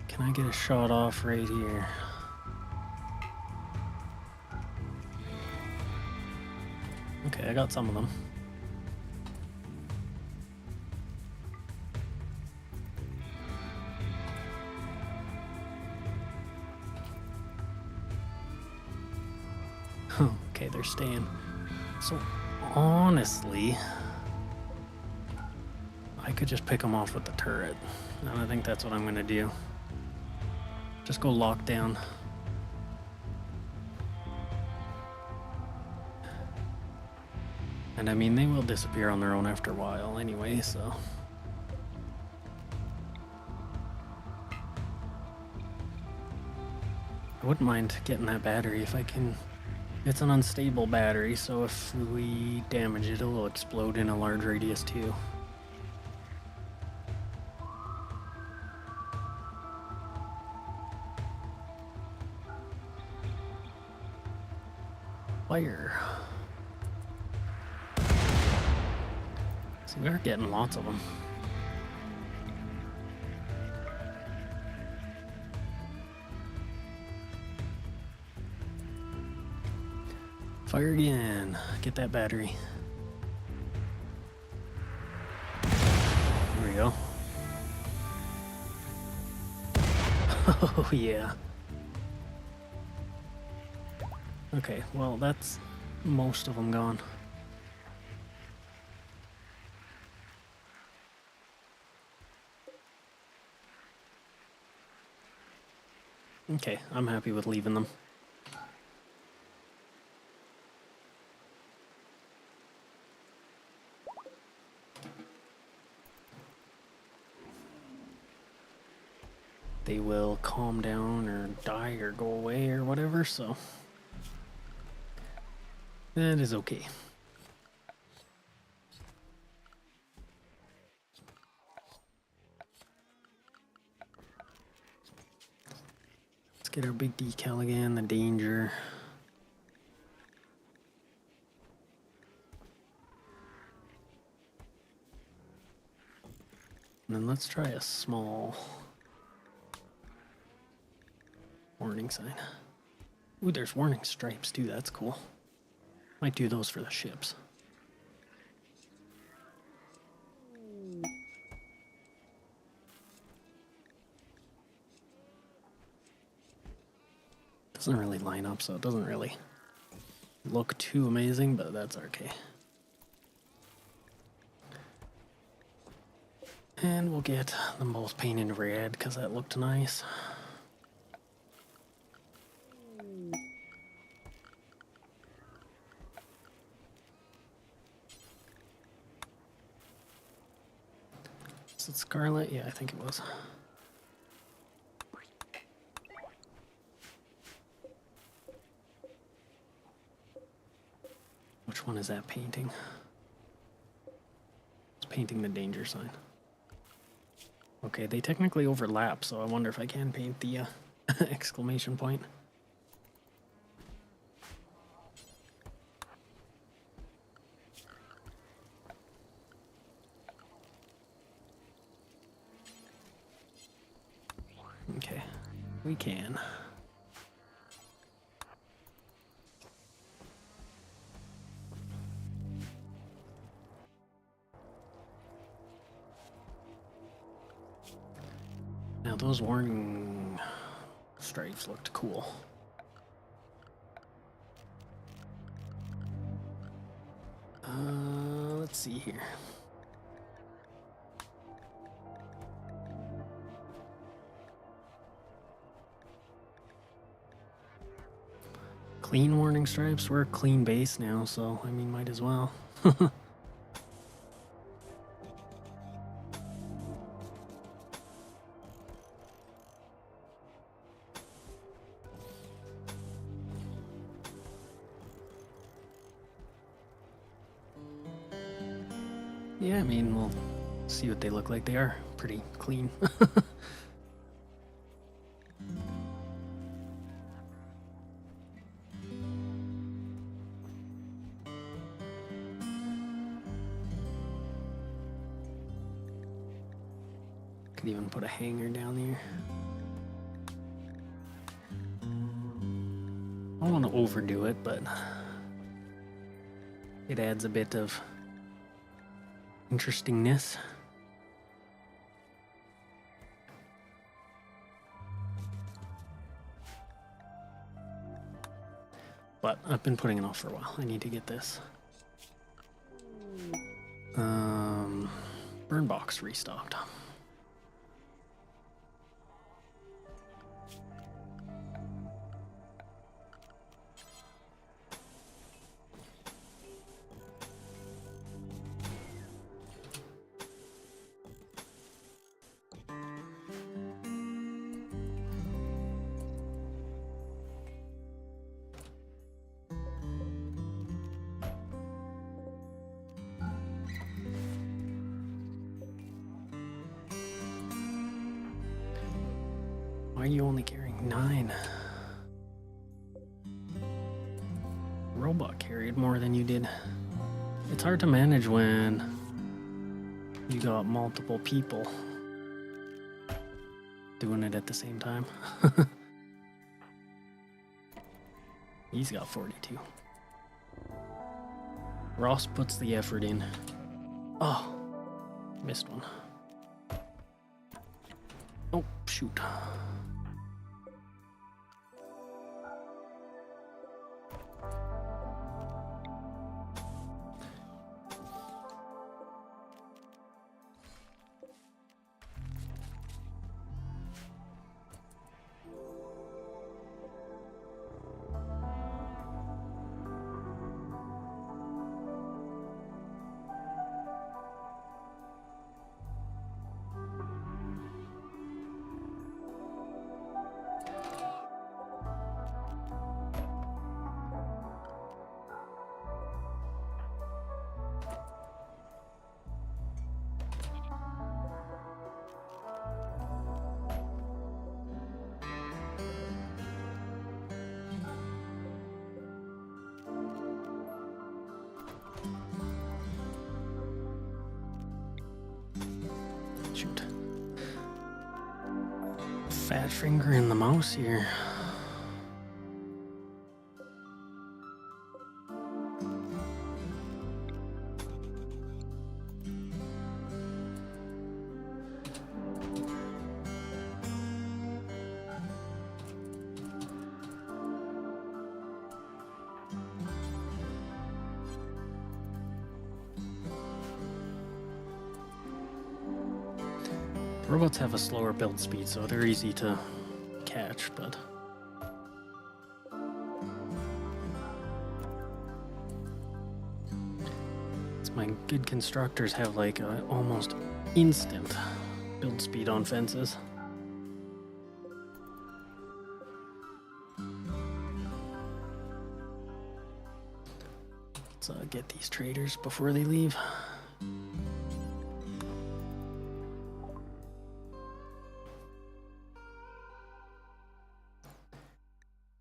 Can I get a shot off right here? Okay, I got some of them. Okay, they're staying. So, honestly, I could just pick them off with the turret. And I think that's what I'm gonna do. Just go lock down. And I mean, they will disappear on their own after a while anyway, so. I wouldn't mind getting that battery if I can It's an unstable battery, so if we damage it, it'll explode in a large radius too. Fire. So we are getting lots of them. Fire again. Get that battery. There we go. Oh, yeah. Okay, well, that's most of them gone. Okay, I'm happy with leaving them. They will calm down or die or go away or whatever, so that is okay. Let's get our big decal again, the danger. And then let's try a small warning sign. Ooh, there's warning stripes too, that's cool. Might do those for the ships. Doesn't really line up, so it doesn't really look too amazing, but that's okay. And we'll get them both painted red because that looked nice. Is it Scarlet? Yeah, I think it was. Which one is that painting? It's painting the danger sign. Okay, they technically overlap, so I wonder if I can paint the exclamation point. Okay, we can. Now those warning stripes looked cool. Let's see here. Clean warning stripes. We're a clean base now, so I mean, might as well. Yeah, I mean, we'll see what they look like. They are pretty clean. Could even put a hanger down here. I don't want to overdo it, but it adds a bit of interestingness. But I've been putting it off for a while. I need to get this burn box restocked. Why are you only carrying 9? Robot carried more than you did. It's hard to manage when you got multiple people doing it at the same time. He's got 42. Ross puts the effort in. Oh, missed one. Oh, shoot. Shoot. Fat finger in the mouse here. Robots have a slower build speed, so they're easy to catch, but my good constructors have like a almost instant build speed on fences. Let's get these traders before they leave.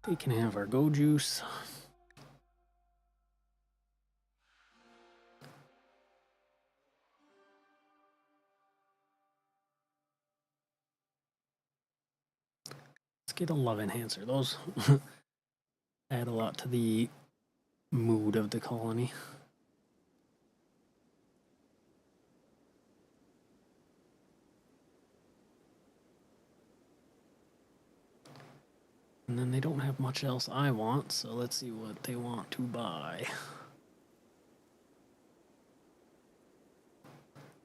They can have our go juice. Let's get a love enhancer. Those add a lot to the mood of the colony. And then they don't have much else I want, so let's see what they want to buy.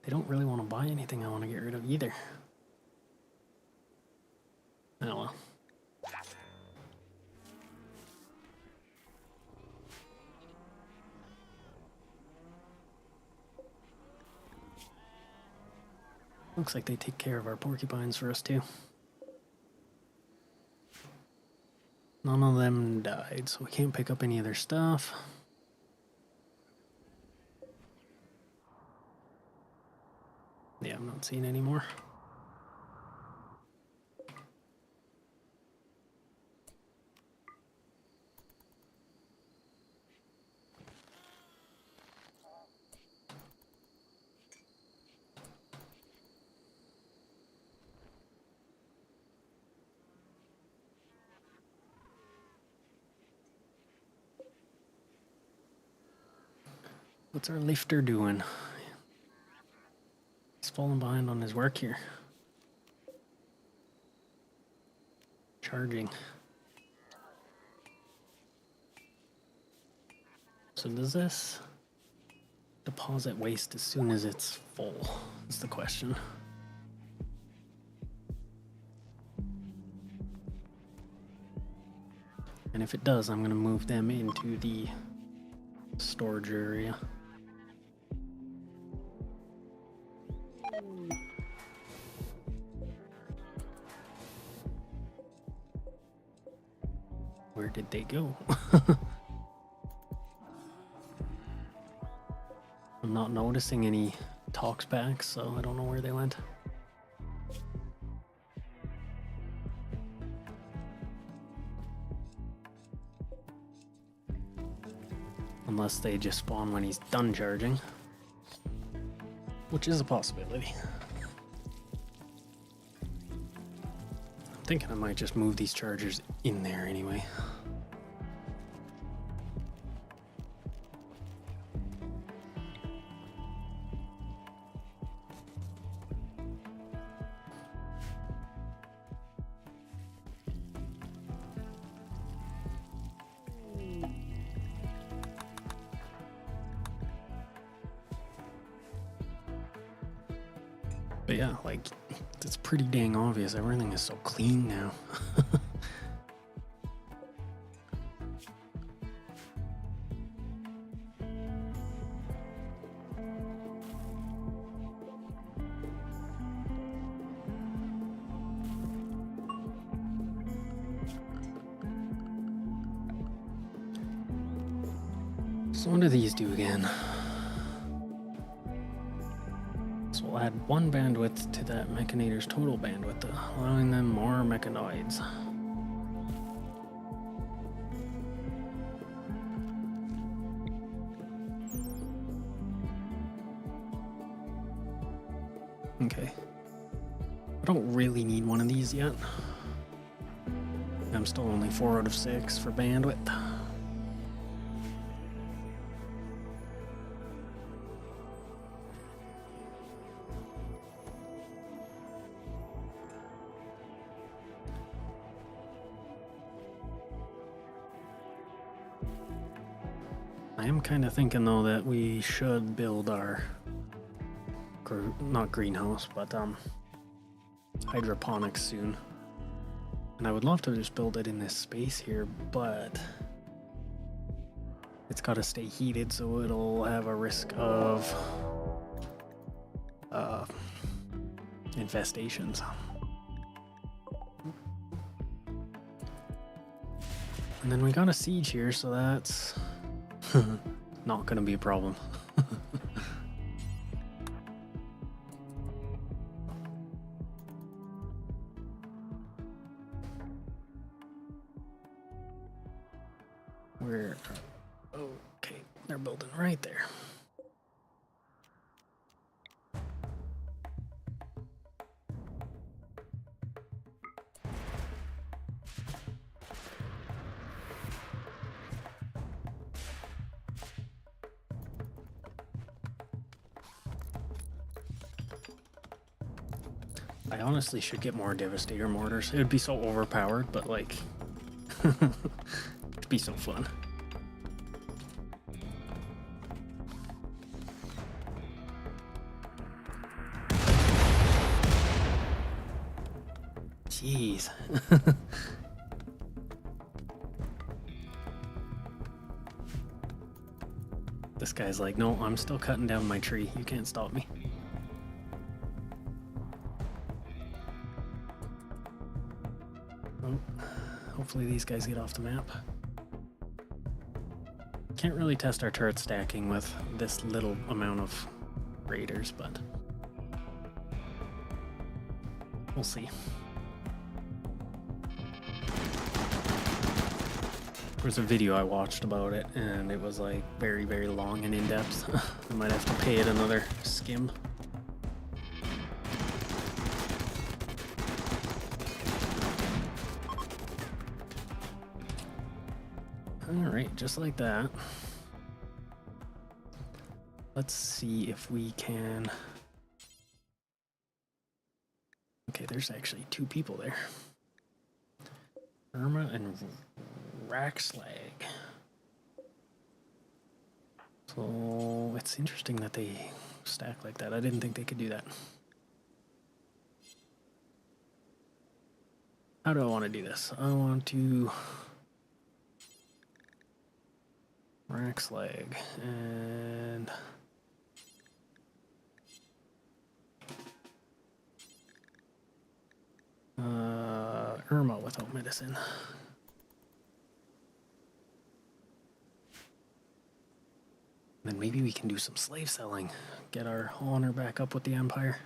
They don't really want to buy anything I want to get rid of either. Oh well. Looks like they take care of our porcupines for us too. None of them died, so we can't pick up any of their stuff. Yeah, I'm not seeing any more. What's our lifter doing? He's falling behind on his work here. Charging. So does this deposit waste as soon as it's full? Is the question. And if it does, I'm going to move them into the storage area. Where did they go? I'm not noticing any talks back, so I don't know where they went. Unless they just spawn when he's done charging, which is a possibility. I'm thinking I might just move these chargers in there anyway. But yeah, like, it's pretty dang obvious. Everything is so clean now. So what do these do again? So we'll add 1 bandwidth to that mechanator's total bandwidth, allowing them more mechanoids. Okay. I don't really need one of these yet. I'm still only 4 out of 6 for bandwidth. I am kind of thinking though that we should build our not greenhouse, but hydroponics soon. And I would love to just build it in this space here, but it's got to stay heated, so it'll have a risk of infestations. And then we got a siege here, so that's not gonna be a problem. Where? Okay, they're building right there. I honestly should get more Devastator mortars. It would be so overpowered, but like, it'd be so fun. Jeez. This guy's like, no, I'm still cutting down my tree. You can't stop me. Hopefully these guys get off the map. Can't really test our turret stacking with this little amount of raiders, but we'll see. There was a video I watched about it, and it was like very, very long and in-depth. I might have to pay it another skim. Alright, just like that. Let's see if we can... Okay, there's actually 2 people there. Irma and Raxlag. So it's interesting that they stack like that. I didn't think they could do that. How do I want to do this? I want to... Raxlag and... Irma without medicine. Then maybe we can do some slave selling. Get our honor back up with the Empire.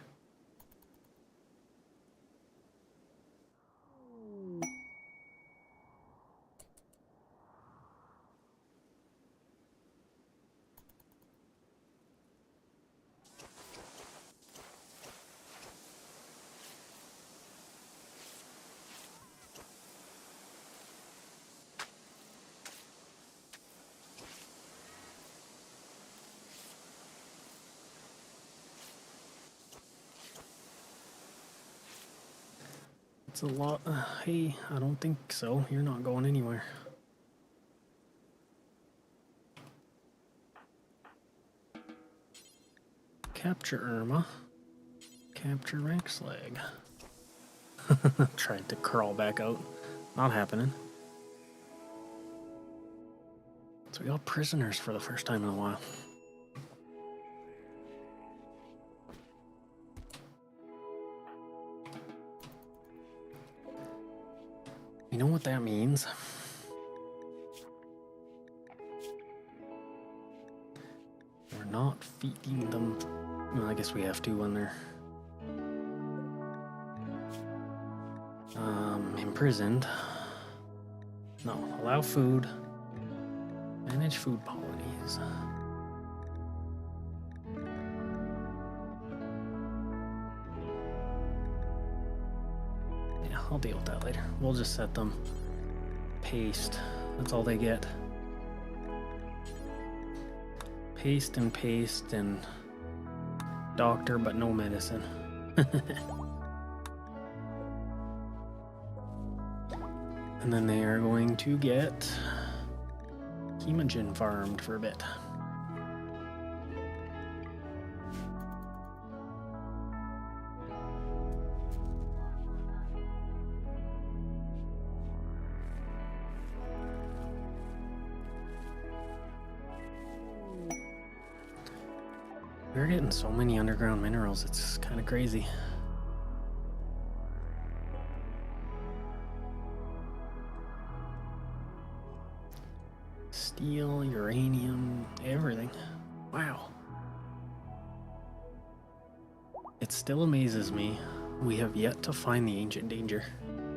It's a lot. Hey, I don't think so. You're not going anywhere. Capture Irma. Capture Rex leg. Tried to crawl back out. Not happening. So we got prisoners for the first time in a while. You know what that means? We're not feeding them. Well, I guess we have to when they're imprisoned. No, allow food. Manage food policies. Yeah, I'll deal with that later. We'll just set them. Paste. That's all they get. Paste and doctor, but no medicine. And then they are going to get hemogen farmed for a bit. We're getting so many underground minerals, it's kind of crazy. Steel, uranium, everything. Wow. It still amazes me. We have yet to find the ancient danger.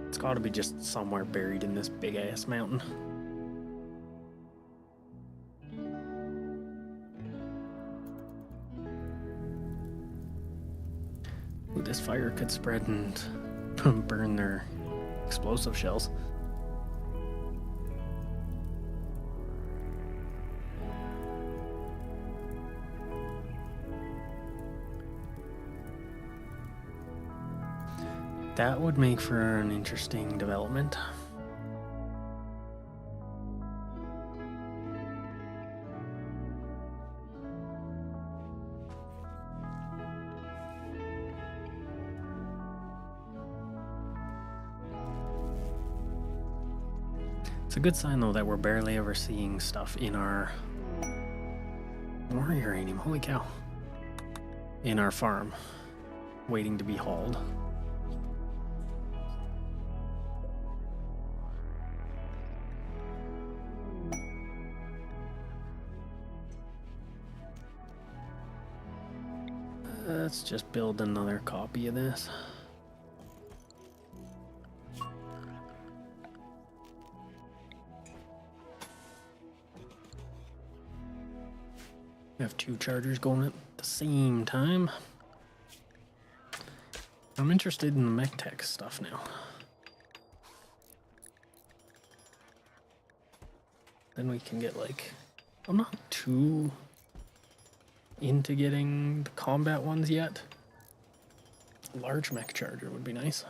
It's got to be just somewhere buried in this big ass mountain. Ooh, this fire could spread and burn their explosive shells. That would make for an interesting development. It's a good sign though that we're barely ever seeing stuff in our more uranium, holy cow, in our farm, waiting to be hauled. Let's just build another copy of this. We have two chargers going at the same time. I'm interested in the mech tech stuff now. Then we can get like, I'm not too into getting the combat ones yet. Large mech charger would be nice.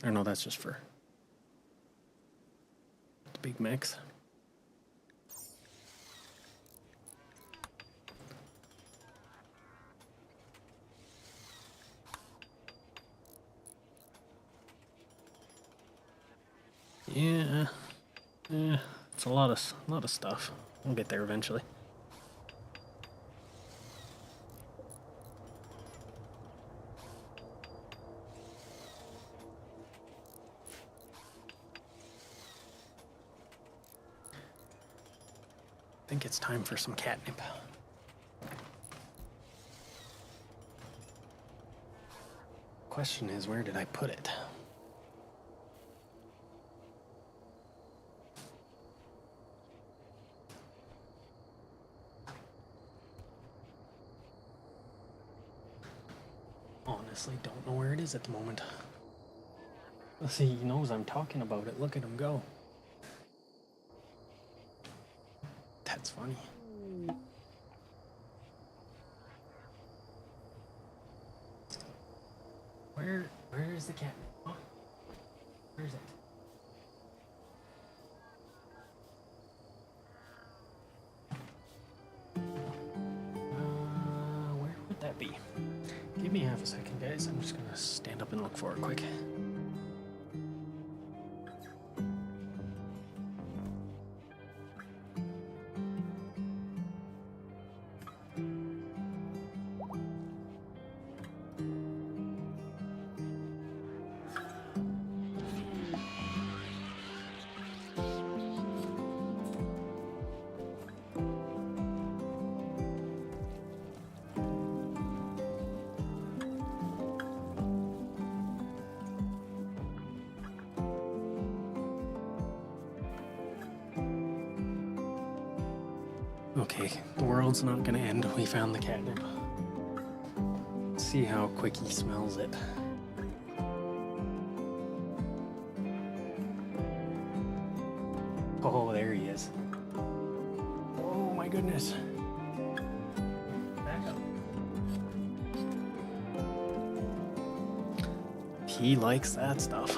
Or no, that's just for the big mechs. Yeah, it's a lot of stuff. We'll get there eventually. I think it's time for some catnip. Question is, where did I put it? Honestly, don't know where it is at the moment. Let's see, he knows I'm talking about it. Look at him go. That's funny. Where is the cat? Huh? Where is it? Where would that be? Give me half a second, guys. I'm just gonna stand up and look for it quick. Okay, the world's not gonna end. We found the catnip. Let's see how quick he smells it. Oh, there he is. Oh my goodness. Back up. He likes that stuff.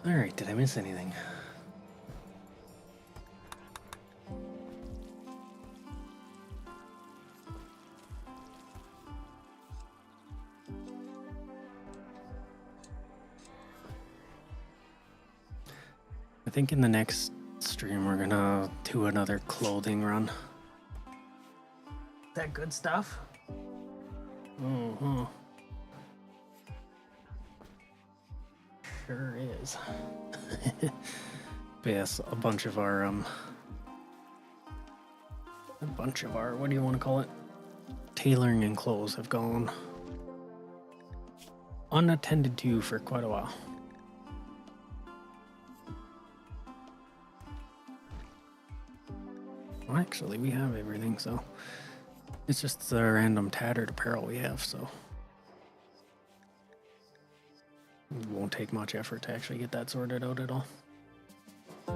Alright, did I miss anything? I think in the next stream we're gonna do another clothing run. That good stuff? Mm-hmm. Sure is. But yes, a bunch of our what do you want to call it? Tailoring and clothes have gone unattended to for quite a while. Well, actually, we have everything, so it's just the random tattered apparel we have, so it won't take much effort to actually get that sorted out at all. Oh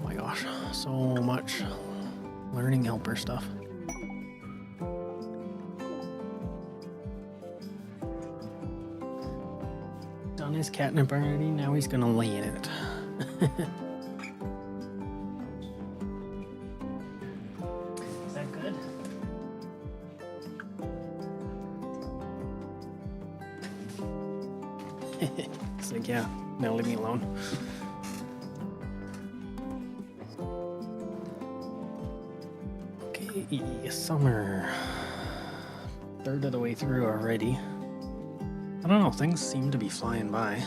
my gosh, so much learning helper stuff. Done his catnip already, now he's gonna lay in it. It's like, yeah, now leave me alone. Okay, summer. Third of the way through already. I don't know, things seem to be flying by.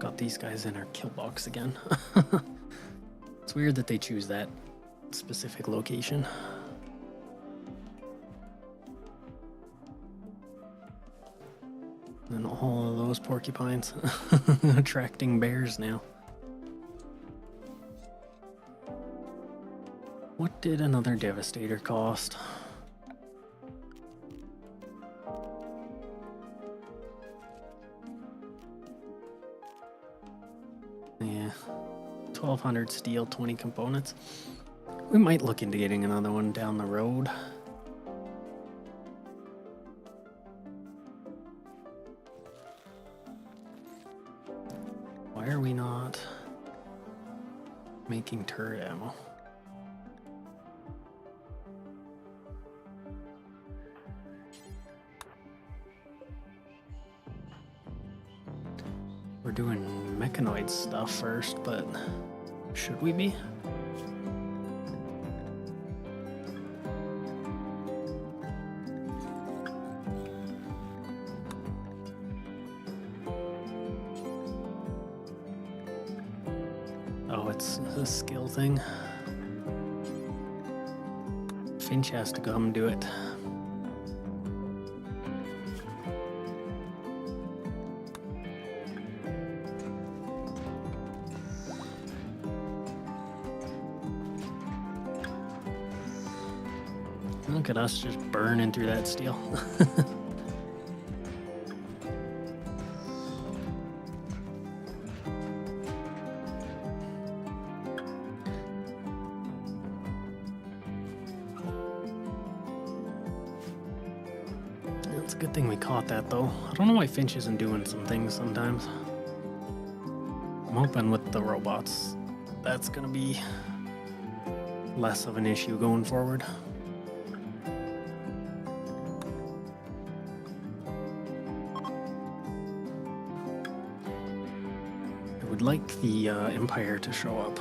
Got these guys in our kill box again. It's weird that they choose that specific location. And all of those porcupines attracting bears now. What did another Devastator cost? Yeah, 1200 steel, 20 components. We might look into getting another one down the road. Why are we not making turret ammo? We're doing mechanoid stuff first, but should we be? Oh, it's a skill thing. Finch has to come do it. Look at us just burning through that steel. It's a good thing we caught that, though. I don't know why Finch isn't doing some things sometimes. I'm hoping with the robots, that's gonna be less of an issue going forward. I would like the Empire to show up.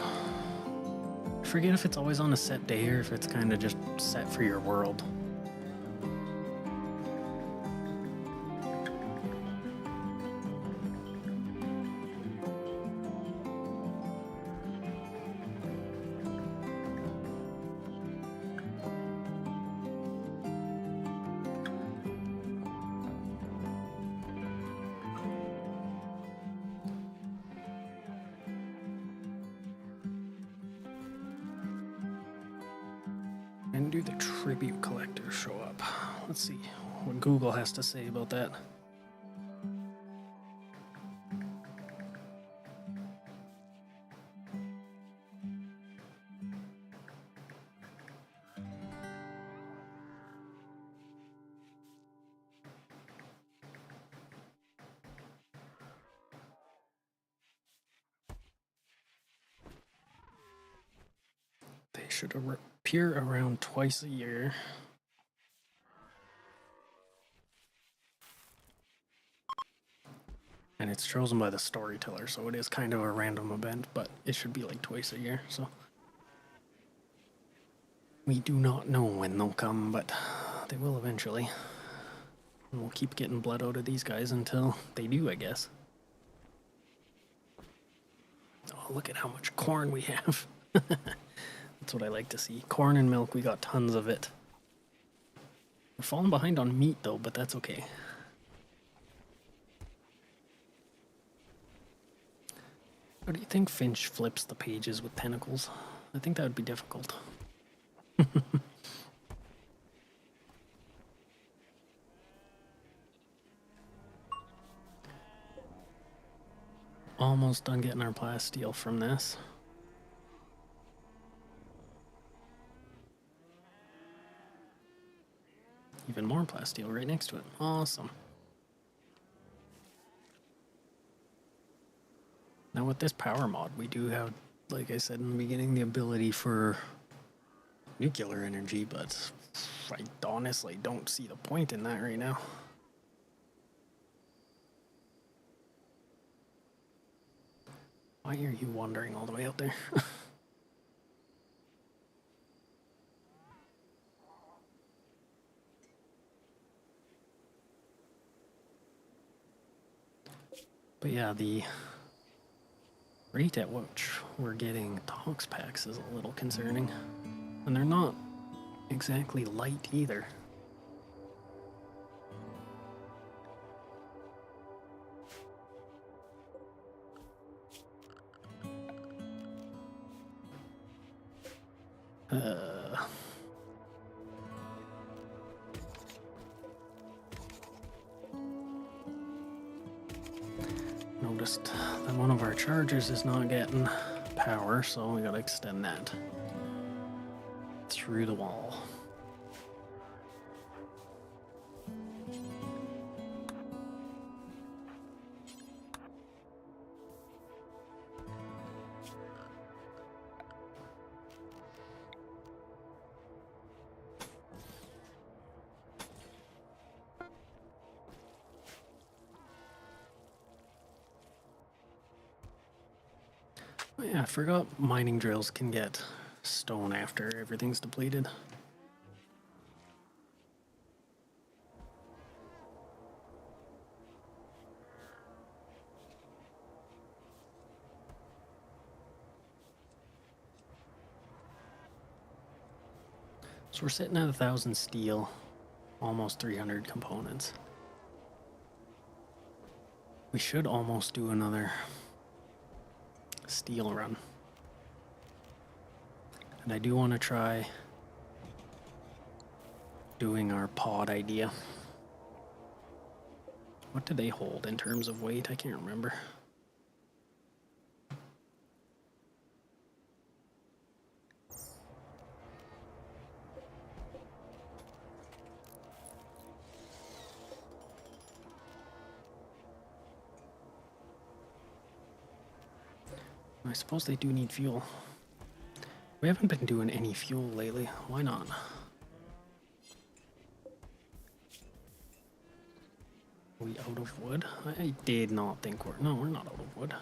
I forget if it's always on a set day or if it's kind of just set for your world. And do the tribute collector show up? Let's see what Google has to say about that. They should appear around twice a year. And it's chosen by the storyteller, so it is kind of a random event, but it should be like twice a year, so. We do not know when they'll come, but they will eventually. And we'll keep getting blood out of these guys until they do, I guess. Oh, look at how much corn we have. That's what I like to see. Corn and milk, we got tons of it. We're falling behind on meat though, but that's okay. How do you think Finch flips the pages with tentacles? I think that would be difficult. Almost done getting our plasteel from this. Even more plasteel right next to it. Awesome. Now with this power mod, we do have, like I said in the beginning, the ability for nuclear energy, but I honestly don't see the point in that right now. Why are you wandering all the way out there? But yeah, the rate at which we're getting tox packs is a little concerning. And they're not exactly light either. Noticed that one of our chargers is not getting power, so we gotta extend that through the wall. Oh yeah, I forgot mining drills can get stone after everything's depleted. So we're sitting at 1,000 steel, almost 300 components. We should almost do another steel run. And I do want to try doing our pod idea. What do they hold in terms of weight? I can't remember. I suppose they do need fuel. We haven't been doing any fuel lately. Why not? Are we out of wood? I did not think we're... No, we're not out of wood.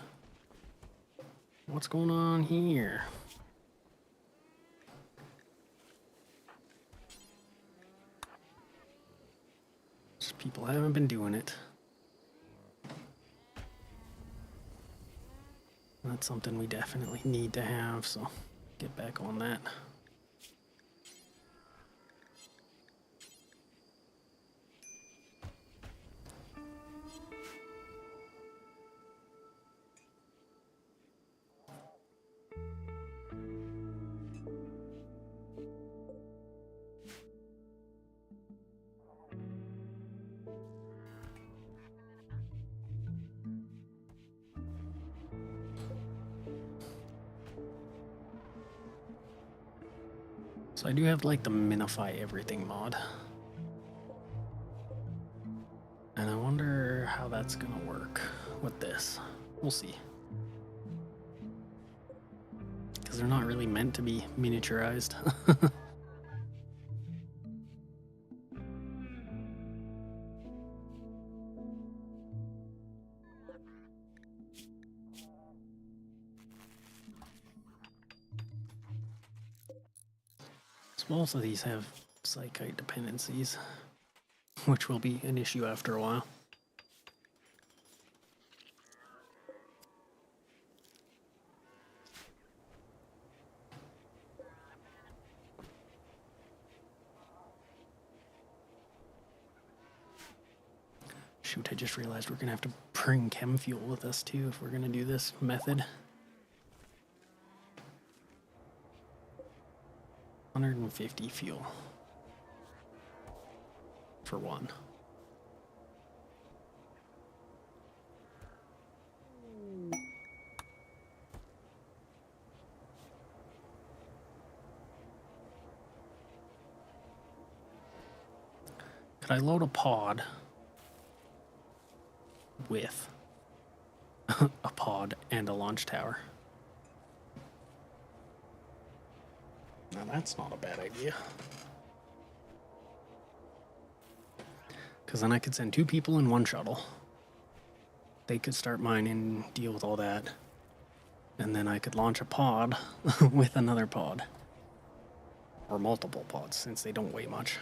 What's going on here? Just people haven't been doing it. That's something we definitely need to have, so get back on that. So I do have like the minify everything mod. And I wonder how that's gonna work with this. We'll see. Because they're not really meant to be miniaturized. Most of these have psychite dependencies, which will be an issue after a while. Shoot, I just realized we're gonna have to bring chem fuel with us too if we're gonna do this method. 150 fuel for one. Could I load a pod with a pod and a launch tower? Now that's not a bad idea. Because then I could send 2 people in 1 shuttle. They could start mining, deal with all that. And then I could launch a pod with another pod. Or multiple pods, since they don't weigh much.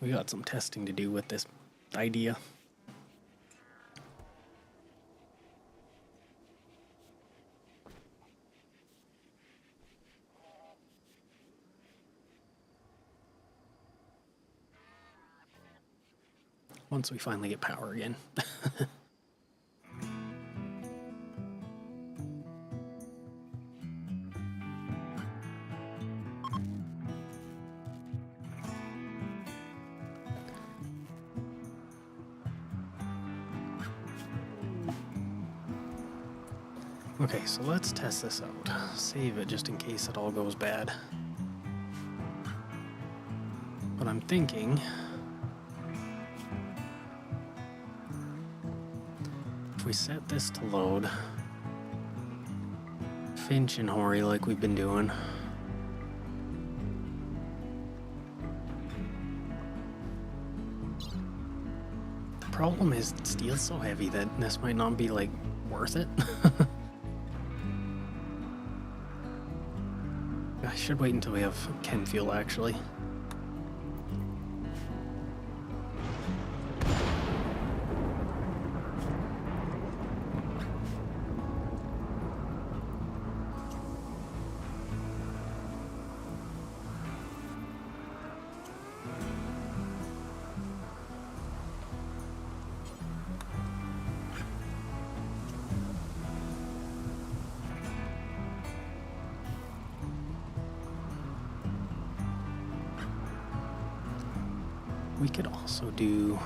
We got some testing to do with this idea. Once we finally get power again. Okay, so let's test this out. Save it just in case it all goes bad. But I'm thinking... if we set this to load, Finch and Hori like we've been doing. The problem is steel's so heavy that this might not be like worth it. I should wait until we have chem fuel actually. we could also do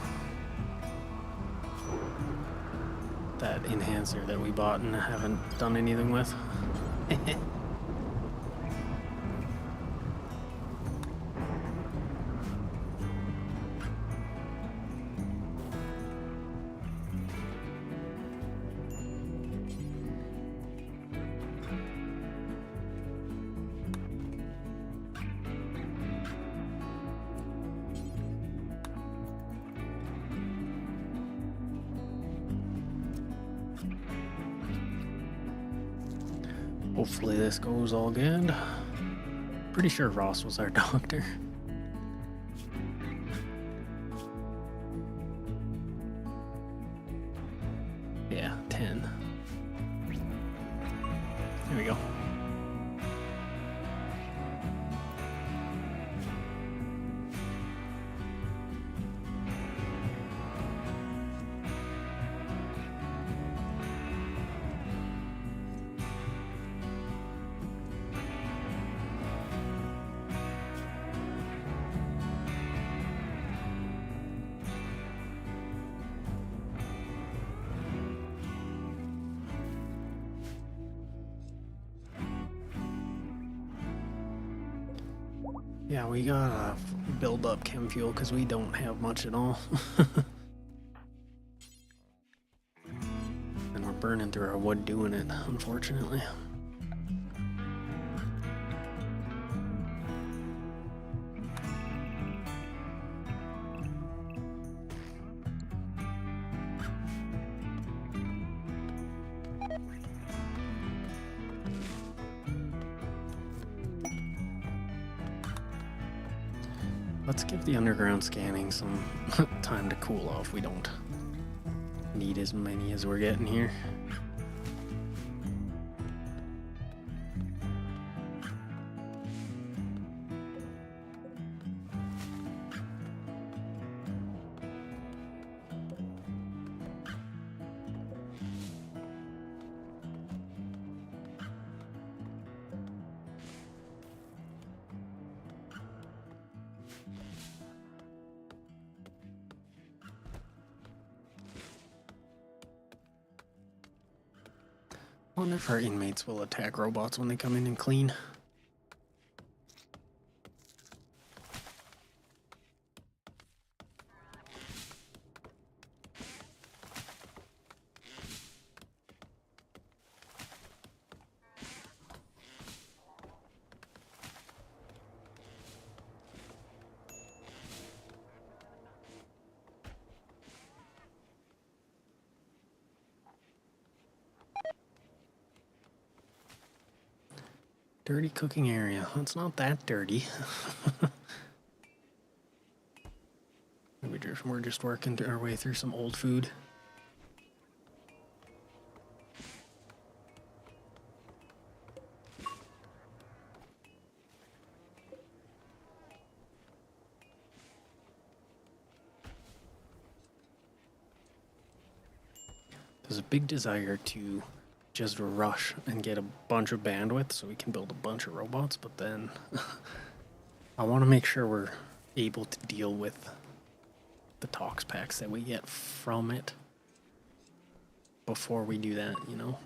that enhancer that we bought and haven't done anything with. Hopefully this goes all good. Pretty sure Ross was our doctor. Yeah, 10. There we go. Yeah, we gotta build up chem fuel because we don't have much at all. And we're burning through our wood doing it, unfortunately. Let's give the underground scanning some time to cool off. We don't need as many as we're getting here. I wonder if our inmates will attack robots when they come in and clean. Dirty cooking area. It's not that dirty. We're just working our way through some old food. There's a big desire to just rush and get a bunch of bandwidth so we can build a bunch of robots, but then I want to make sure we're able to deal with the tox packs that we get from it before we do that, you know?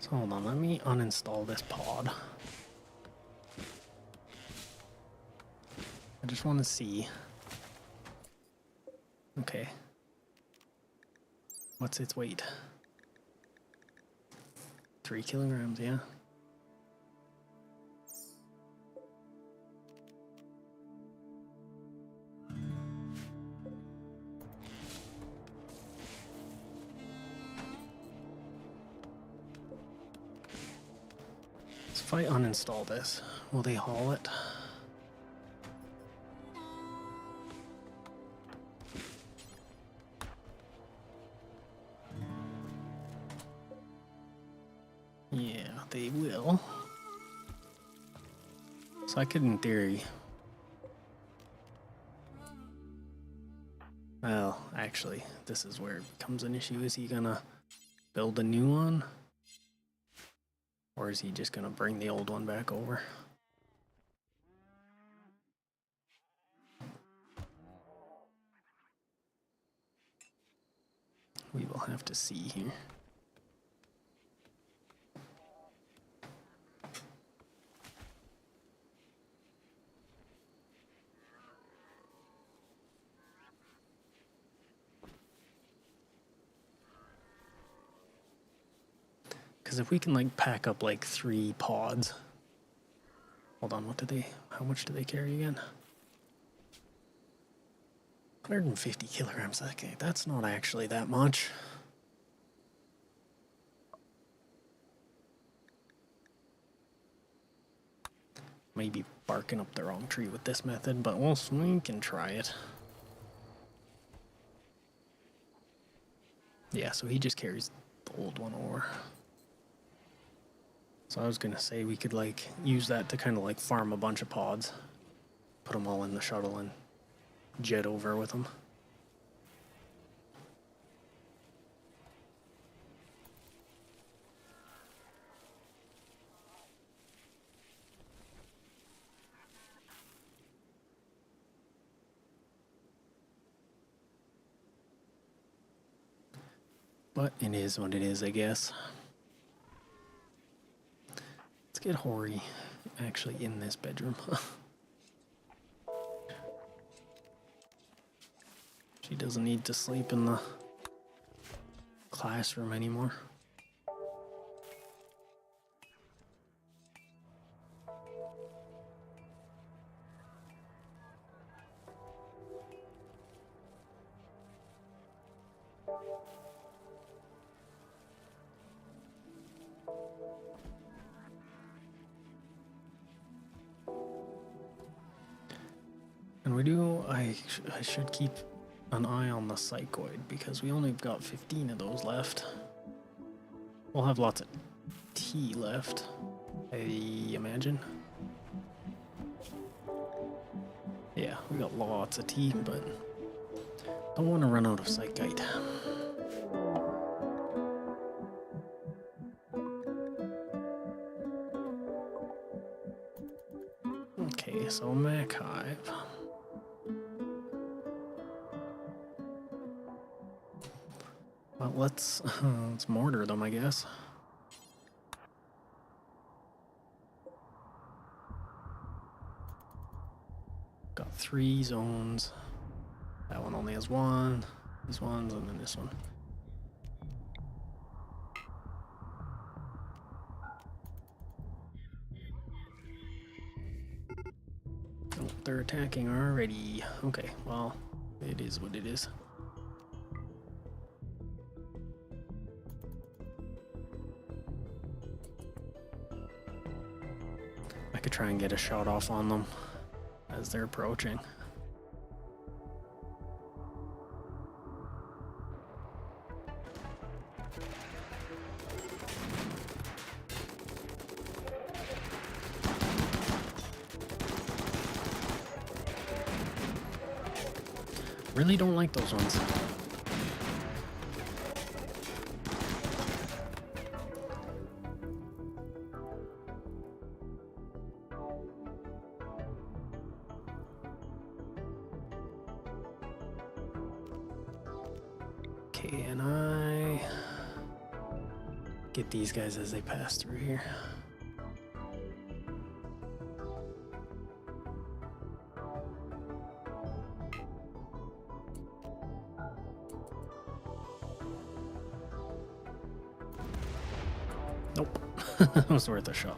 So hold on, let me uninstall this pod. I just want to see. Okay. What's its weight? 3 kilograms, yeah. If I uninstall this, will they haul it? Yeah, they will. So I could, in theory... Well, actually, this is where it becomes an issue. Is he gonna build a new one? Or is he just gonna bring the old one back over? We will have to see here. Because if we can like pack up like 3 pods. Hold on, how much do they carry again? 150 kilograms. Okay, that's not actually that much. Maybe barking up the wrong tree with this method, but we can try it. Yeah, so he just carries the old one over. So I was gonna say we could like use that to kind of like farm a bunch of pods, put them all in the shuttle and jet over with them. But it is what it is, I guess. Let's get Hori actually in this bedroom. She doesn't need to sleep in the classroom anymore. And I should keep an eye on the psychoid because we only got 15 of those left. We'll have lots of tea left, I imagine. Yeah, we got lots of tea, but don't want to run out of psychite. Okay, so Mac Hive. Well, let's mortar them, I guess. Got 3 zones. That one only has 1. These ones, and then this one. Oh, they're attacking already. Okay, well, it is what it is. I could try and get a shot off on them as they're approaching. Really don't like those ones. Okay, and I get these guys as they pass through here. Nope. That was worth a shot.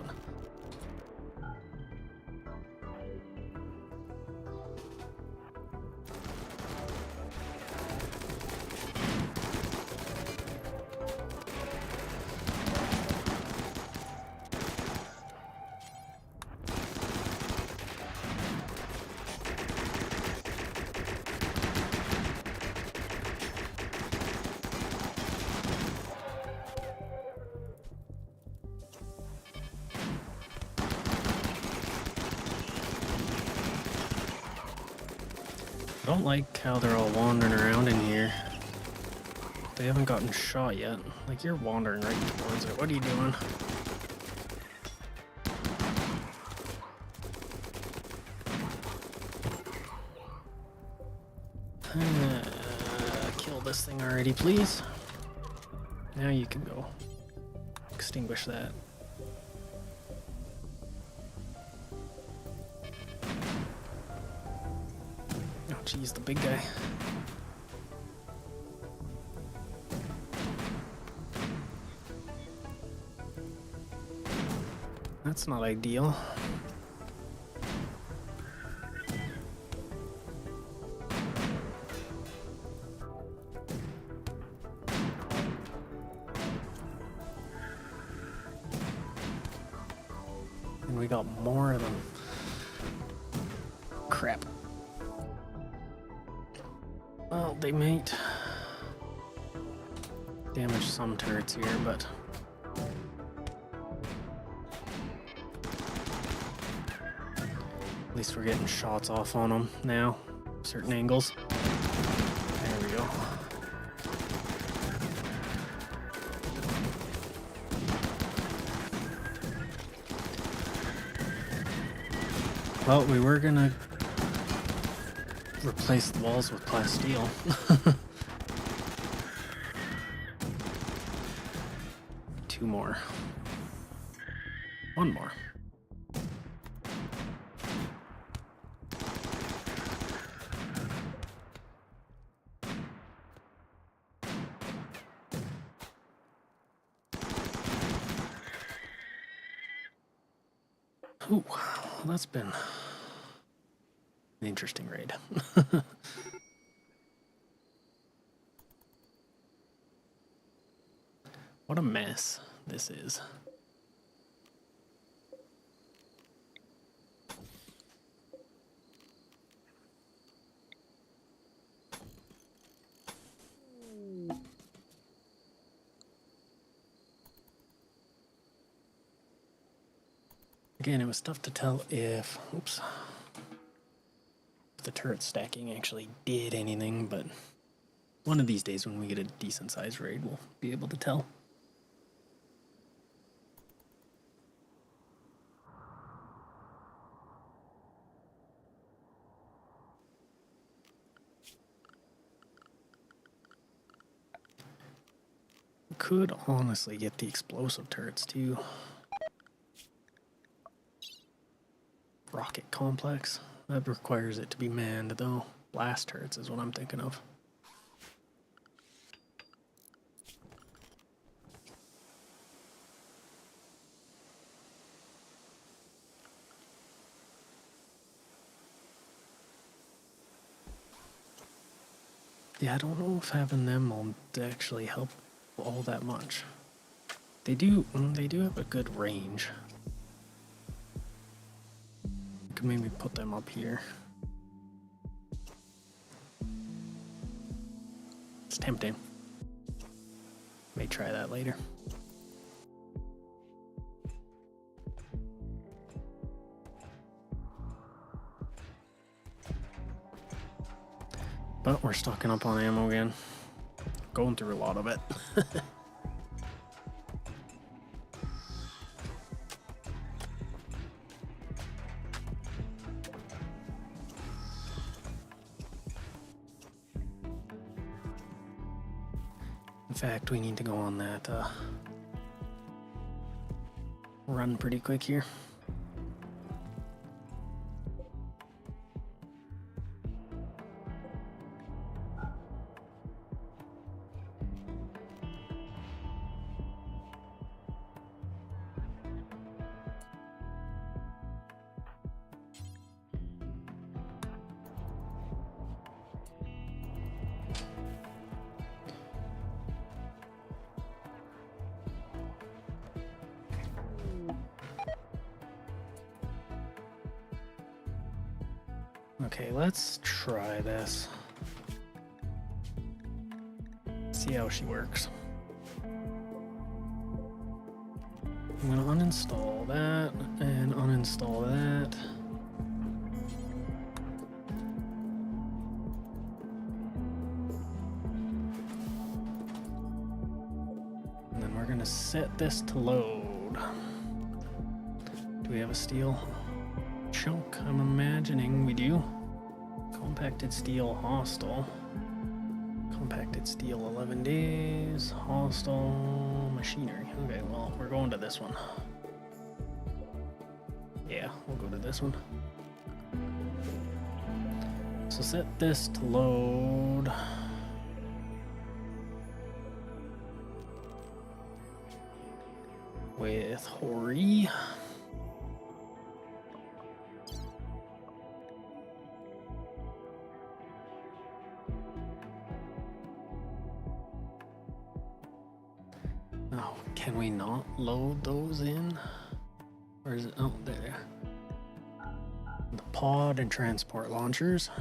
don't like how they're all wandering around in here. They haven't gotten shot yet. Like, you're wandering right towards it. What are you doing? Kill this thing already, please. Now you can go. Extinguish that. Oh, geez, the big guy. That's not ideal. And we got more of them. Crap. Well, they might damage some turrets here, but at least we're getting shots off on them now. Certain angles. There we go. Well, we were gonna replace the walls with plasteel. Two more. One more. Ooh, well, that's been an interesting raid. What a mess this is. Again, it was tough to tell if, if the turret stacking actually did anything, but one of these days when we get a decent sized raid, we'll be able to tell. We could honestly get the explosive turrets too. Rocket complex. That requires it to be manned, though. Blast turrets is what I'm thinking of. Yeah, I don't know if having them will actually help all that much. They do have a good range. Maybe put them up here. It's tempting. May try that later. But we're stocking up on ammo again. Going through a lot of it. In fact, we need to go on that run pretty quick here. Okay, let's try this. See how she works. I'm gonna uninstall that and uninstall that. set this to load. Do we have a steel chunk? I'm imagining we do. Compacted steel hostile. Compacted steel 11 days. Hostile machinery. Okay, well, we're going to this one. Yeah, we'll go to this one. So set this to load. With Hori. Oh, can we not load those in? Or is it? Oh, there. The pod and transport launchers.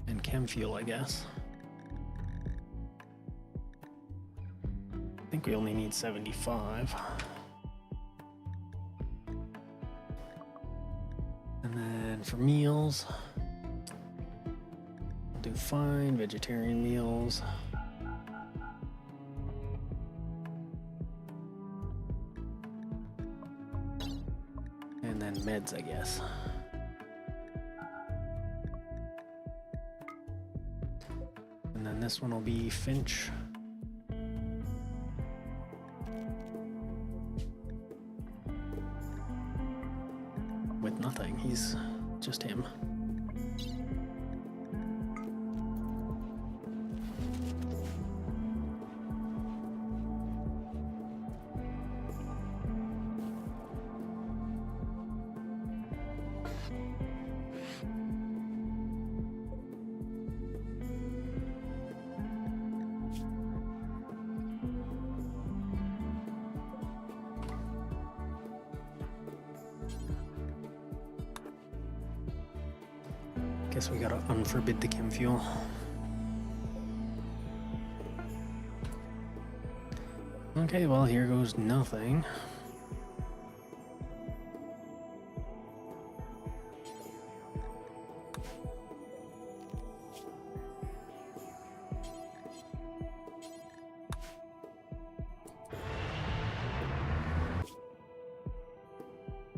And chem fuel, I guess. I think we only need 75. And then for meals, we'll do fine vegetarian meals. And then meds, I guess. And then this one will be Finch. With nothing, he's just him. Guess we gotta unforbid the chem fuel. Okay, well, here goes nothing.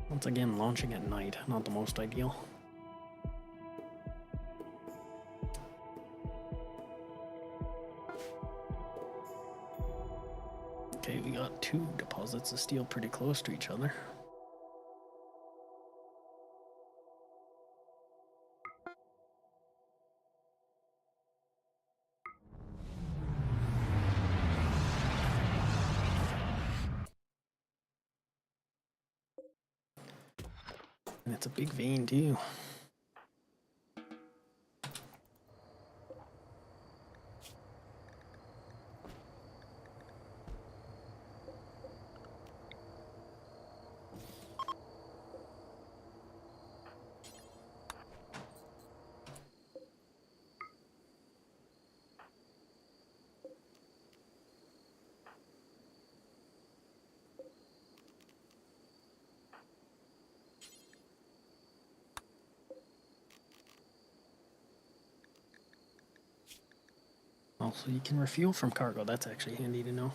Once again, launching at night, not the most ideal. Okay, we got 2 deposits of steel pretty close to each other. And it's a big vein too. Also, you can refuel from cargo. That's actually handy to know.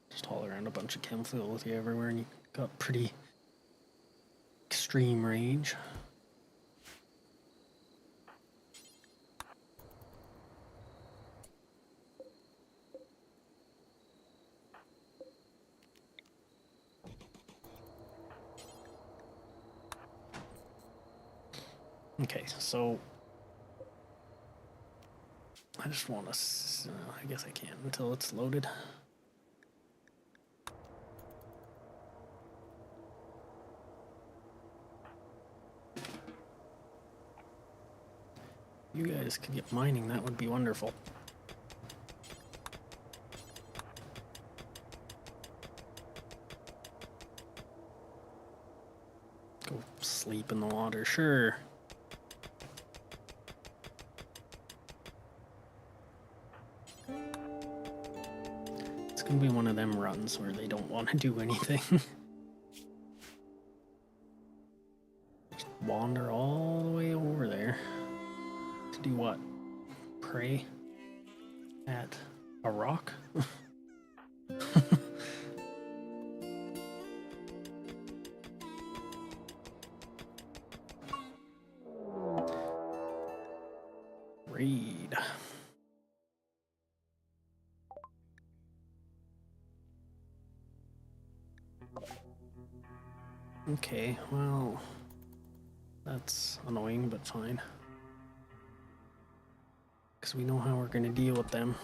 Just haul around a bunch of chem fuel with you everywhere and you got pretty extreme range. Okay, so I just want to, I guess I can't until it's loaded. You guys could get mining, that would be wonderful. Go sleep in the water, sure. It's gonna be one of them runs where they don't want to do anything. Just wander all the way over there. To do what? Pray at A rock? Raid. Okay, well, that's annoying, but fine. Because we know how we're going to deal with them.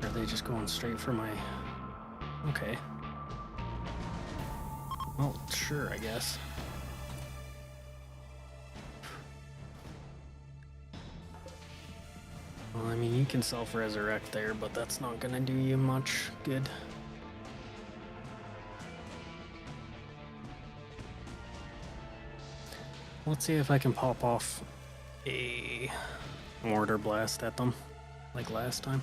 Are they just going straight for my... Okay. Well, sure, I guess. Well, I mean, you can self-resurrect there, but that's not gonna do you much good. Let's see if I can pop off a mortar blast at them, like last time.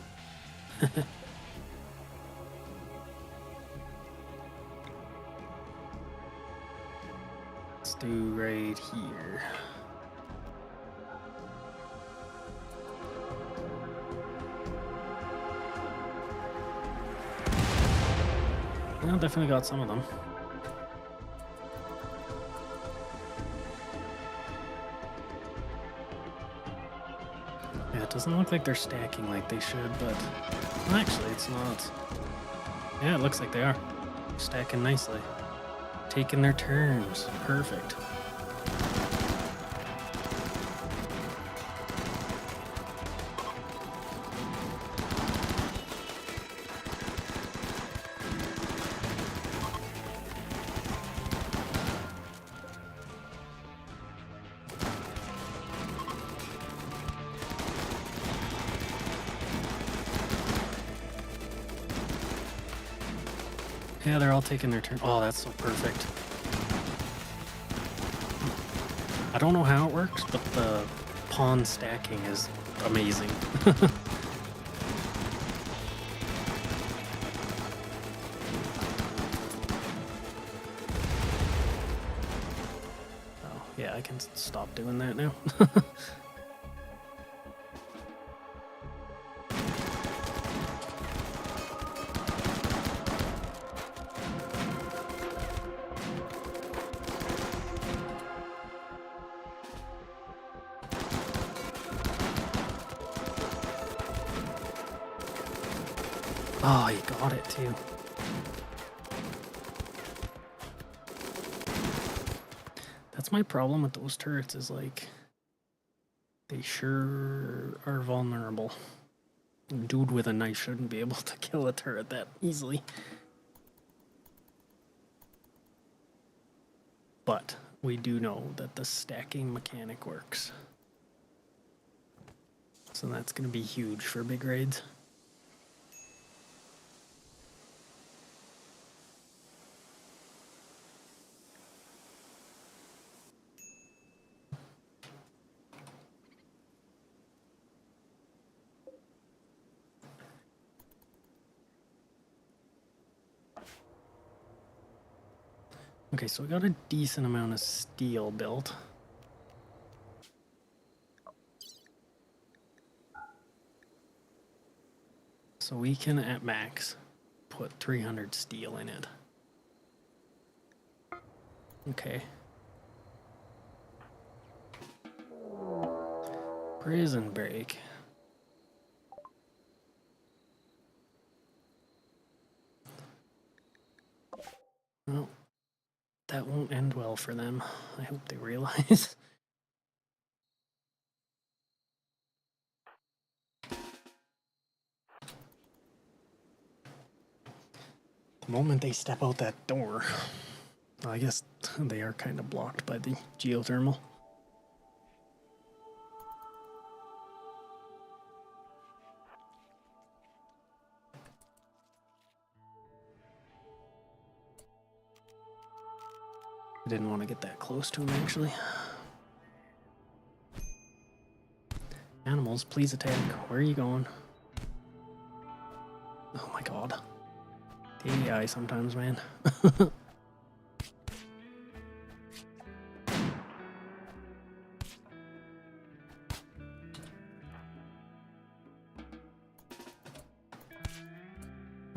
Let's do right here. Yeah, definitely got some of them. Yeah, it doesn't look like they're stacking like they should, but actually it's not. Yeah, it looks like they are. Stacking nicely. Taking their turns. Perfect. Yeah, they're all taking their turn. Oh, that's so perfect. I don't know how it works, but the pawn stacking is amazing. Oh, yeah, I can stop doing that now. Oh, he got it too. That's my problem with those turrets, is like, they sure are vulnerable. A dude with a knife shouldn't be able to kill a turret that easily. But we do know that the stacking mechanic works. So that's going to be huge for big raids. Okay, so we got a decent amount of steel built. So we can, at max, put 300 steel in it. Okay. Prison break. Well, that won't end well for them. I hope they realize. The moment they step out that door, well, I guess they are kind of blocked by the geothermal. I didn't want to get that close to him, actually. animals, please attack. Where are you going? Oh my god. The AI sometimes, man.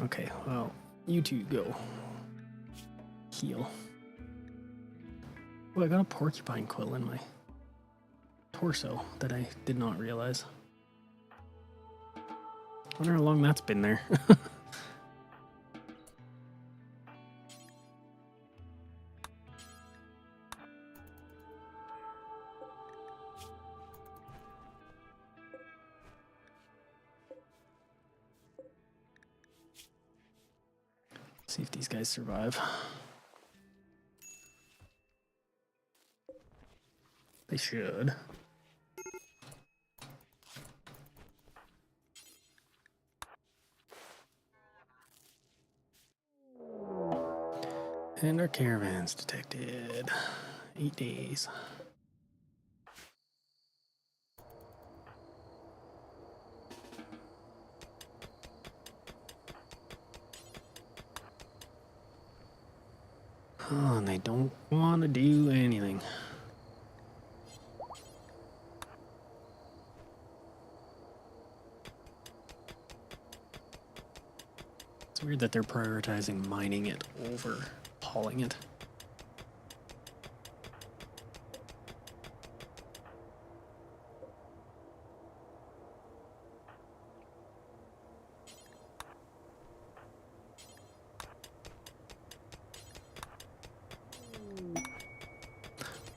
Okay, well, you two go. Heal. Oh, I got a porcupine quill in my torso that I did not realize. I wonder how long that's been there. See if these guys survive. They should. And our caravan's detected. 8 days. Oh, and they don't want to do anything. It's weird that they're prioritizing mining it over hauling it.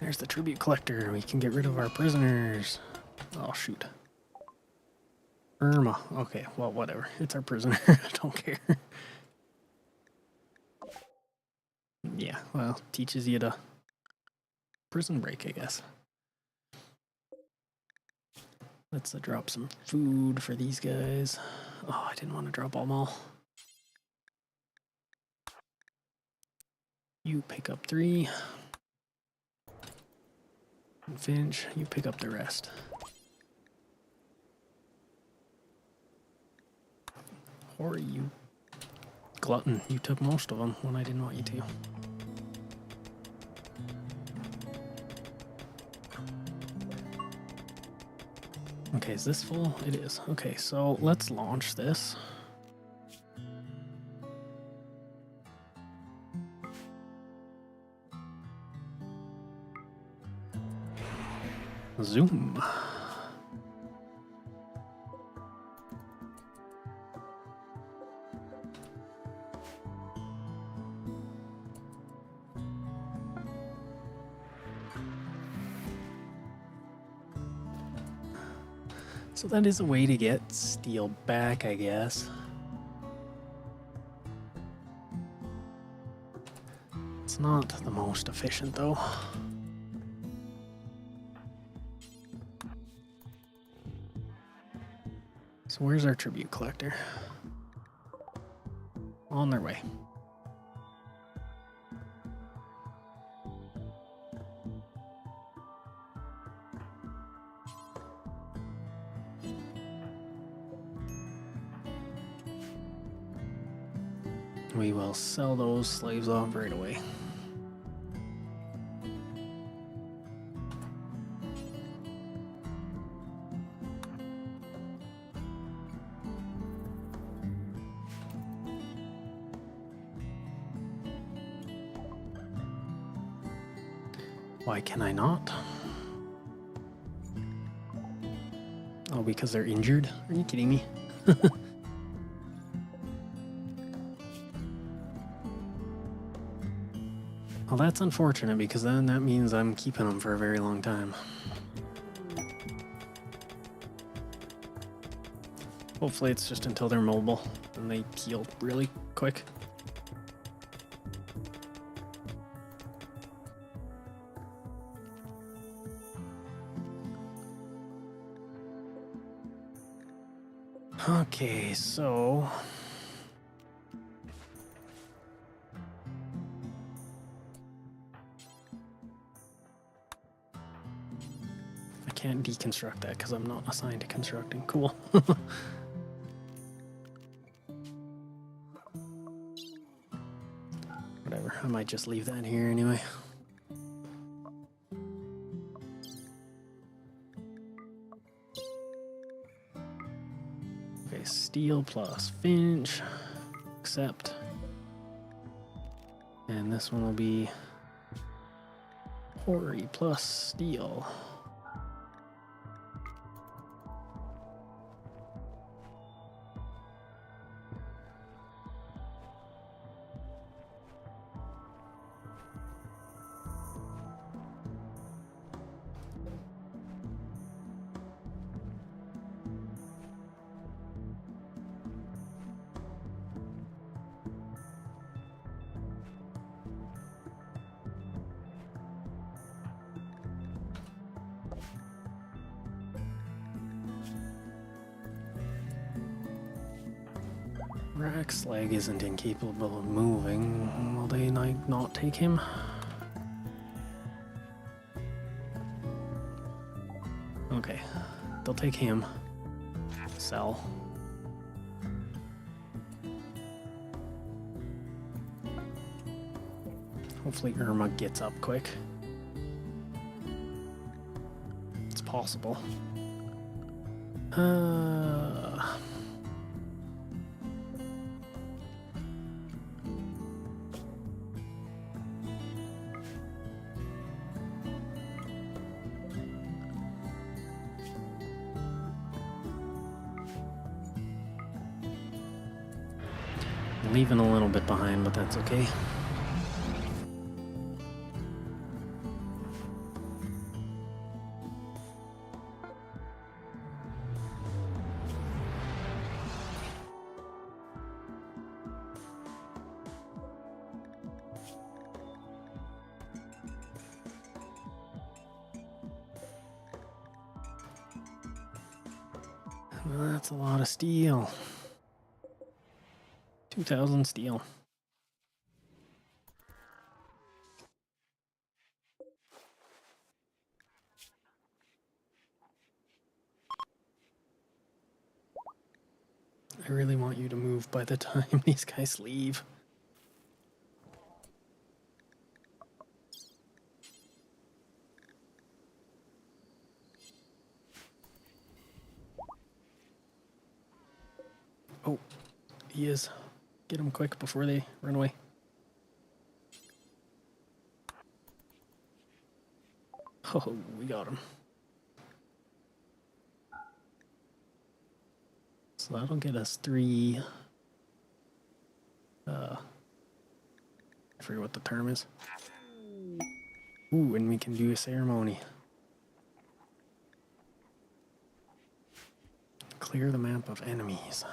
There's the tribute collector. We can get rid of our prisoners. Oh, shoot. Irma. Okay, well, whatever. It's our prisoner. I don't care. Yeah, well, teaches you to prison break, I guess. Let's drop some food for these guys. Oh, I didn't want to drop them all. You pick up 3. And Finch, you pick up the rest. Or you, glutton, you took most of them when I didn't want you to. Okay, is this full? It is. Okay, so let's launch this. Zoom. So that is a way to get steel back, I guess. It's not the most efficient, though. So where's our tribute collector? On their way. We will sell those slaves off right away. Why can I not? Oh, because they're injured? Are you kidding me? Well, that's unfortunate because then that means I'm keeping them for a very long time. Hopefully it's just until they're mobile and they heal really quick. Okay, so can't deconstruct that because I'm not assigned to constructing. Cool. Whatever, I might just leave that here anyway. Okay, steel plus Finch, accept. And this one will be Hori plus steel. Rack's leg isn't incapable of moving. Will they not take him? Okay, they'll take him. Sell. Hopefully Irma gets up quick. It's possible. Leaving a little bit behind, but that's okay. Well, that's a lot of steel. 2,000 steel. I really want you to move by the time these guys leave. Oh, he is. Get him quick before they run away. Oh, we got him. So that'll get us 3. I forget what the term is. Ooh, and we can do a ceremony. Clear the map of enemies.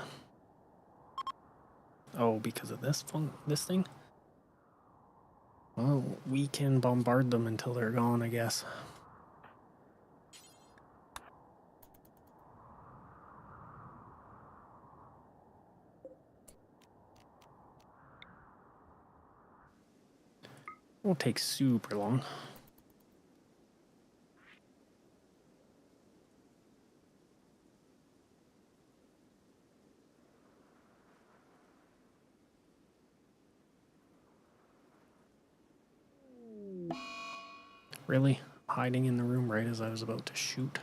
Oh, because of this thing? Well, we can bombard them until they're gone, I guess. Won't take super long. Really? Hiding in the room right as I was about to shoot?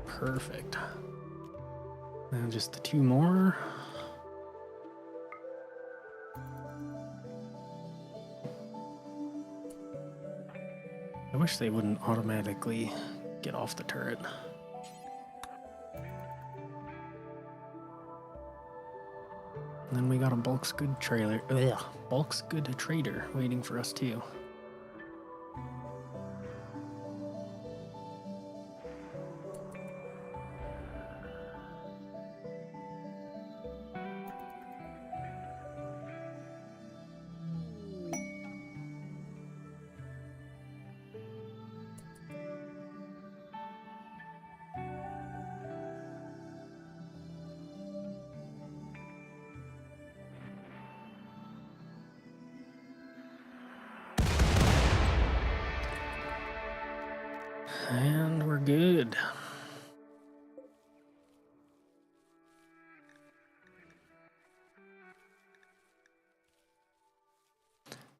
Perfect. Now just the 2 more. I wish they wouldn't automatically get off the turret. And then we got a bulk's good trader waiting for us too.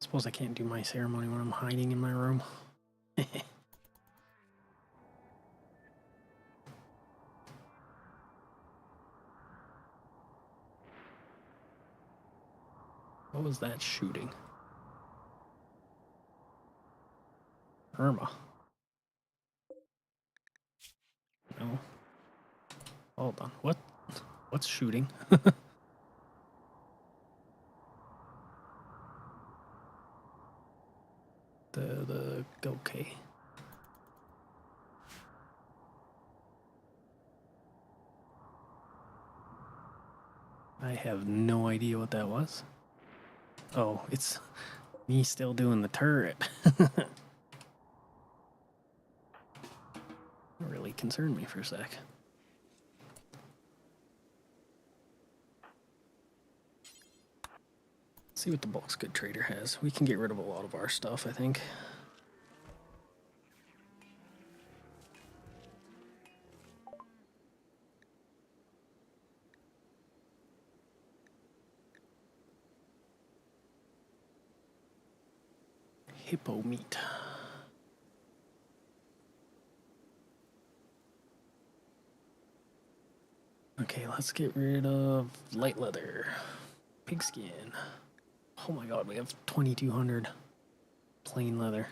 Suppose I can't do my ceremony when I'm hiding in my room. What was that shooting? Irma. No. Hold on. What? What's shooting? Okay. I have no idea what that was. Oh, it's me still doing the turret. Really concerned me for a sec. Let's see what the box good trader has. We can get rid of a lot of our stuff, I think. Hippo meat. Okay, let's get rid of light leather. Pigskin. Oh my god, we have 2,200 plain leather.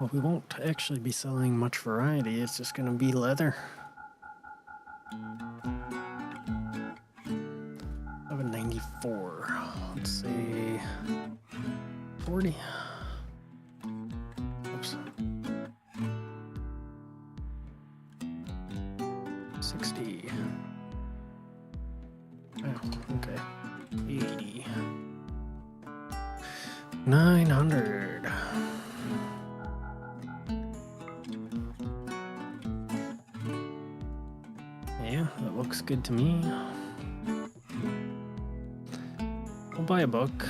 Well, we won't actually be selling much variety, it's just gonna be leather. I have a 94. Let's say 40. Oops. 60. Oh, okay. 80. 900. Yeah, that looks good to me. I'll buy a book.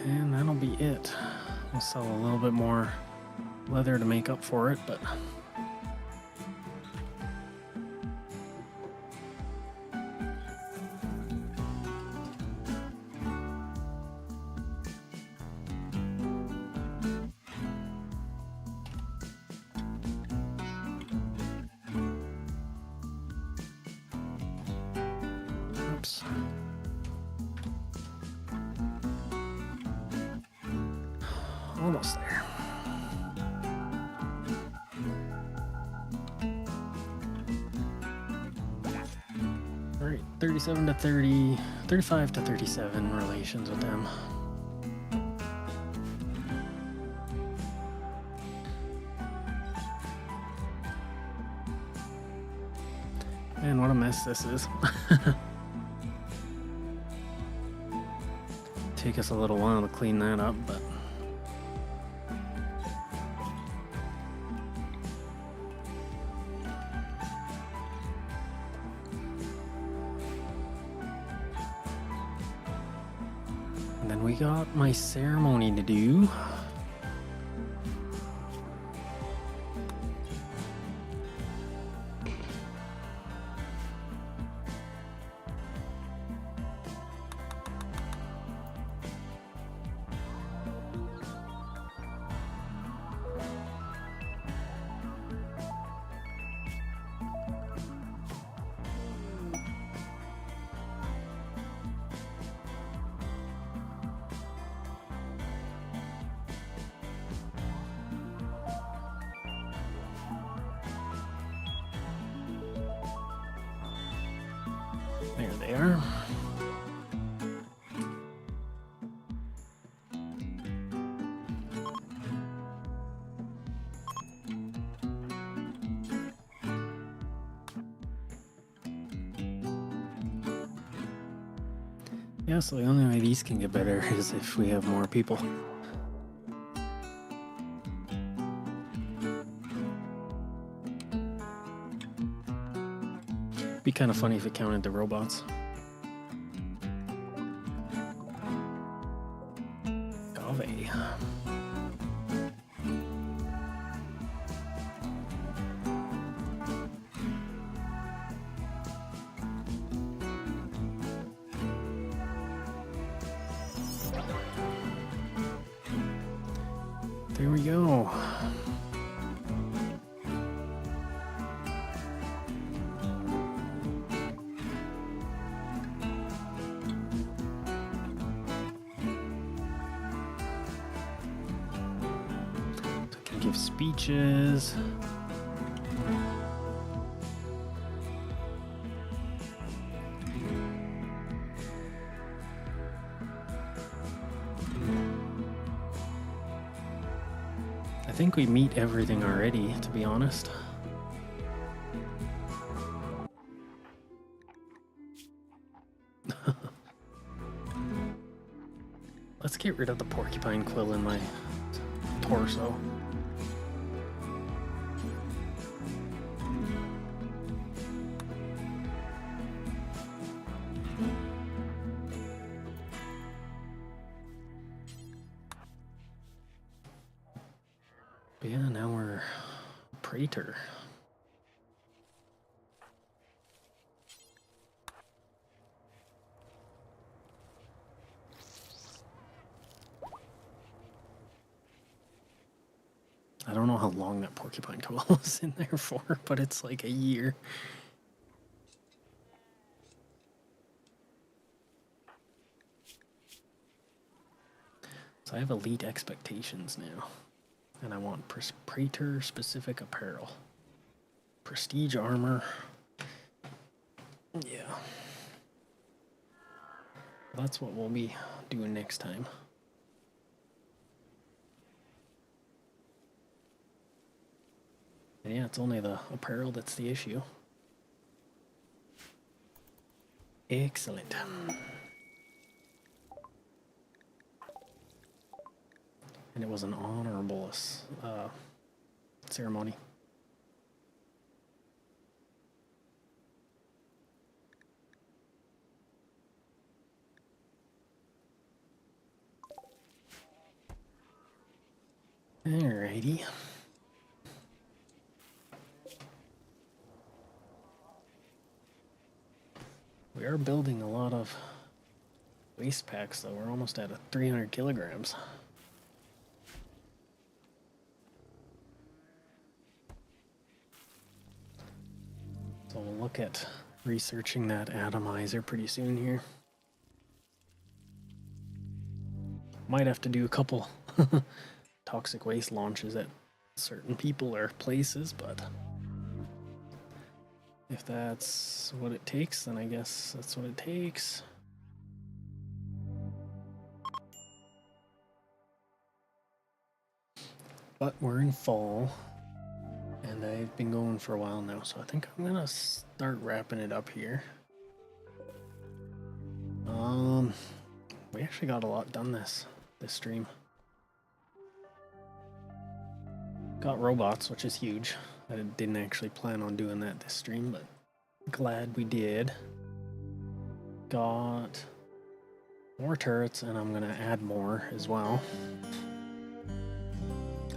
And that'll be it. We'll sell a little bit more leather to make up for it, but oops. Almost there. All right, 37 to 30, 35 to 37 relations with them. Man, what a mess this is. Take us a little while to clean that up, but and then we got my ceremony to do. There they are. Yeah, so the only way these can get better is if we have more people. Be kind of funny if it counted the robots. Gave. There we go. Give speeches. I think we meet everything already, to be honest. Let's get rid of the porcupine quill in my torso. But yeah, now we're Praetor. I don't know how long that porcupine quill was in there for, but it's like a year. So I have elite expectations now. And I want Praetor specific apparel. Prestige armor. Yeah. That's what we'll be doing next time. And yeah, it's only the apparel that's the issue. Excellent. And it was an honorable ceremony. Alrighty. We are building a lot of waste packs, though. We're almost at 300 kilograms. So we'll look at researching that atomizer pretty soon here. Might have to do a couple toxic waste launches at certain people or places, but if that's what it takes, then I guess that's what it takes. But we're in fall, and I've been going for a while now, so I think I'm gonna start wrapping it up here. We actually got a lot done this stream. Got robots, which is huge. I didn't actually plan on doing that this stream, but glad we did. Got more turrets, and I'm gonna add more as well.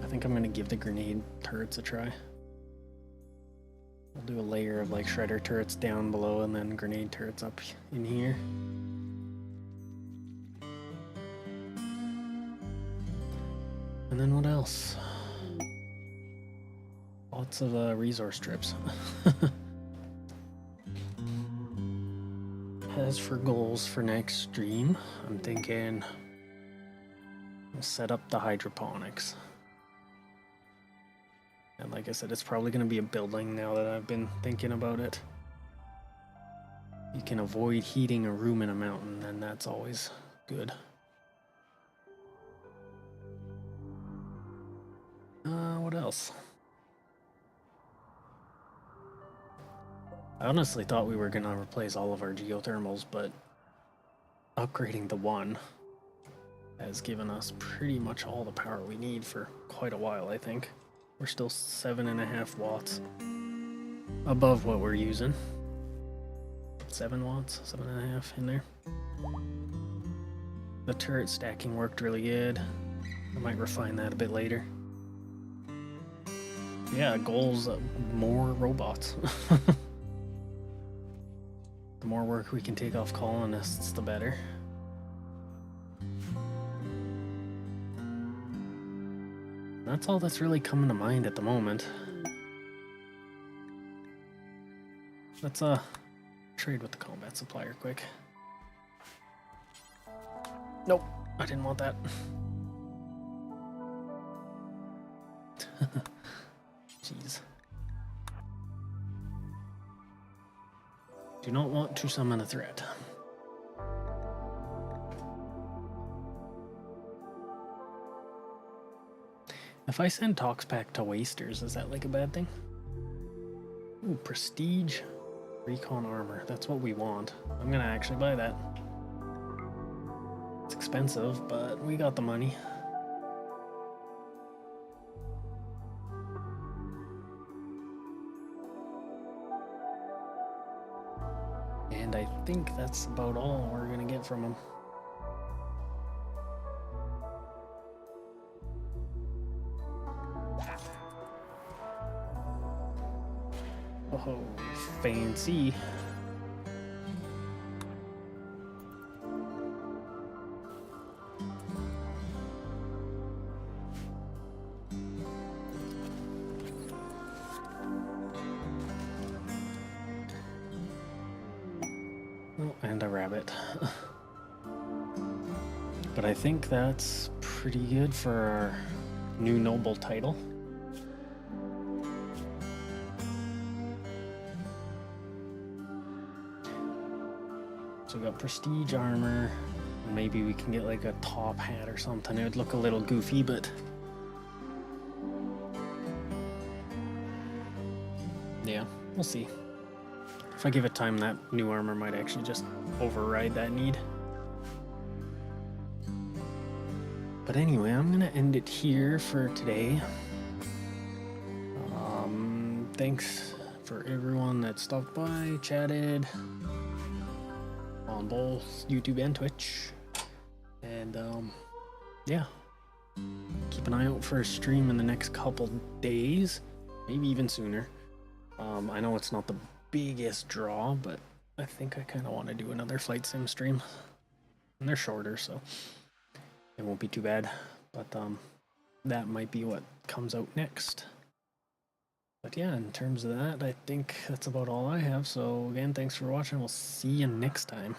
I think I'm gonna give the grenade turrets a try. We'll do a layer of like shredder turrets down below and then grenade turrets up in here. And then what else? Lots of resource trips. As for goals for next stream, I'm thinking set up the hydroponics. And like I said, it's probably going to be a building now that I've been thinking about it. You can avoid heating a room in a mountain, and that's always good. What else? I honestly thought we were going to replace all of our geothermals, but upgrading the one has given us pretty much all the power we need for quite a while, I think. We're still 7.5 watts above what we're using. 7 watts, 7.5 in there. The turret stacking worked really good. I might refine that a bit later. Yeah, goals, more robots. The more work we can take off colonists, the better. That's all that's really coming to mind at the moment. Let's trade with the combat supplier quick. Nope, I didn't want that. Jeez. Do not want to summon a threat. If I send Tox Pack to Wasters, is that like a bad thing? Ooh, Prestige Recon Armor. That's what we want. I'm gonna actually buy that. It's expensive, but we got the money. And I think that's about all we're gonna get from him. Oh, fancy. Oh, and a rabbit. But I think that's pretty good for our new noble title. So we got prestige armor. Maybe we can get like a top hat or something. It would look a little goofy, but yeah, we'll see. If I give it time, that new armor might actually just override that need. But anyway, I'm gonna end it here for today. Thanks for everyone that stopped by, chatted on both YouTube and Twitch. And yeah, keep an eye out for a stream in the next couple days, maybe even sooner. I know it's not the biggest draw, but I think I kind of want to do another flight sim stream, and they're shorter, so it won't be too bad. But that might be what comes out next. But yeah, in terms of that, I think that's about all I have. So again, thanks for watching. We'll see you next time.